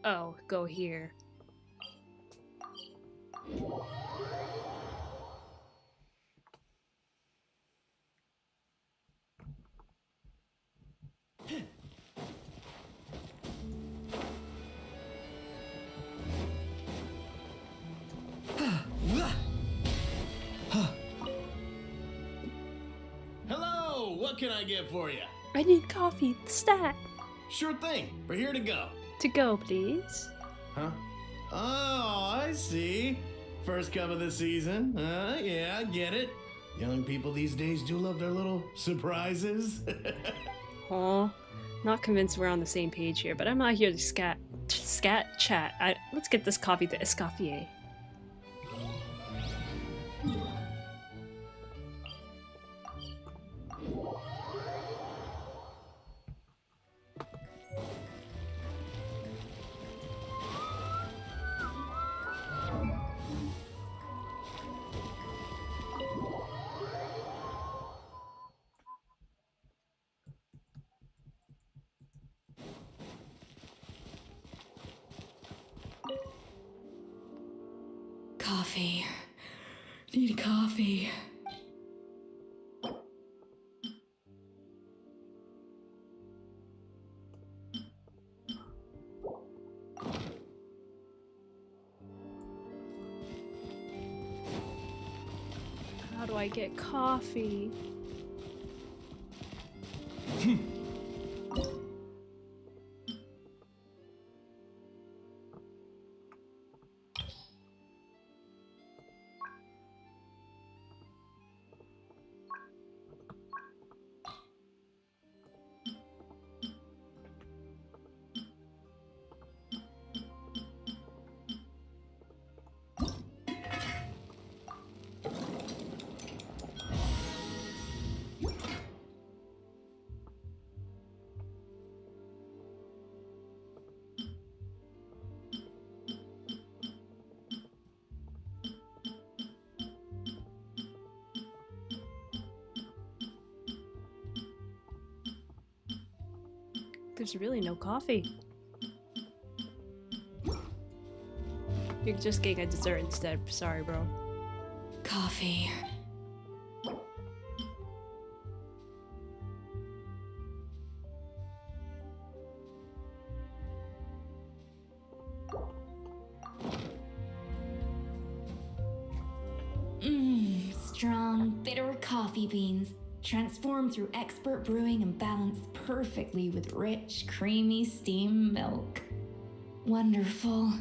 Oh, go here. Hello, what can I get for you? I need coffee. Stat. Sure thing, we're here to go. To go, please. Huh? Oh, I see. First cup of the season. Yeah, I get it. Young people these days do love their little surprises. Aw, not convinced we're on the same page here, but I'm not here to chat. Let's get this coffee to Escoffier. Coffee. Need coffee. How do I get coffee? There's really no coffee. You're just getting a dessert instead. Sorry, bro. Coffee. Strong, bitter coffee beans. transformed through expert brewing and balanced perfectly with rich, creamy steam milk. Wonderful.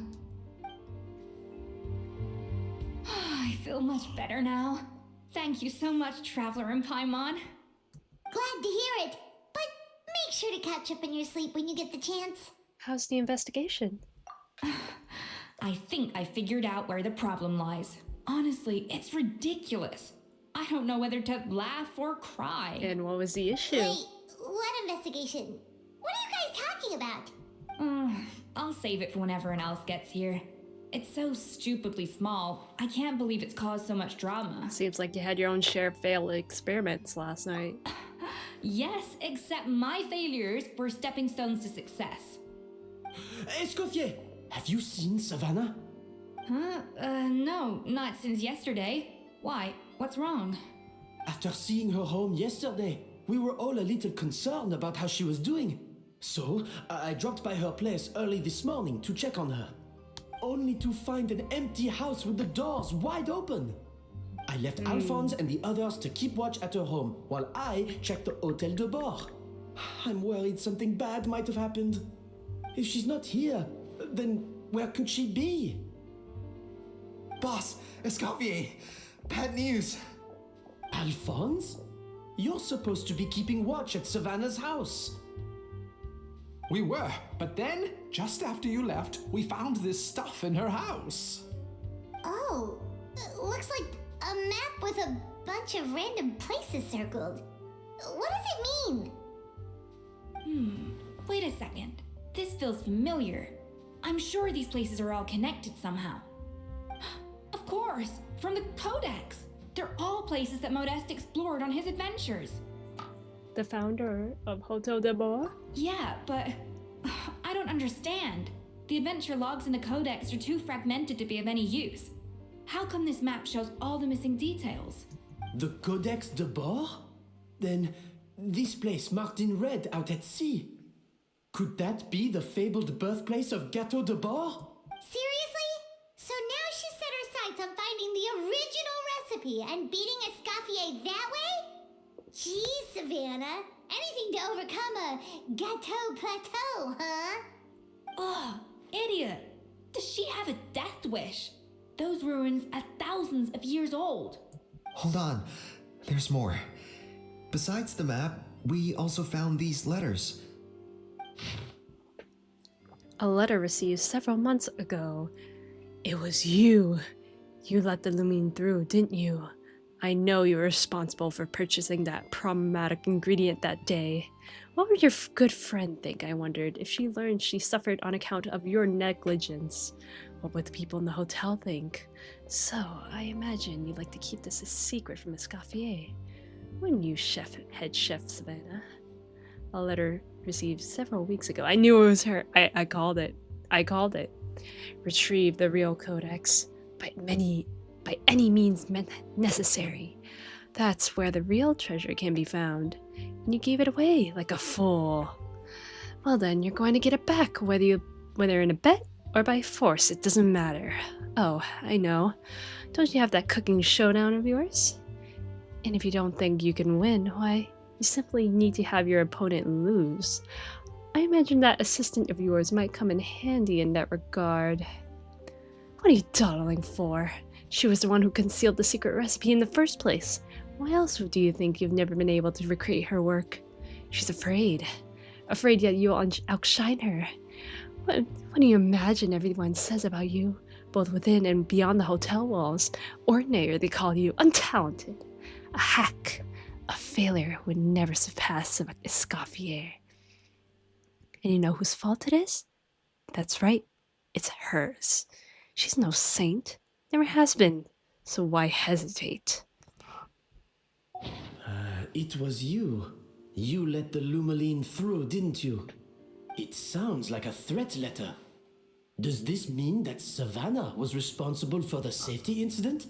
I feel much better now. Thank you so much, Traveler and Paimon. Glad to hear it, but make sure to catch up in your sleep when you get the chance. How's the investigation? I think I figured out where the problem lies. Honestly, it's ridiculous. I don't know whether to laugh or cry. And what was the issue? Wait, what investigation? What are you guys talking about? I'll save it for when everyone else gets here. It's so stupidly small. I can't believe it's caused so much drama. Seems like you had your own share of failed experiments last night. Yes, except my failures were stepping stones to success. Escoffier, have you seen Savannah? Huh? No, not since yesterday. Why? What's wrong? After seeing her home yesterday, we were all a little concerned about how she was doing. So, I dropped by her place early this morning to check on her. Only to find an empty house with the doors wide open. I left Alphonse and the others to keep watch at her home while I checked the Hôtel de Bord. I'm worried something bad might have happened. If she's not here, then where could she be? Boss, Escoffier, bad news. Alphonse? You're supposed to be keeping watch at Savannah's house. We were, but then, just after you left, we found this stuff in her house. Oh, looks like a map with a bunch of random places circled. What does it mean? Wait a second. This feels familiar. I'm sure these places are all connected somehow. Of course, from the Codex. They're all places that Modeste explored on his adventures. The founder of Hôtel de Bord? Yeah, but I don't understand. The adventure logs in the Codex are too fragmented to be of any use. How come this map shows all the missing details? The Codex de Bord? Then this place marked in red out at sea. Could that be the fabled birthplace of Gâteau de Bord? Seriously? So now she set her sights on finding the original recipe and beating Escoffier that way? Geez, Savannah. Anything to overcome a Gâteau plateau, huh? Ugh, idiot. Does she have a death wish? Those ruins are thousands of years old. Hold on, there's more. Besides the map, we also found these letters. A letter received several months ago. It was you. You let the Lumine through, didn't you? I know you were responsible for purchasing that problematic ingredient that day. What would your good friend think, I wondered, if she learned she suffered on account of your negligence? What would the people in the hotel think? So, I imagine you'd like to keep this a secret from Escoffier. Wouldn't you, head chef Savannah? A letter received several weeks ago. I knew it was her. I called it. Retrieve the real codex by any means necessary. That's where the real treasure can be found. And you gave it away like a fool. Well then, you're going to get it back, whether in a bet or by force, it doesn't matter. Oh, I know. Don't you have that cooking showdown of yours? And if you don't think you can win, why, you simply need to have your opponent lose. I imagine that assistant of yours might come in handy in that regard. What are you dawdling for? She was the one who concealed the secret recipe in the first place. Why else do you think you've never been able to recreate her work? She's afraid. Afraid yet you'll outshine her. What do you imagine everyone says about you, both within and beyond the hotel walls? Ordinary, they call you untalented, a hack, a failure who would never surpass Escoffier. And you know whose fault it is? That's right, it's hers. She's no saint, never has been, so why hesitate? It was you. You let the Lumaline through, didn't you? It sounds like a threat letter. Does this mean that Savannah was responsible for the safety incident?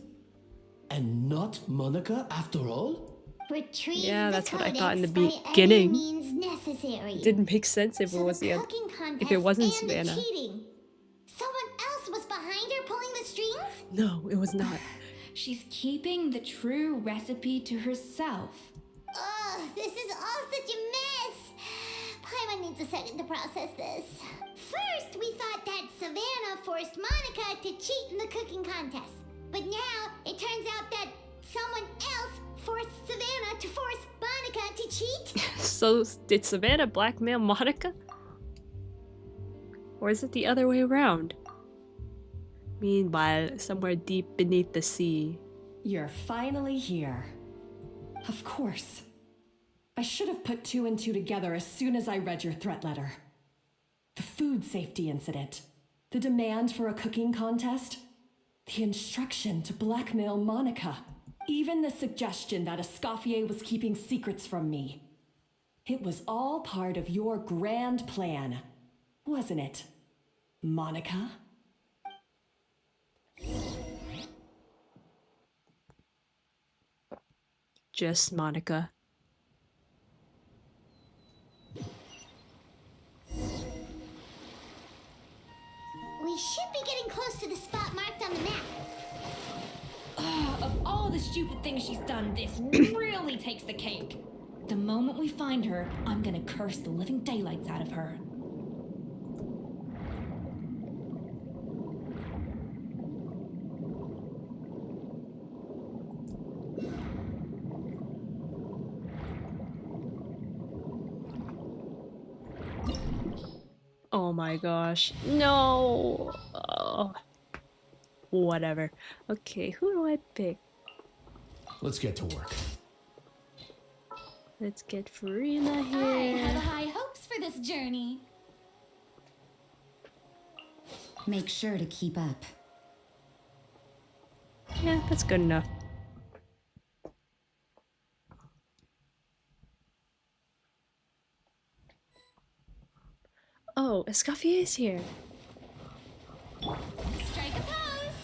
And not Monica after all? Retrieve yeah, that's the what I thought in the codex by beginning. any means necessary. It didn't make sense if So it was the the cooking contest if it wasn't and Savannah. The cheating. Someone else was behind her pulling the strings? No, it was not. She's keeping the true recipe to herself. this is all such a mess. Paimon needs a second to process this. First, we thought that Savannah forced Monica to cheat in the cooking contest. But now, it turns out that someone else forced Savannah to force Monica to cheat? So, did Savannah blackmail Monica? Or is it the other way around? Meanwhile, somewhere deep beneath the sea. You're finally here. Of course. I should have put two and two together as soon as I read your threat letter. The food safety incident, the demand for a cooking contest, the instruction to blackmail Monica, even the suggestion that Escoffier was keeping secrets from me. It was all part of your grand plan, wasn't it, Monica? Just Monica. We should be getting close to the spot marked on the map. Of all the stupid things she's done, this really takes the cake. The moment we find her, I'm gonna curse the living daylights out of her. Oh my gosh. No! Oh. Whatever. Okay, who do I pick? Let's get to work. Let's get Farina I here. have high hopes for this journey. Make sure to keep up. Yeah, that's good enough. Oh, Escoffier is here. Strike a pose.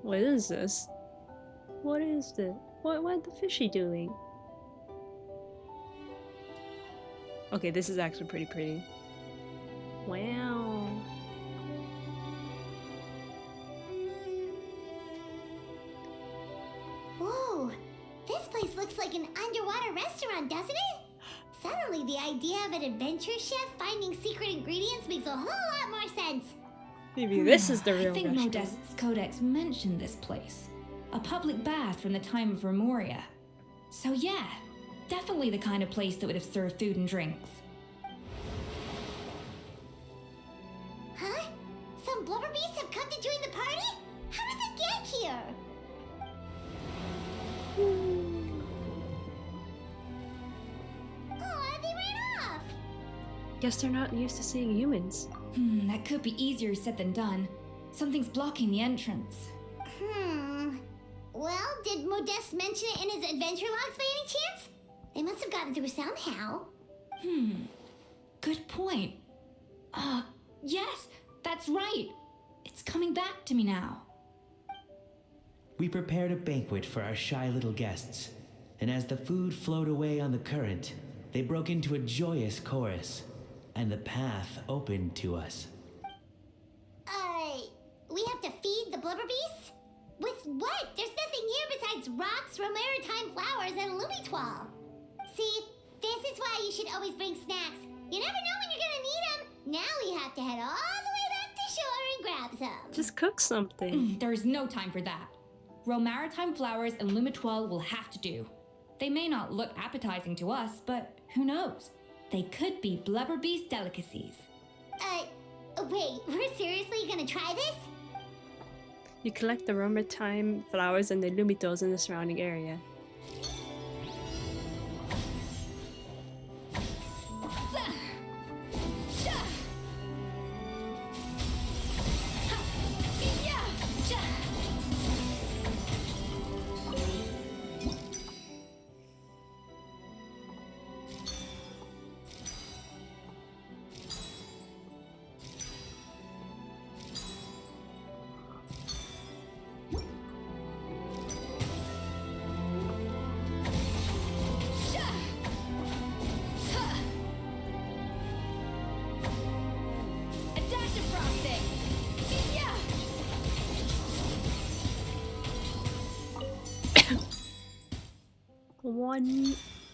What is this? What is this? What the fishy doing? Okay, this is actually pretty. Wow. Whoa, this place looks like an underwater restaurant, doesn't it? Suddenly, the idea of an adventure chef finding secret ingredients makes a whole lot more sense. Maybe this is the real I think restaurant. Modest's codex mentioned this place. A public bath from the time of Remoria. So yeah, definitely the kind of place that would have served food and drinks. Huh? Some blubber beasts have come to join the party? How did they get here? Oh, they ran off! Guess they're not used to seeing humans. That could be easier said than done. Something's blocking the entrance. Well, did Modeste mention it in his adventure logs by any chance? They must have gotten through somehow. Good point. Yes, that's right. It's coming back to me now. We prepared a banquet for our shy little guests, and as the food flowed away on the current, they broke into a joyous chorus, and the path opened to us. We have to feed the blubber beasts? With what? There's nothing here besides rocks, romaritime flowers, and lumitoile. See, this is why you should always bring snacks. You never know when you're gonna need them. Now we have to head all the way back to shore and grab some. Just cook something. There's no time for that. Romaritime flowers and lumitoile will have to do. They may not look appetizing to us, but who knows? They could be blubber beast delicacies. Wait, we're seriously gonna try this? You collect the romaritime flowers and the lumitos in the surrounding area.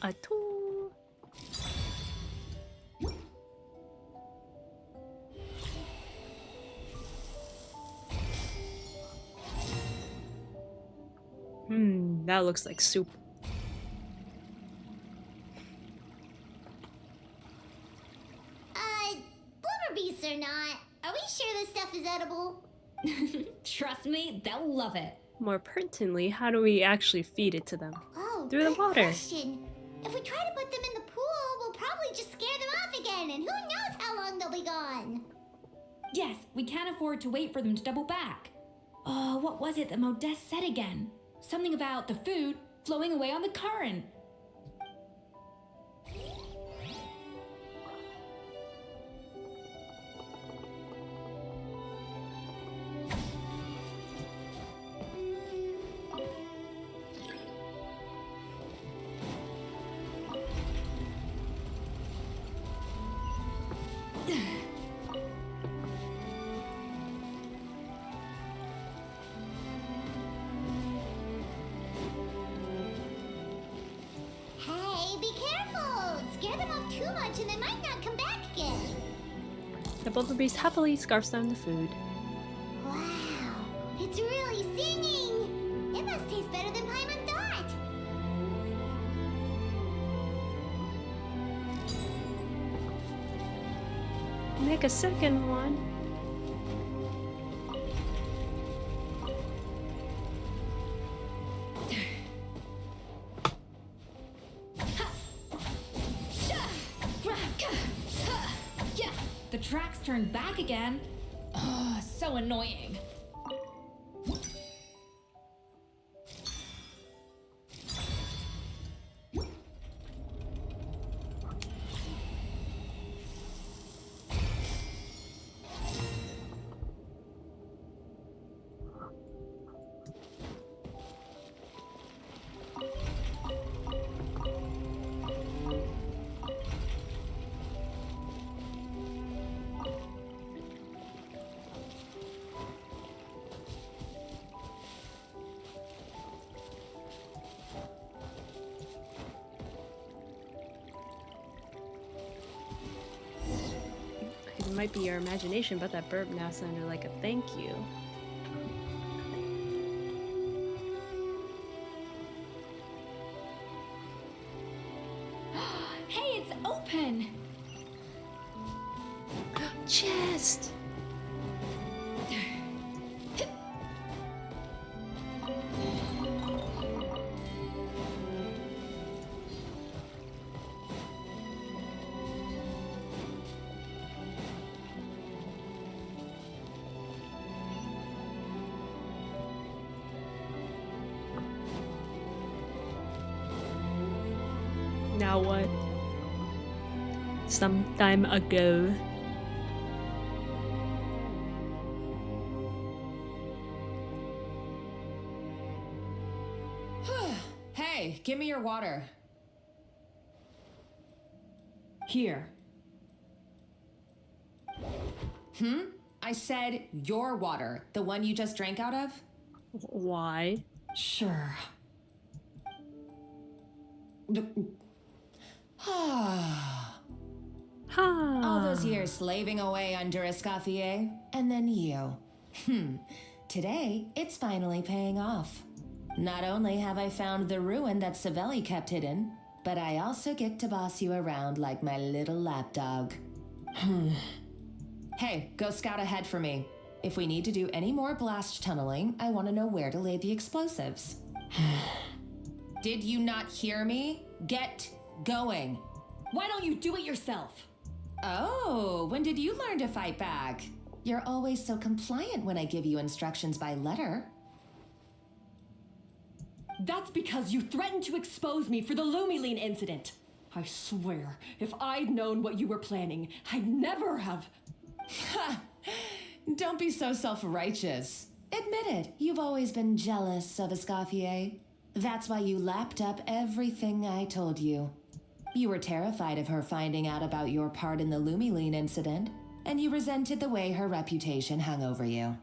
a two. That looks like soup. Blubber beasts or not, are we sure this stuff is edible? Trust me, they'll love it. More pertinently, how do we actually feed it to them? Oh, Through the good water. question. If we try to put them in the pool, we'll probably just scare them off again, and who knows how long they'll be gone. Yes, we can't afford to wait for them to double back. Oh, what was it that Modeste said again? Something about the food flowing away on the current. Hey, be careful! Scare them off too much and they might not come back again. The blubber beast happily scarfs down the food. Wow, it's really singing! It must taste better than Paimon thought! Make a second one. The tracks turned back again. Oh, so annoying. It might be your imagination, but that burp now sounded like a thank you. Hey, it's open! Chest! Now what? Some time ago. Hey, give me your water. Here. I said your water, the one you just drank out of? Why? Sure. All those years slaving away under Escoffier, and then you. Today, it's finally paying off. Not only have I found the ruin that Savelli kept hidden, but I also get to boss you around like my little lapdog. Hey, go scout ahead for me. If we need to do any more blast tunneling, I want to know where to lay the explosives. Did you not hear me? Get going. Why don't you do it yourself? Oh, when did you learn to fight back? You're always so compliant when I give you instructions by letter. That's because you threatened to expose me for the Lumiline incident. I swear, if I'd known what you were planning, I'd never have... Don't be so self-righteous. Admit it, you've always been jealous of Escoffier. That's why you lapped up everything I told you. You were terrified of her finding out about your part in the Lumiline incident, and you resented the way her reputation hung over you.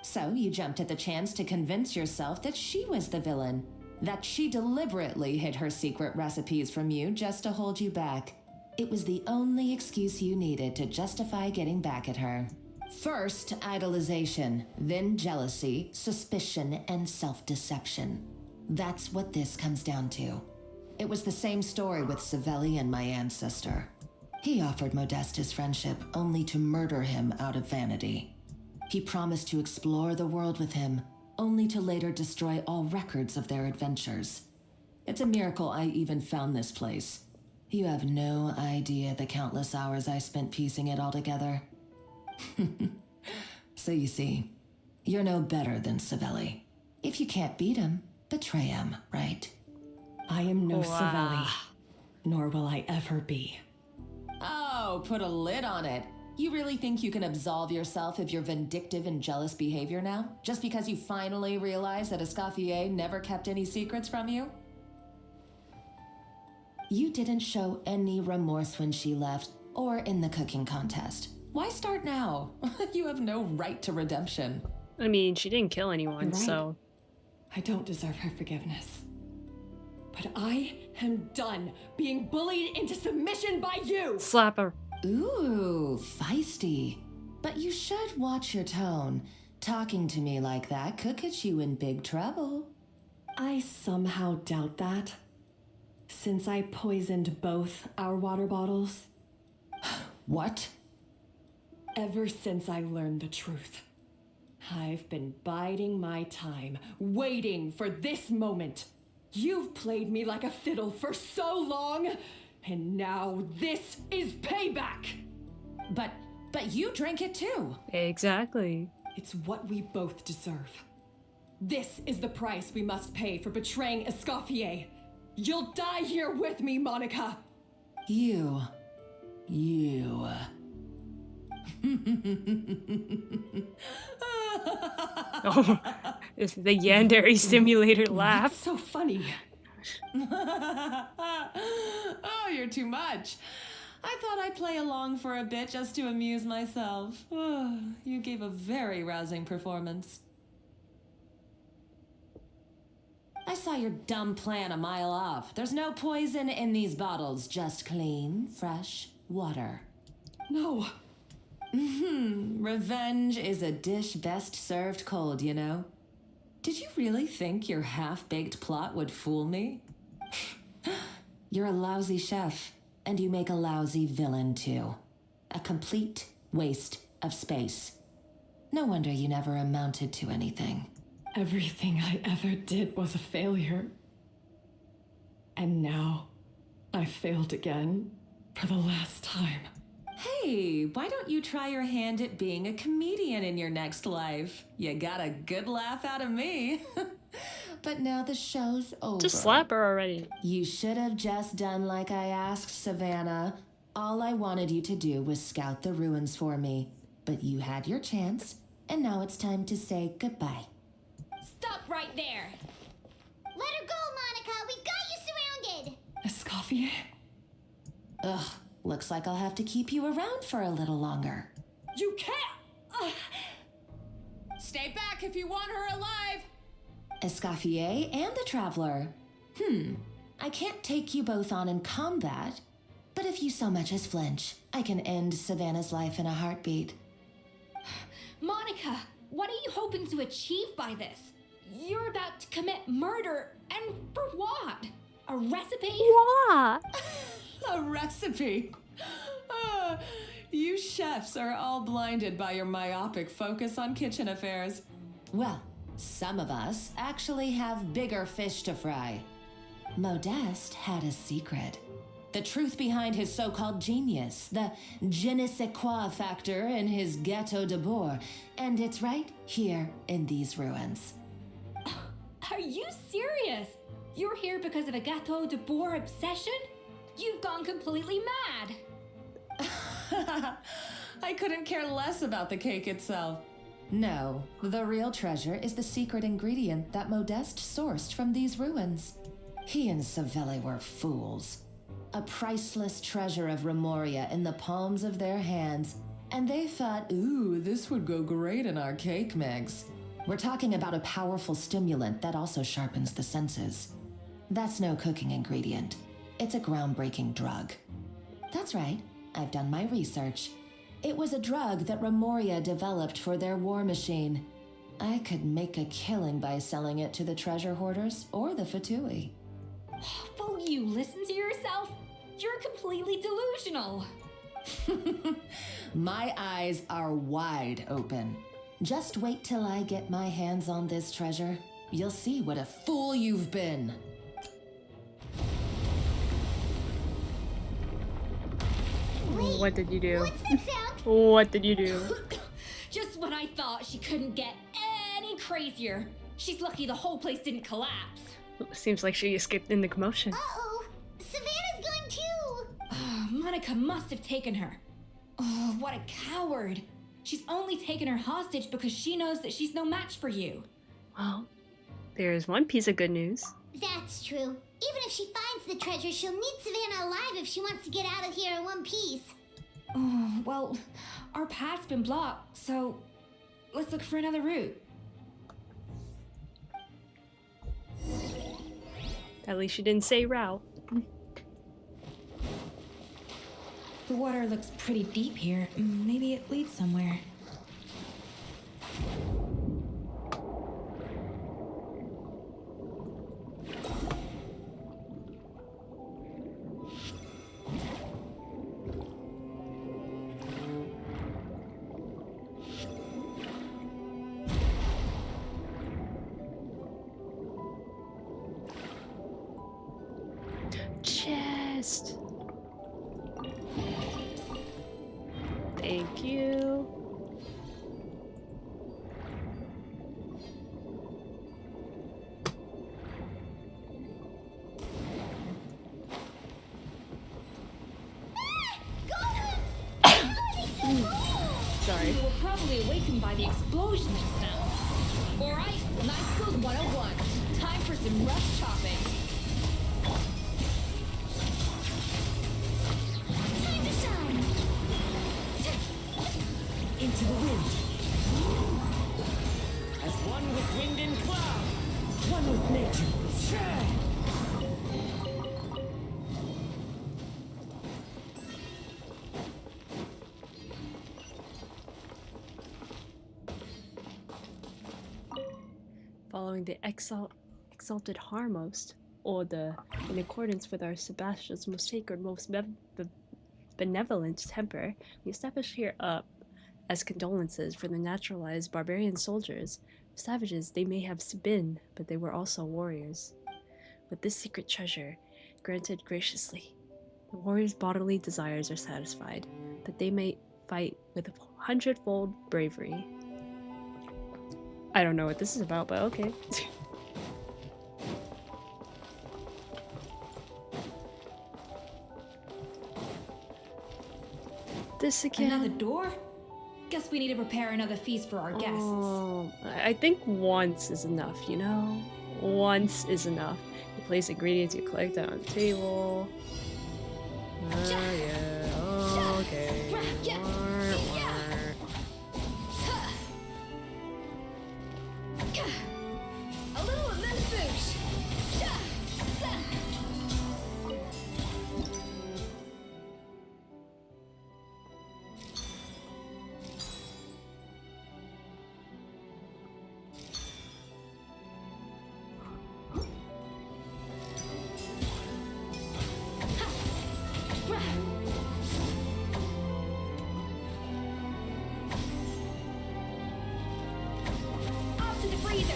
So you jumped at the chance to convince yourself that she was the villain. That she deliberately hid her secret recipes from you just to hold you back. It was the only excuse you needed to justify getting back at her. First, idolization, then jealousy, suspicion, and self-deception. That's what this comes down to. It was the same story with Savelli and my ancestor. He offered Modeste his friendship only to murder him out of vanity. He promised to explore the world with him, only to later destroy all records of their adventures. It's a miracle I even found this place. You have no idea the countless hours I spent piecing it all together. So you see, you're no better than Savelli. If you can't beat him, betray him, right? I am no Savelli, nor will I ever be. Oh, put a lid on it. You really think you can absolve yourself of your vindictive and jealous behavior now? Just because you finally realize that Escoffier never kept any secrets from you? You didn't show any remorse when she left, or in the cooking contest. Why start now? You have no right to redemption. I mean, she didn't kill anyone, Right. so... I don't deserve her forgiveness. But I am done being bullied into submission by you! Slap her. Ooh, feisty. But you should watch your tone. Talking to me like that could get you in big trouble. I somehow doubt that. Since I poisoned both our water bottles. What? Ever since I learned the truth, I've been biding my time, waiting for this moment. You've played me like a fiddle for so long, and now this is payback! But you drank it too. Exactly. It's what we both deserve. This is the price we must pay for betraying Escoffier. You'll die here with me, Monica! You. Oh, it's the Yandere simulator laugh. That's so funny. Oh, you're too much. I thought I'd play along for a bit just to amuse myself. Oh, you gave a very rousing performance. I saw your dumb plan a mile off. There's no poison in these bottles, just clean, fresh water. No. Revenge is a dish best served cold, you know? Did you really think your half-baked plot would fool me? You're a lousy chef, and you make a lousy villain too. A complete waste of space. No wonder you never amounted to anything. Everything I ever did was a failure. And now, I failed again for the last time. Hey, why don't you try your hand at being a comedian in your next life? You got a good laugh out of me. But now the show's over. Just slap her already. You should have just done like I asked, Savannah. All I wanted you to do was scout the ruins for me. But you had your chance, and now it's time to say goodbye. Stop right there! Let her go, Monica! We've got you surrounded! Escoffier? Ugh, looks like I'll have to keep you around for a little longer. You can't! Stay back if you want her alive! Escoffier and the Traveler. I can't take you both on in combat, but if you so much as flinch, I can end Savannah's life in a heartbeat. Monica, what are you hoping to achieve by this? You're about to commit murder, and for what? A recipe? What? A recipe? You chefs are all blinded by your myopic focus on kitchen affairs. Well, some of us actually have bigger fish to fry. Modeste had a secret. The truth behind his so-called genius, the je ne sais quoi factor in his Gâteau de Bourg, and it's right here in these ruins. Are you serious? You're here because of a Gâteau de Bourg obsession? You've gone completely mad. I couldn't care less about the cake itself. No, the real treasure is the secret ingredient that Modeste sourced from these ruins. He and Savelli were fools. A priceless treasure of Remoria in the palms of their hands, and they thought, ooh, this would go great in our cake mix. We're talking about a powerful stimulant that also sharpens the senses. That's no cooking ingredient. It's a groundbreaking drug. That's right, I've done my research. It was a drug that Remoria developed for their war machine. I could make a killing by selling it to the treasure hoarders or the Fatui. Won't you listen to yourself? You're completely delusional. My eyes are wide open. Just wait till I get my hands on this treasure. You'll see what a fool you've been. What did you do? What's that sound? What did you do? Just when I thought she couldn't get any crazier. She's lucky the whole place didn't collapse. Seems like she escaped in the commotion. Uh-oh. Savannah's going too. Monica must have taken her. Oh, what a coward. She's only taken her hostage because she knows that she's no match for you. Well, there's one piece of good news. That's true. Even if she finds the treasure, she'll need Savannah alive if she wants to get out of here in one piece. Oh, well, our path's been blocked, so let's look for another route. At least she didn't say route. The water looks pretty deep here. Maybe it leads somewhere. Chest. Thank you. Sorry. You were probably awakened by the explosion just now. Alright, Night Skills 101. Time for some rough chopping. Time to shine. Into the wind. As one with wind and cloud. One with nature. Following the exalted Harmost, or in accordance with our Sebastian's most sacred, most benevolent temper, we established here up as condolences for the naturalized barbarian soldiers. Savages they may have been, but they were also warriors. With this secret treasure, granted graciously, the warriors' bodily desires are satisfied, that they may fight with 100-fold bravery. I don't know what this is about, but okay. This again. Another door? Guess we need to prepare another feast for our guests. Oh, I think once is enough, you know? Once is enough. You place ingredients, you collect that on the table. Yeah, okay. A little of this boosh. Off to the freezer.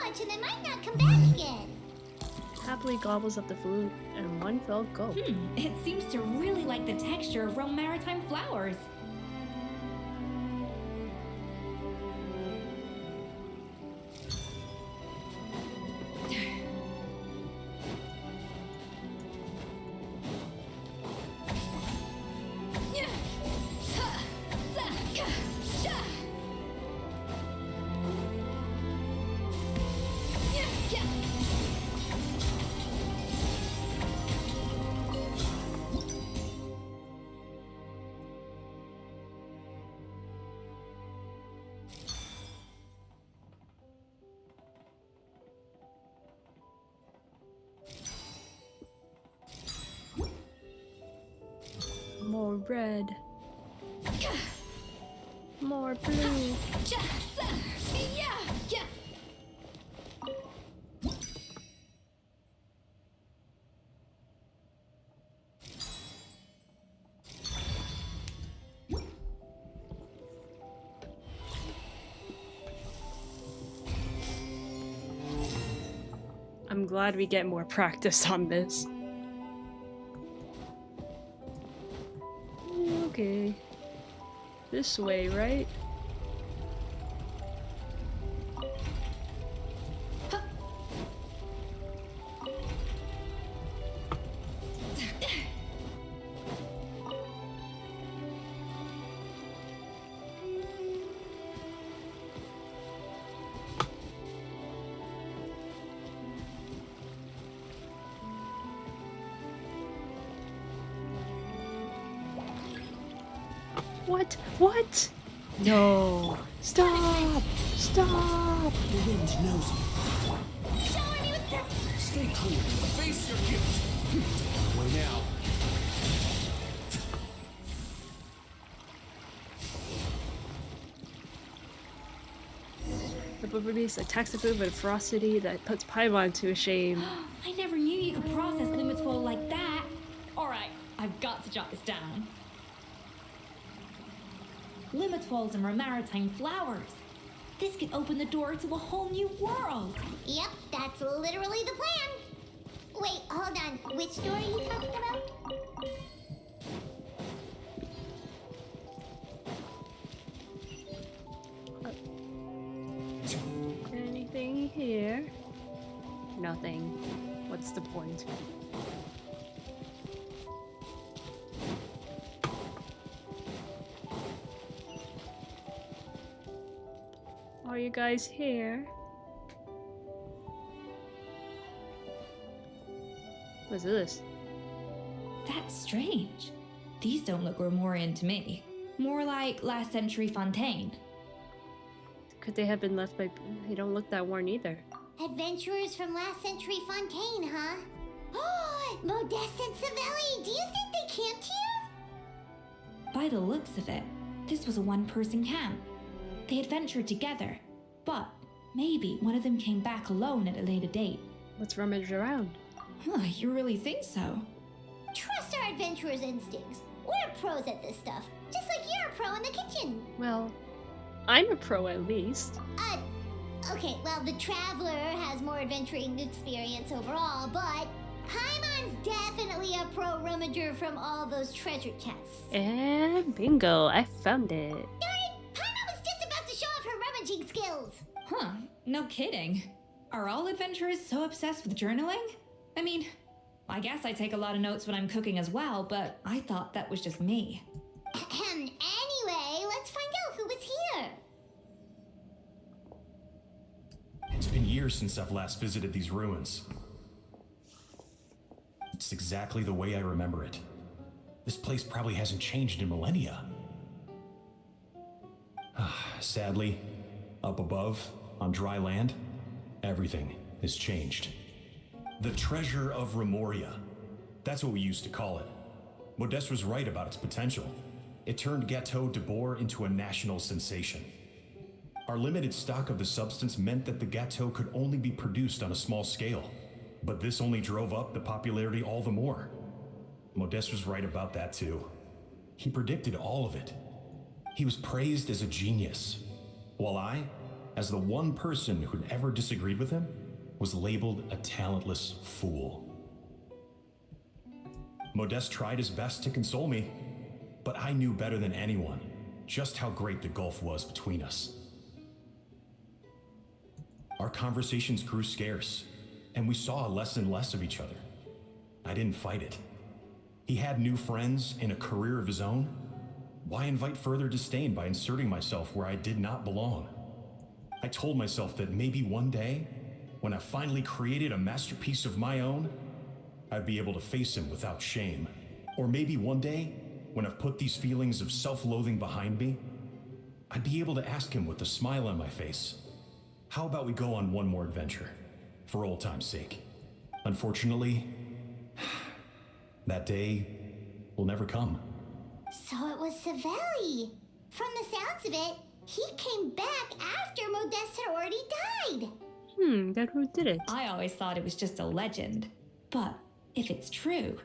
much and they might not come back again. Happily gobbles up the food in one fell gulp. It seems to really like the texture of Rome maritime flowers. More red. More blue. I'm glad we get more practice on this. Okay. This way, right? What? What? No. Stop! Stop! The wind knows me. Stay clear. Face your gift. Way now. The Bumblebee attacks the food with ferocity that puts Paimon to shame. I never knew you could process Lumitwol like that. Alright, I've got to jot this down. Lumitwols and maritime flowers. This could open the door to a whole new world. Yep, that's literally the plan. Wait, hold on. Which door are you talking about? Anything here? Nothing. What's the point? Are you guys here? What's this? That's strange. These don't look Romorian to me. More like last century Fontaine. Could they have been left by... They don't look that worn either. Adventurers from last century Fontaine, huh? Oh, Modeste and Savelli, do you think they camped here? By the looks of it, this was a one-person camp. They had ventured together, but maybe one of them came back alone at a later date. Let's rummage around. Huh, you really think so? Trust our adventurers' instincts. We're pros at this stuff, just like you're a pro in the kitchen. Well, I'm a pro at least. Okay, well, the Traveler has more adventuring experience overall, but Paimon's definitely a pro rummager from all those treasure chests. And bingo, I found it. Darn it! Paimon was just about to show off her rummaging skills. Huh, no kidding. Are all adventurers so obsessed with journaling? I mean, I guess I take a lot of notes when I'm cooking as well, but I thought that was just me. Anyway, let's find out who was here. It's been years since I've last visited these ruins. It's exactly the way I remember it. This place probably hasn't changed in millennia. Sadly, up above, on dry land, everything has changed. The treasure of Remoria. That's what we used to call it. Modeste was right about its potential. It turned Gâteau de Bourg into a national sensation. Our limited stock of the substance meant that the gâteau could only be produced on a small scale. But this only drove up the popularity all the more. Modeste was right about that too. He predicted all of it. He was praised as a genius, while I as the one person who'd ever disagreed with him, was labeled a talentless fool. Modeste tried his best to console me, but I knew better than anyone just how great the gulf was between us. Our conversations grew scarce, and we saw less and less of each other. I didn't fight it. He had new friends and a career of his own. Why invite further disdain by inserting myself where I did not belong? I told myself that maybe one day, when I finally created a masterpiece of my own, I'd be able to face him without shame. Or maybe one day, when I've put these feelings of self-loathing behind me, I'd be able to ask him with a smile on my face, how about we go on one more adventure, for old time's sake? Unfortunately, that day will never come. So it was Savelli. From the sounds of it, he came back after Modeste had already died. That who did it? I always thought it was just a legend. But if it's true,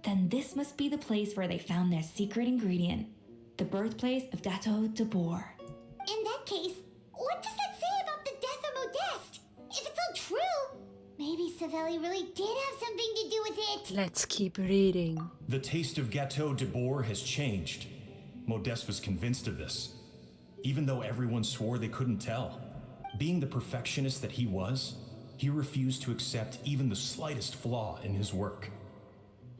then this must be the place where they found their secret ingredient, the birthplace of Gateau de Boer. In that case, what does that say about the death of Modeste? If it's all true, maybe Savelli really did have something to do with it. Let's keep reading. The taste of Gateau de Boer has changed. Modeste was convinced of this, even though everyone swore they couldn't tell. Being the perfectionist that he was, he refused to accept even the slightest flaw in his work.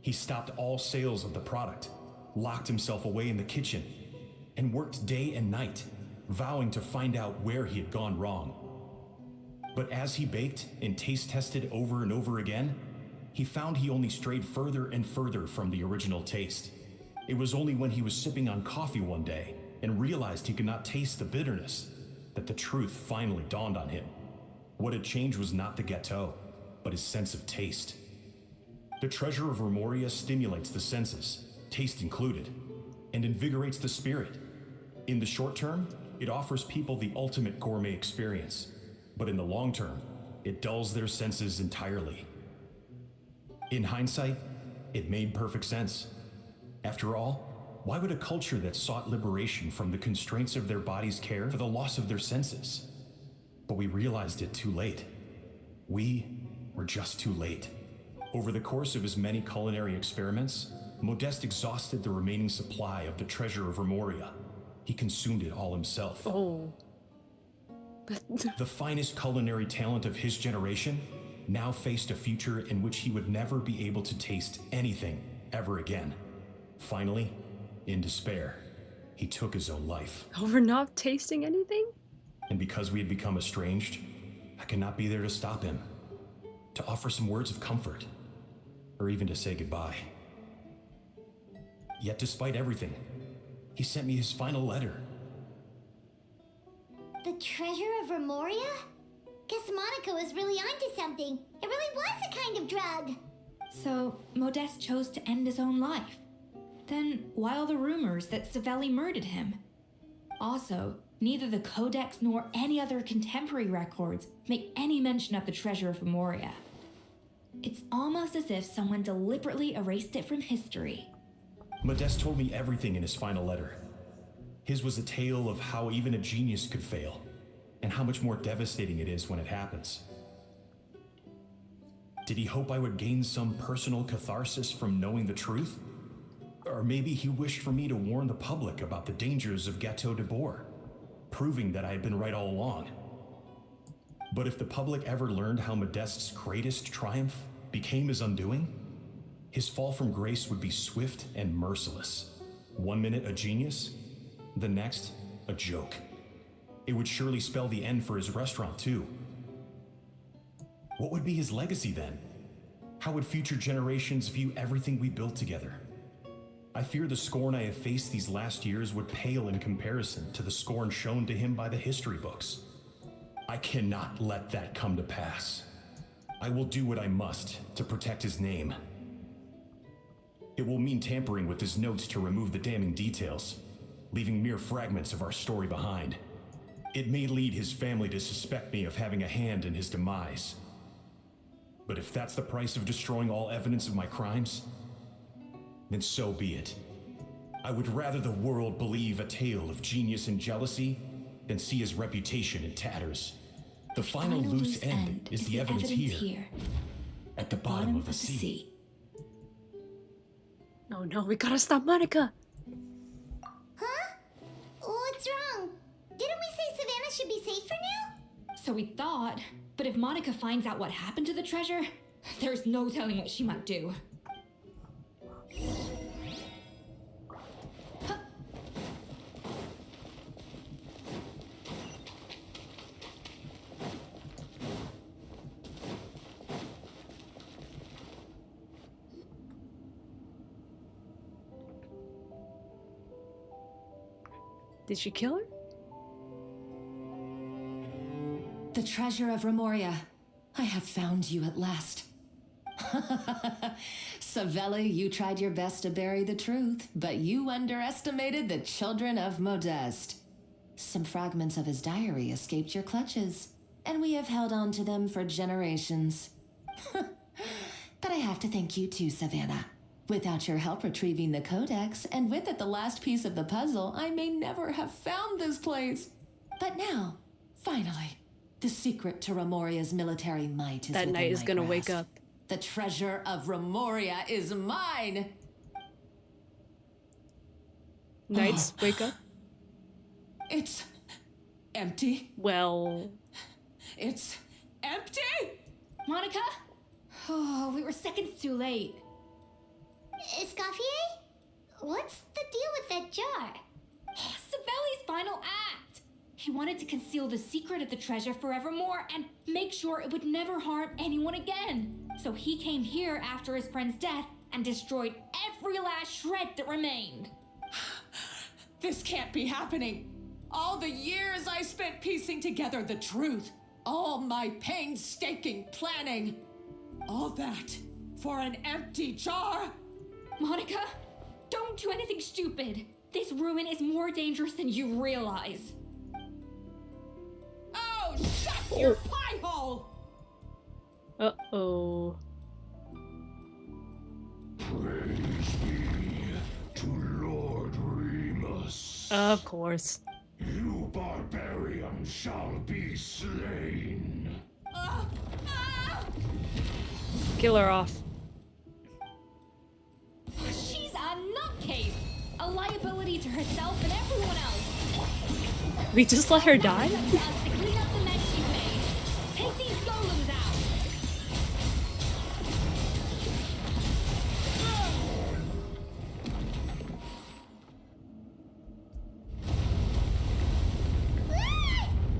He stopped all sales of the product, locked himself away in the kitchen, and worked day and night, vowing to find out where he had gone wrong. But as he baked and taste tested over and over again, he found he only strayed further and further from the original taste. It was only when he was sipping on coffee one day and realized he could not taste the bitterness that the truth finally dawned on him. What had changed was not the gâteau, but his sense of taste. The treasure of Remoria stimulates the senses, taste included, and invigorates the spirit. In the short term, it offers people the ultimate gourmet experience, but in the long term, it dulls their senses entirely. In hindsight, it made perfect sense. After all, why would a culture that sought liberation from the constraints of their bodies care for the loss of their senses? But we realized it too late. We were just too late. Over the course of his many culinary experiments, Modeste exhausted the remaining supply of the treasure of Remoria. He consumed it all himself. Oh. The finest culinary talent of his generation now faced a future in which he would never be able to taste anything ever again. Finally, in despair, he took his own life. Over not tasting anything? And because we had become estranged, I could not be there to stop him, to offer some words of comfort, or even to say goodbye. Yet despite everything, he sent me his final letter. The treasure of Remoria? Guess Monica was really onto something. It really was a kind of drug. So, Modeste chose to end his own life. Then, why all the rumors that Savelli murdered him? Also, neither the Codex nor any other contemporary records make any mention of the treasure of Remoria. It's almost as if someone deliberately erased it from history. Modeste told me everything in his final letter. His was a tale of how even a genius could fail, and how much more devastating it is when it happens. Did he hope I would gain some personal catharsis from knowing the truth? Or maybe he wished for me to warn the public about the dangers of Gateau de Boer, proving that I had been right all along. But if the public ever learned how Modeste's greatest triumph became his undoing, his fall from grace would be swift and merciless. 1 minute a genius, the next a joke. It would surely spell the end for his restaurant too. What would be his legacy then? How would future generations view everything we built together? I fear the scorn I have faced these last years would pale in comparison to the scorn shown to him by the history books. I cannot let that come to pass. I will do what I must to protect his name. It will mean tampering with his notes to remove the damning details, leaving mere fragments of our story behind. It may lead his family to suspect me of having a hand in his demise. But if that's the price of destroying all evidence of my crimes, then so be it. I would rather the world believe a tale of genius and jealousy then see his reputation in tatters. The final loose end is the evidence here, at the bottom of the sea. Oh no, we gotta stop Monica. Huh? What's wrong? Didn't we say Savannah should be safe for now? So we thought, but if Monica finds out what happened to the treasure, there's no telling what she might do. Did she kill her? The treasure of Remoria. I have found you at last. Savelli, you tried your best to bury the truth, but you underestimated the children of Modeste. Some fragments of his diary escaped your clutches, and we have held on to them for generations. But I have to thank you too, Savannah. Without your help retrieving the codex, and with it the last piece of the puzzle, I may never have found this place. But now, finally, the secret to Remoria's military might is That within knight is my gonna grasp. wake up. The treasure of Remoria is mine! Knights, wake up. It's empty. Well, It's empty? Monica? Oh, we were seconds too late. Escoffier? What's the deal with that jar? Savelli's final act! He wanted to conceal the secret of the treasure forevermore and make sure it would never harm anyone again. So he came here after his friend's death and destroyed every last shred that remained. This can't be happening. All the years I spent piecing together the truth, all my painstaking planning, all that for an empty jar? Monica, don't do anything stupid. This ruin is more dangerous than you realize. Oh, shut your pie hole! uh-oh. Praise be to Lord Remus. Of course. You barbarian shall be slain. Kill her off. She's a nutcase! A liability to herself and everyone else! We just let her die? It's up to us to clean up the mess she's made. Take these golems out!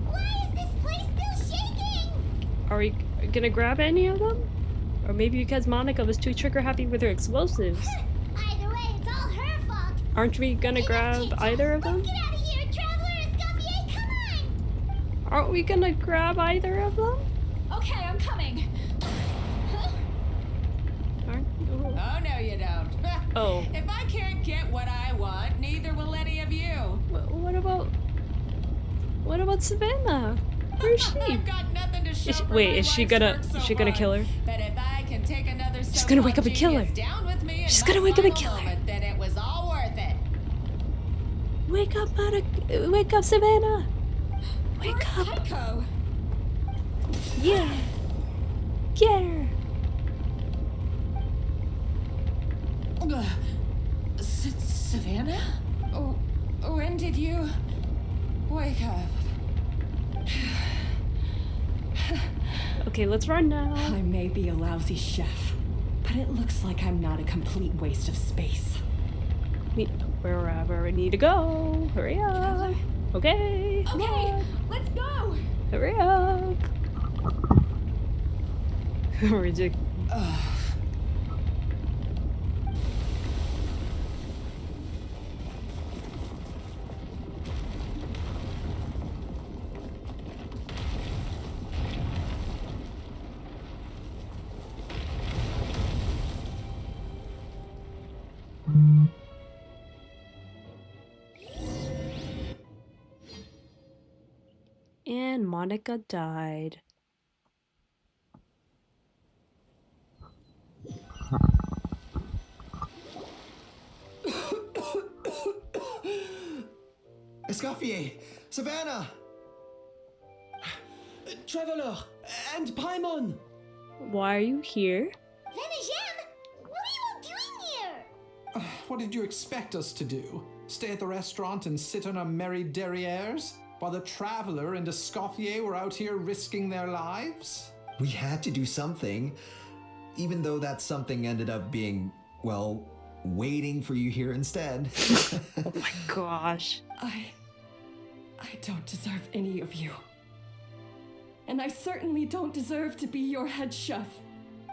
Why is this place still shaking? Are we gonna grab any of them? Or maybe because Monica was too trigger happy with her explosives. Either way, it's all her fault. Aren't we gonna grab either of them? Get out of here, Traveler Escoffier, come on! Aren't we gonna grab either of them? Okay, I'm coming. Oh, no, you don't. Oh. If I can't get what I want, neither will any of you. What about Savannah? Where is she? I've got nothing to show for Wait, my is she life's gonna work so is she gonna far. kill her? But if I can take another She's gonna wake up and kill her. down with me in She's my gonna wake up and final kill her. moment, then it was all worth it. Wake up, Monica. Wake up, Savannah. Wake up. Psycho. Yeah. Get her. Savannah? Oh, when did you wake up? Okay, let's run now. I may be a lousy chef, but it looks like I'm not a complete waste of space. Wherever we need to go. Hurry up. Okay. Come Okay, on. let's go! Hurry up. Ridiculous. And Monica died. Escoffier, Savannah! Traveler and Paimon! Why are you here? Venejem, what are you all doing here? What did you expect us to do? Stay at the restaurant and sit on our merry derrieres? While the Traveler and Escoffier were out here risking their lives? We had to do something, even though that something ended up being, well, waiting for you here instead. Oh my gosh. I don't deserve any of you. And I certainly don't deserve to be your head chef.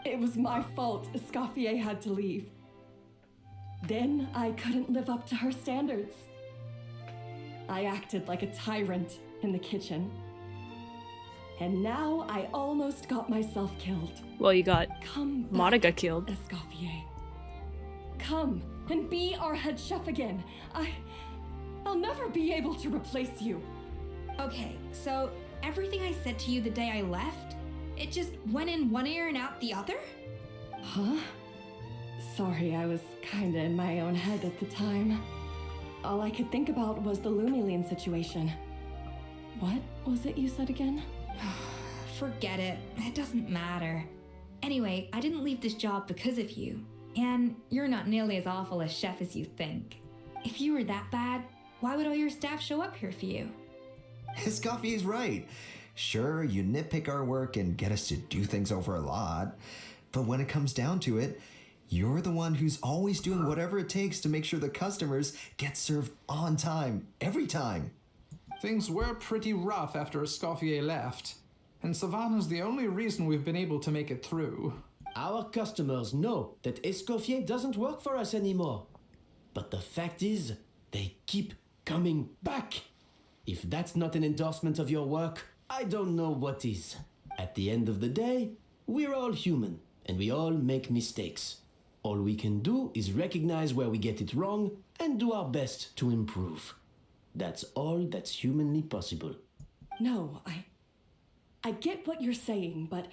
It was my fault Escoffier had to leave. Then I couldn't live up to her standards. I acted like a tyrant in the kitchen. And now I almost got myself killed. Well, you got Come Monica back, killed. Escoffier. Come and be our head chef again. I'll never be able to replace you. Okay, so everything I said to you the day I left, it just went in one ear and out the other? Huh? Sorry, I was kinda in my own head at the time. All I could think about was the Lumiline situation. What was it you said again? Forget it. It doesn't matter. Anyway, I didn't leave this job because of you. And you're not nearly as awful a chef as you think. If you were that bad, why would all your staff show up here for you? Escoffier's right. Sure, you nitpick our work and get us to do things over a lot, but when it comes down to it, you're the one who's always doing whatever it takes to make sure the customers get served on time, every time. Things were pretty rough after Escoffier left, and Savannah's the only reason we've been able to make it through. Our customers know that Escoffier doesn't work for us anymore. But the fact is, they keep coming back. If that's not an endorsement of your work, I don't know what is. At the end of the day, we're all human, and we all make mistakes. All we can do is recognize where we get it wrong and do our best to improve. That's all that's humanly possible. No, I get what you're saying, but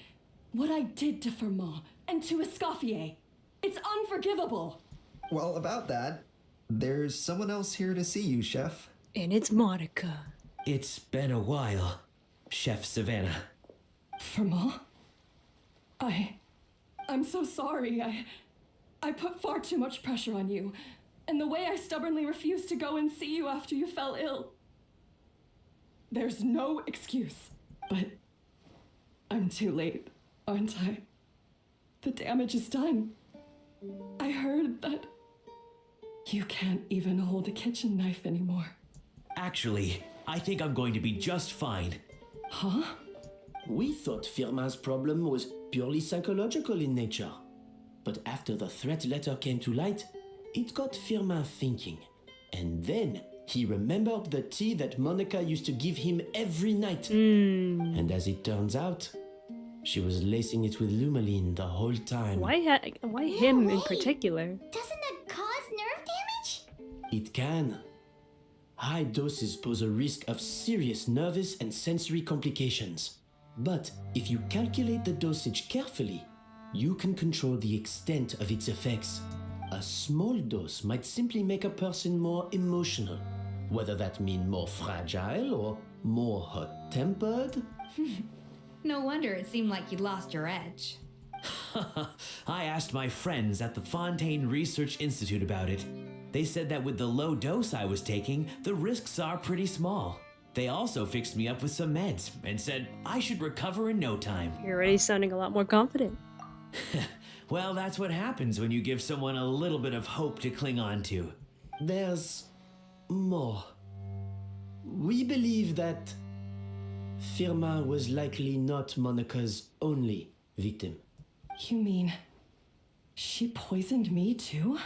what I did to Firmin and to Escoffier, it's unforgivable. Well, about that, there's someone else here to see you, Chef. And it's Monica. It's been a while, Chef Savannah. Firmin? I'm so sorry. I put far too much pressure on you, and the way I stubbornly refused to go and see you after you fell ill. There's no excuse, but I'm too late, aren't I? The damage is done. I heard that you can't even hold a kitchen knife anymore. Actually, I think I'm going to be just fine. Huh? We thought Firmin's problem was purely psychological in nature. But after the threat letter came to light, it got Firmin thinking. And then he remembered the tea that Monica used to give him every night. And as it turns out, she was lacing it with Lumiline the whole time. Why him in particular? Doesn't that cause nerve damage? It can. High doses pose a risk of serious nervous and sensory complications. But if you calculate the dosage carefully, you can control the extent of its effects. A small dose might simply make a person more emotional, whether that means more fragile or more hot-tempered. No wonder it seemed like you'd lost your edge. I asked my friends at the Fontaine Research Institute about it. They said that with the low dose I was taking, the risks are pretty small. They also fixed me up with some meds and said I should recover in no time. You're already sounding a lot more confident. Well, that's what happens when you give someone a little bit of hope to cling on to. There's more. We believe that Firmin was likely not Monica's only victim. You mean she poisoned me too?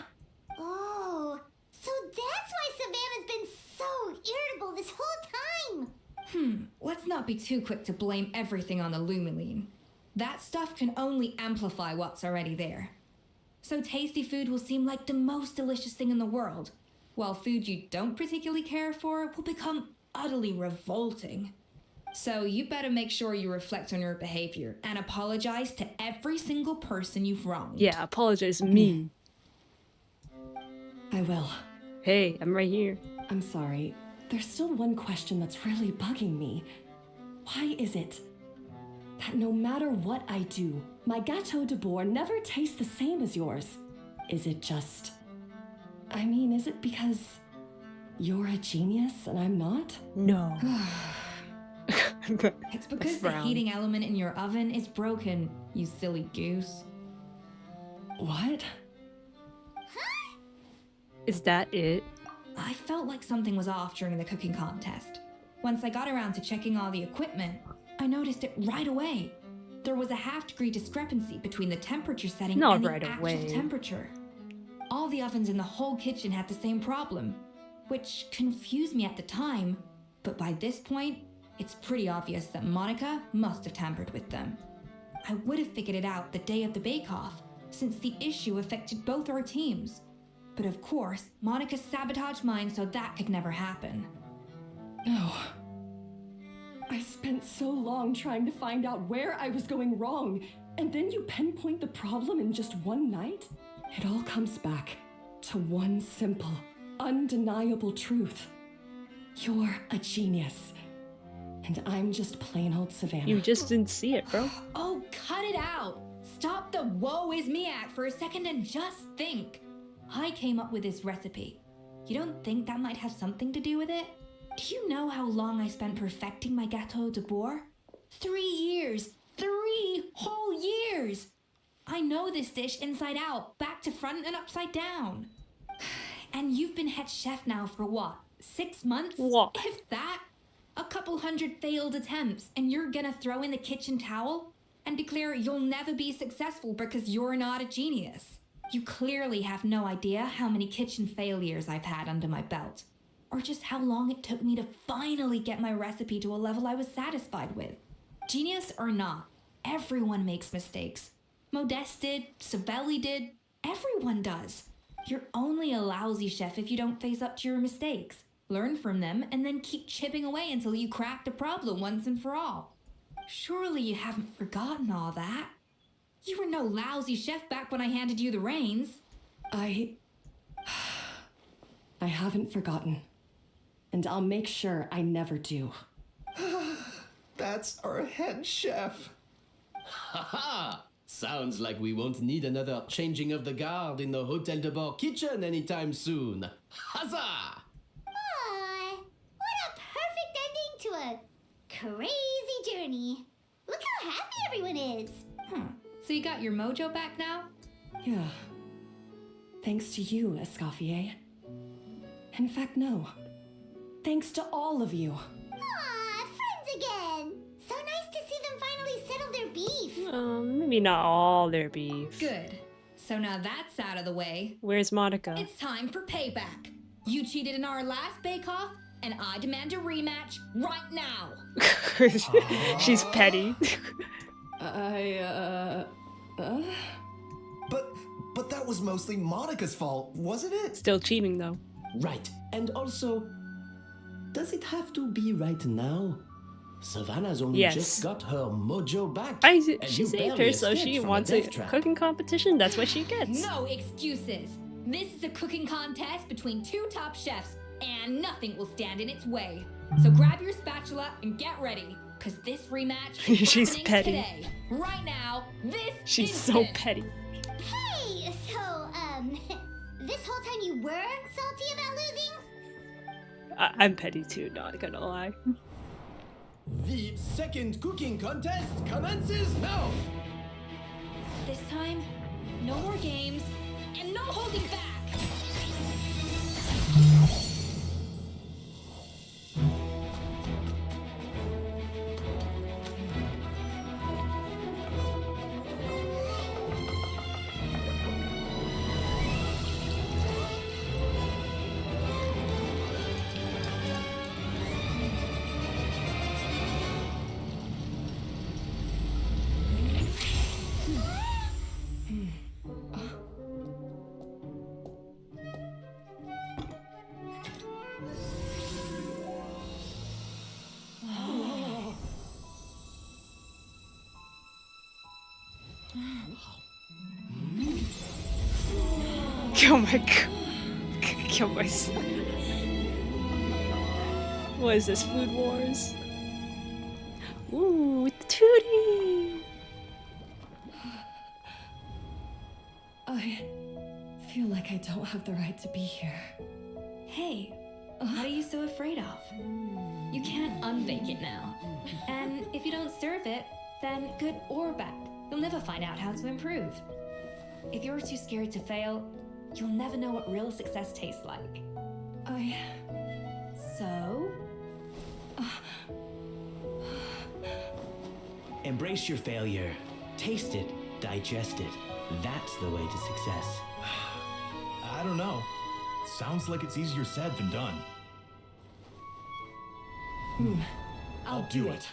Oh, so that's why Savannah's been so irritable this whole time. Let's not be too quick to blame everything on the Lumiline. That stuff can only amplify what's already there. So tasty food will seem like the most delicious thing in the world, while food you don't particularly care for will become utterly revolting. So you better make sure you reflect on your behavior and apologize to every single person you've wronged. Yeah, apologize to me. I will. Hey, I'm right here. I'm sorry. there's still one question that's really bugging me. Why is it that no matter what I do, my Gâteau de Bourg never tastes the same as yours? Is it just... I mean, is it because you're a genius and I'm not? No. It's because the heating element in your oven is broken, you silly goose. What? Is that it? I felt like something was off during the cooking contest. Once I got around to checking all the equipment, I noticed it right away. There was a half-degree discrepancy between the temperature setting Not and the right actual away. temperature. All the ovens in the whole kitchen had the same problem, which confused me at the time, but by this point, it's pretty obvious that Monica must have tampered with them. I would have figured it out the day of the bake-off, since the issue affected both our teams. But of course, Monica sabotaged mine so that could never happen. No. I spent so long trying to find out where I was going wrong, and then you pinpoint the problem in just one night? It all comes back to one simple, undeniable truth. You're a genius. And I'm just plain old Savannah. You just didn't see it, bro. Oh, cut it out! Stop the woe is me act for a second and just think. I came up with this recipe. You don't think that might have something to do with it? Do you know how long I spent perfecting my Gâteau de Bourg? 3 years! 3 whole years! I know this dish inside out, back to front and upside down. And you've been head chef now for what? 6 months? What? If that? A couple hundred failed attempts, and you're gonna throw in the kitchen towel and declare you'll never be successful because you're not a genius. You clearly have no idea how many kitchen failures I've had under my belt, or just how long it took me to finally get my recipe to a level I was satisfied with. Genius or not, everyone makes mistakes. Modeste did, Savelli did, everyone does. You're only a lousy chef if you don't face up to your mistakes, learn from them, and then keep chipping away until you crack the problem once and for all. Surely you haven't forgotten all that. You were no lousy chef back when I handed you the reins. I haven't forgotten. And I'll make sure I never do. That's our head chef. Haha! Sounds like we won't need another changing of the guard in the Hotel de Bord kitchen anytime soon. Huzzah! Aw, what a perfect ending to a crazy journey. Look how happy everyone is. So you got your mojo back now? Yeah. Thanks to you, Escoffier. In fact, no. Thanks to all of you. Aw, friends again. So nice to see them finally settle their beef. Maybe not all their beef. Good. So now that's out of the way. Where's Monica? It's time for payback. You cheated in our last bake-off, and I demand a rematch right now. She's petty. But that was mostly Monica's fault, wasn't it? Still cheating though. Right. And also, does it have to be right now? Savannah's only just got her mojo back. She saved her, so she wants a cooking competition. That's what she gets. No excuses. This is a cooking contest between 2 top chefs, and nothing will stand in its way. So grab your spatula and get ready, because this rematch is She's happening petty. today. Right now, She's so petty. Hey, so, this whole time you were salty about losing? I'm petty too, not gonna lie. The second cooking contest commences now! This time, no more games, and no holding back! Oh my god. Kill myself. What is this, Food Wars? Ooh, with the tootie! I feel like I don't have the right to be here. Hey, what are you so afraid of? You can't unbake it now. And if you don't serve it, then good or bad, you'll never find out how to improve. If you're too scared to fail, you'll never know what real success tastes like. So? Embrace your failure. Taste it. Digest it. That's the way to success. I don't know. Sounds like it's easier said than done. I'll do it.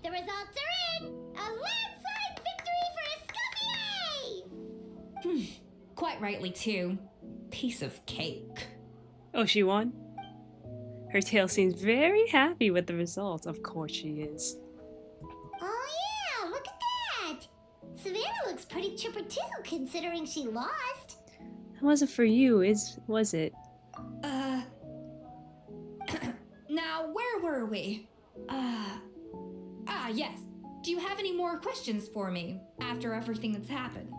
The results are in! A landslide victory for Escoffier! Quite rightly, too. Piece of cake. Oh, she won? Her tail seems very happy with the results. Of course she is. Oh yeah, look at that! Savannah looks pretty chipper too, considering she lost. It wasn't for you, was it? Now, where were we? Yes. Do you have any more questions for me after everything that's happened?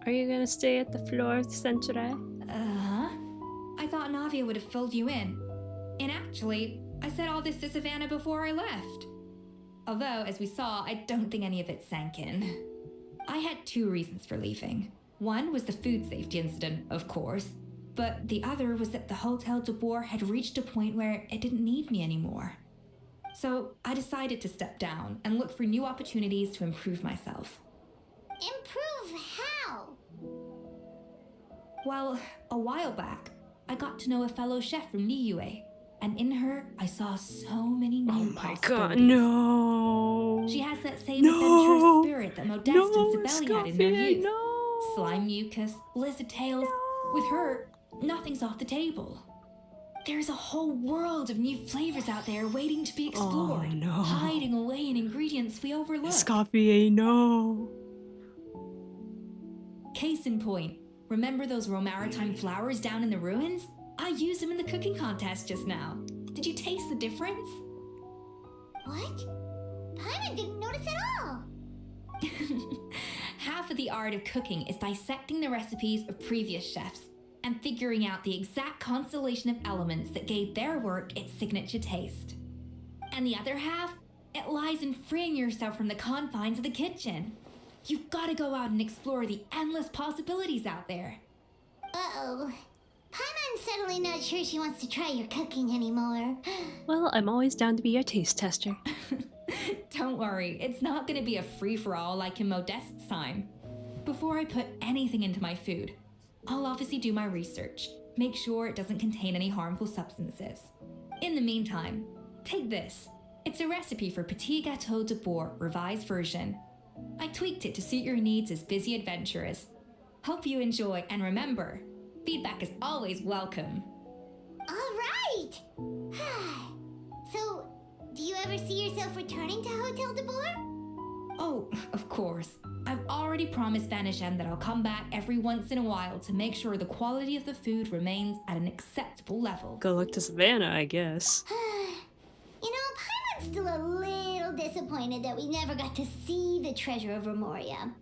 Are you gonna stay at the Flor Centre? I thought Navia would have filled you in. And actually, I said all this to Savannah before I left. Although, as we saw, I don't think any of it sank in. I had 2 reasons for leaving. One was the food safety incident, of course, but the other was that the Hotel de Boer had reached a point where it didn't need me anymore. So I decided to step down and look for new opportunities to improve myself. Improve how? Well, a while back, I got to know a fellow chef from Niue, and in her, I saw so many new My God, no! She has that same adventurous spirit that Modeste and Sibeli had in their Escoffier, youth. no! Slime mucus, lizard tails. With her, nothing's off the table. There's a whole world of new flavors out there waiting to be explored, Oh, no. hiding away in ingredients we overlook. Escoffier, no! Case in point, remember those Romaritime flowers down in the ruins? I used them in the cooking contest just now. Did you taste the difference? What? Paimon didn't notice at all. Half of the art of cooking is dissecting the recipes of previous chefs and figuring out the exact constellation of elements that gave their work its signature taste. And the other half, it lies in freeing yourself from the confines of the kitchen. You've got to go out and explore the endless possibilities out there. Uh-oh. Paimon's suddenly not sure she wants to try your cooking anymore. Well, I'm always down to be your taste tester. Don't worry, it's not going to be a free-for-all like in Modeste's time. Before I put anything into my food, I'll obviously do my research, make sure it doesn't contain any harmful substances. In the meantime, take this. It's a recipe for Petit Gâteau de Boer revised version. I tweaked it to suit your needs as busy adventurers. Hope you enjoy, and remember, feedback is always welcome. All right! So, do you ever see yourself returning to Hotel de Boer? Oh, of course. I've already promised Vanishem that I'll come back every once in a while to make sure the quality of the food remains at an acceptable level. Go look to Savannah, I guess. You know, Paimon's still a little disappointed that we never got to see the treasure of Remoria.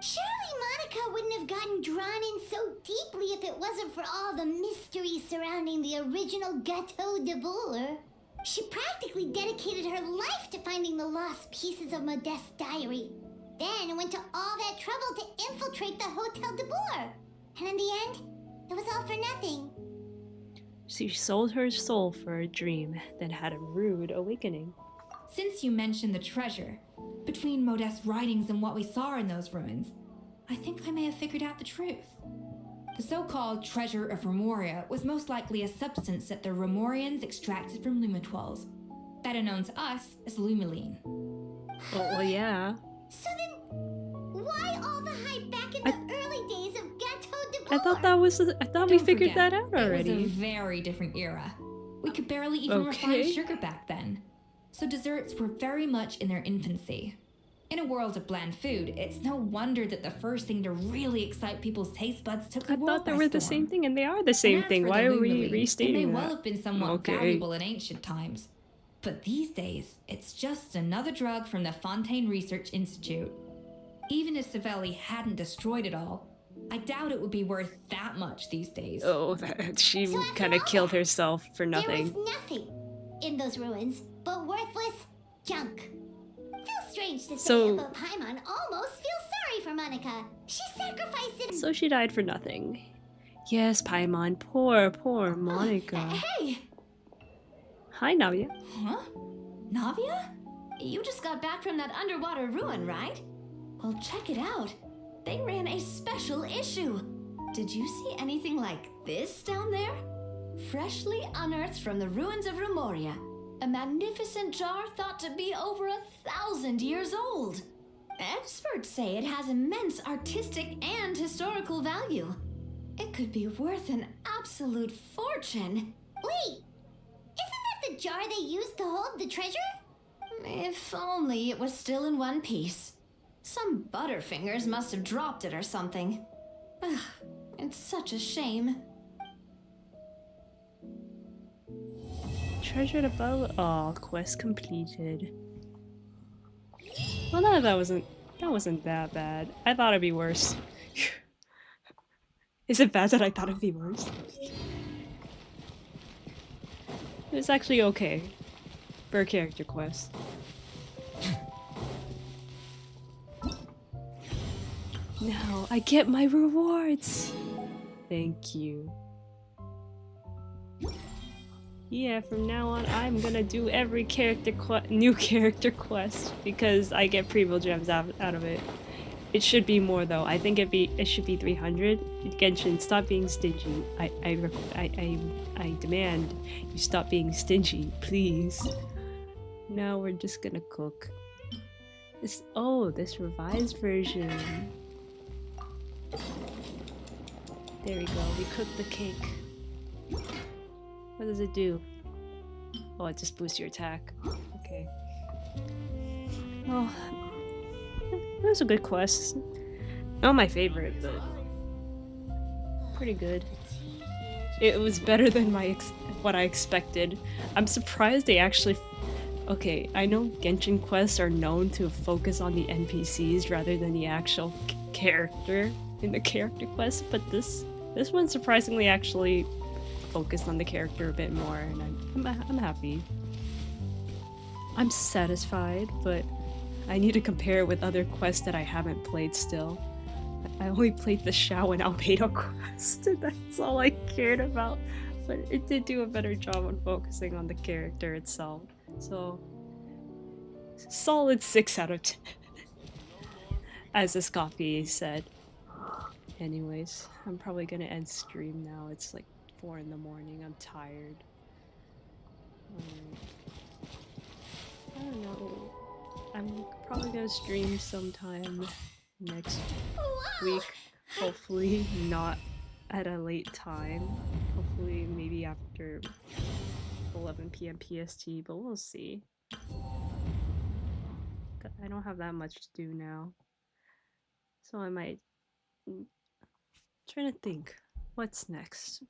Surely Monica wouldn't have gotten drawn in so deeply if it wasn't for all the mystery surrounding the original Gâteau de Boer. She practically dedicated her life to finding the lost pieces of Modeste's diary. Then went to all that trouble to infiltrate the Hotel de Boer. And in the end, it was all for nothing. She sold her soul for a dream, then had a rude awakening. Since you mentioned the treasure, between Modeste's writings and what we saw in those ruins, I think I may have figured out the truth. The so-called treasure of Remoria was most likely a substance that the Remorians extracted from Lumitoiles, better known to us as Lumiline. Oh, well, yeah. So then, why all the hype back in the early days of Gâteau de Boer? I thought we figured that out already. It was a very different era. We could barely even refine Okay. sugar back then. So desserts were very much in their infancy. In a world of bland food, it's no wonder that the first thing to really excite people's taste buds took the I world thought they by were the storm. same thing, and they are the same And as thing. for Why the are we lulali, it may restating well that? have been somewhat Okay. valuable in ancient times. But these days, it's just another drug from the Fontaine Research Institute. Even if Savelli hadn't destroyed it all, I doubt it would be worth that much these days. Oh, she kind of killed herself for There nothing. was nothing in those ruins but worthless junk. Feels strange to say So- it, but Paimon almost feels sorry for Monica. She sacrificed it. So she died for nothing. Yes, Paimon. Poor Monica. Hey! Hi, Navia. Huh? Navia? You just got back from that underwater ruin, right? Well, check it out. They ran a special issue. Did you see anything like this down there? Freshly unearthed from the ruins of Rumoria. A magnificent jar thought to be over 1,000 years old. Experts say it has immense artistic and historical value. It could be worth an absolute fortune. Wait, isn't that the jar they used to hold the treasure? If only it was still in one piece. Some butterfingers must have dropped it or something. Ugh, it's such a shame. Treasure above. Oh, quest completed. Well, no, that wasn't that bad. I thought it'd be worse. Is it bad that I thought it'd be worse? It was actually okay for a character quest. Now I get my rewards. Thank you. Yeah, from now on, I'm gonna do every new character quest because I get pre-roll gems out of it. It should be more though. I think it should be 300. Genshin, stop being stingy. I demand you stop being stingy, please. Now we're just gonna cook. This revised version. There we go. We cooked the cake. What does it do? Oh, it just boosts your attack. Okay. Oh, that was a good quest. Not my favorite, but pretty good. It was better than what I expected. I'm surprised they actually. Okay, I know Genshin quests are known to focus on the NPCs rather than the actual character in the character quest, but this one surprisingly actually focused on the character a bit more, and I'm happy. I'm satisfied, but I need to compare it with other quests that I haven't played still. I only played the Shao and Albedo quest, and that's all I cared about. But it did do a better job on focusing on the character itself. So, solid 6 out of 10. As Escoffier said. Anyways, I'm probably gonna end stream now. It's like 4 in the morning. I'm tired. I don't know. I'm probably gonna stream sometime next week. Hopefully not at a late time. Hopefully maybe after 11 p.m. PST, but we'll see. I don't have that much to do now. So I might... trying to think. What's next?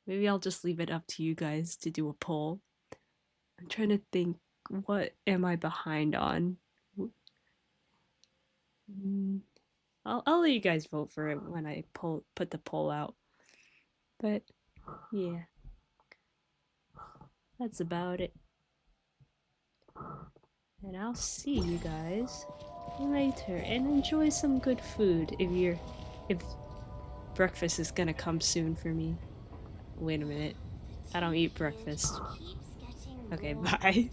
Maybe I'll just leave it up to you guys to do a poll. I'm trying to think, what am I behind on? I'll let you guys vote for it when I put the poll out. But yeah. That's about it. And I'll see you guys later, and enjoy some good food if breakfast is gonna come soon for me. Wait a minute. I don't eat breakfast. Okay, bye.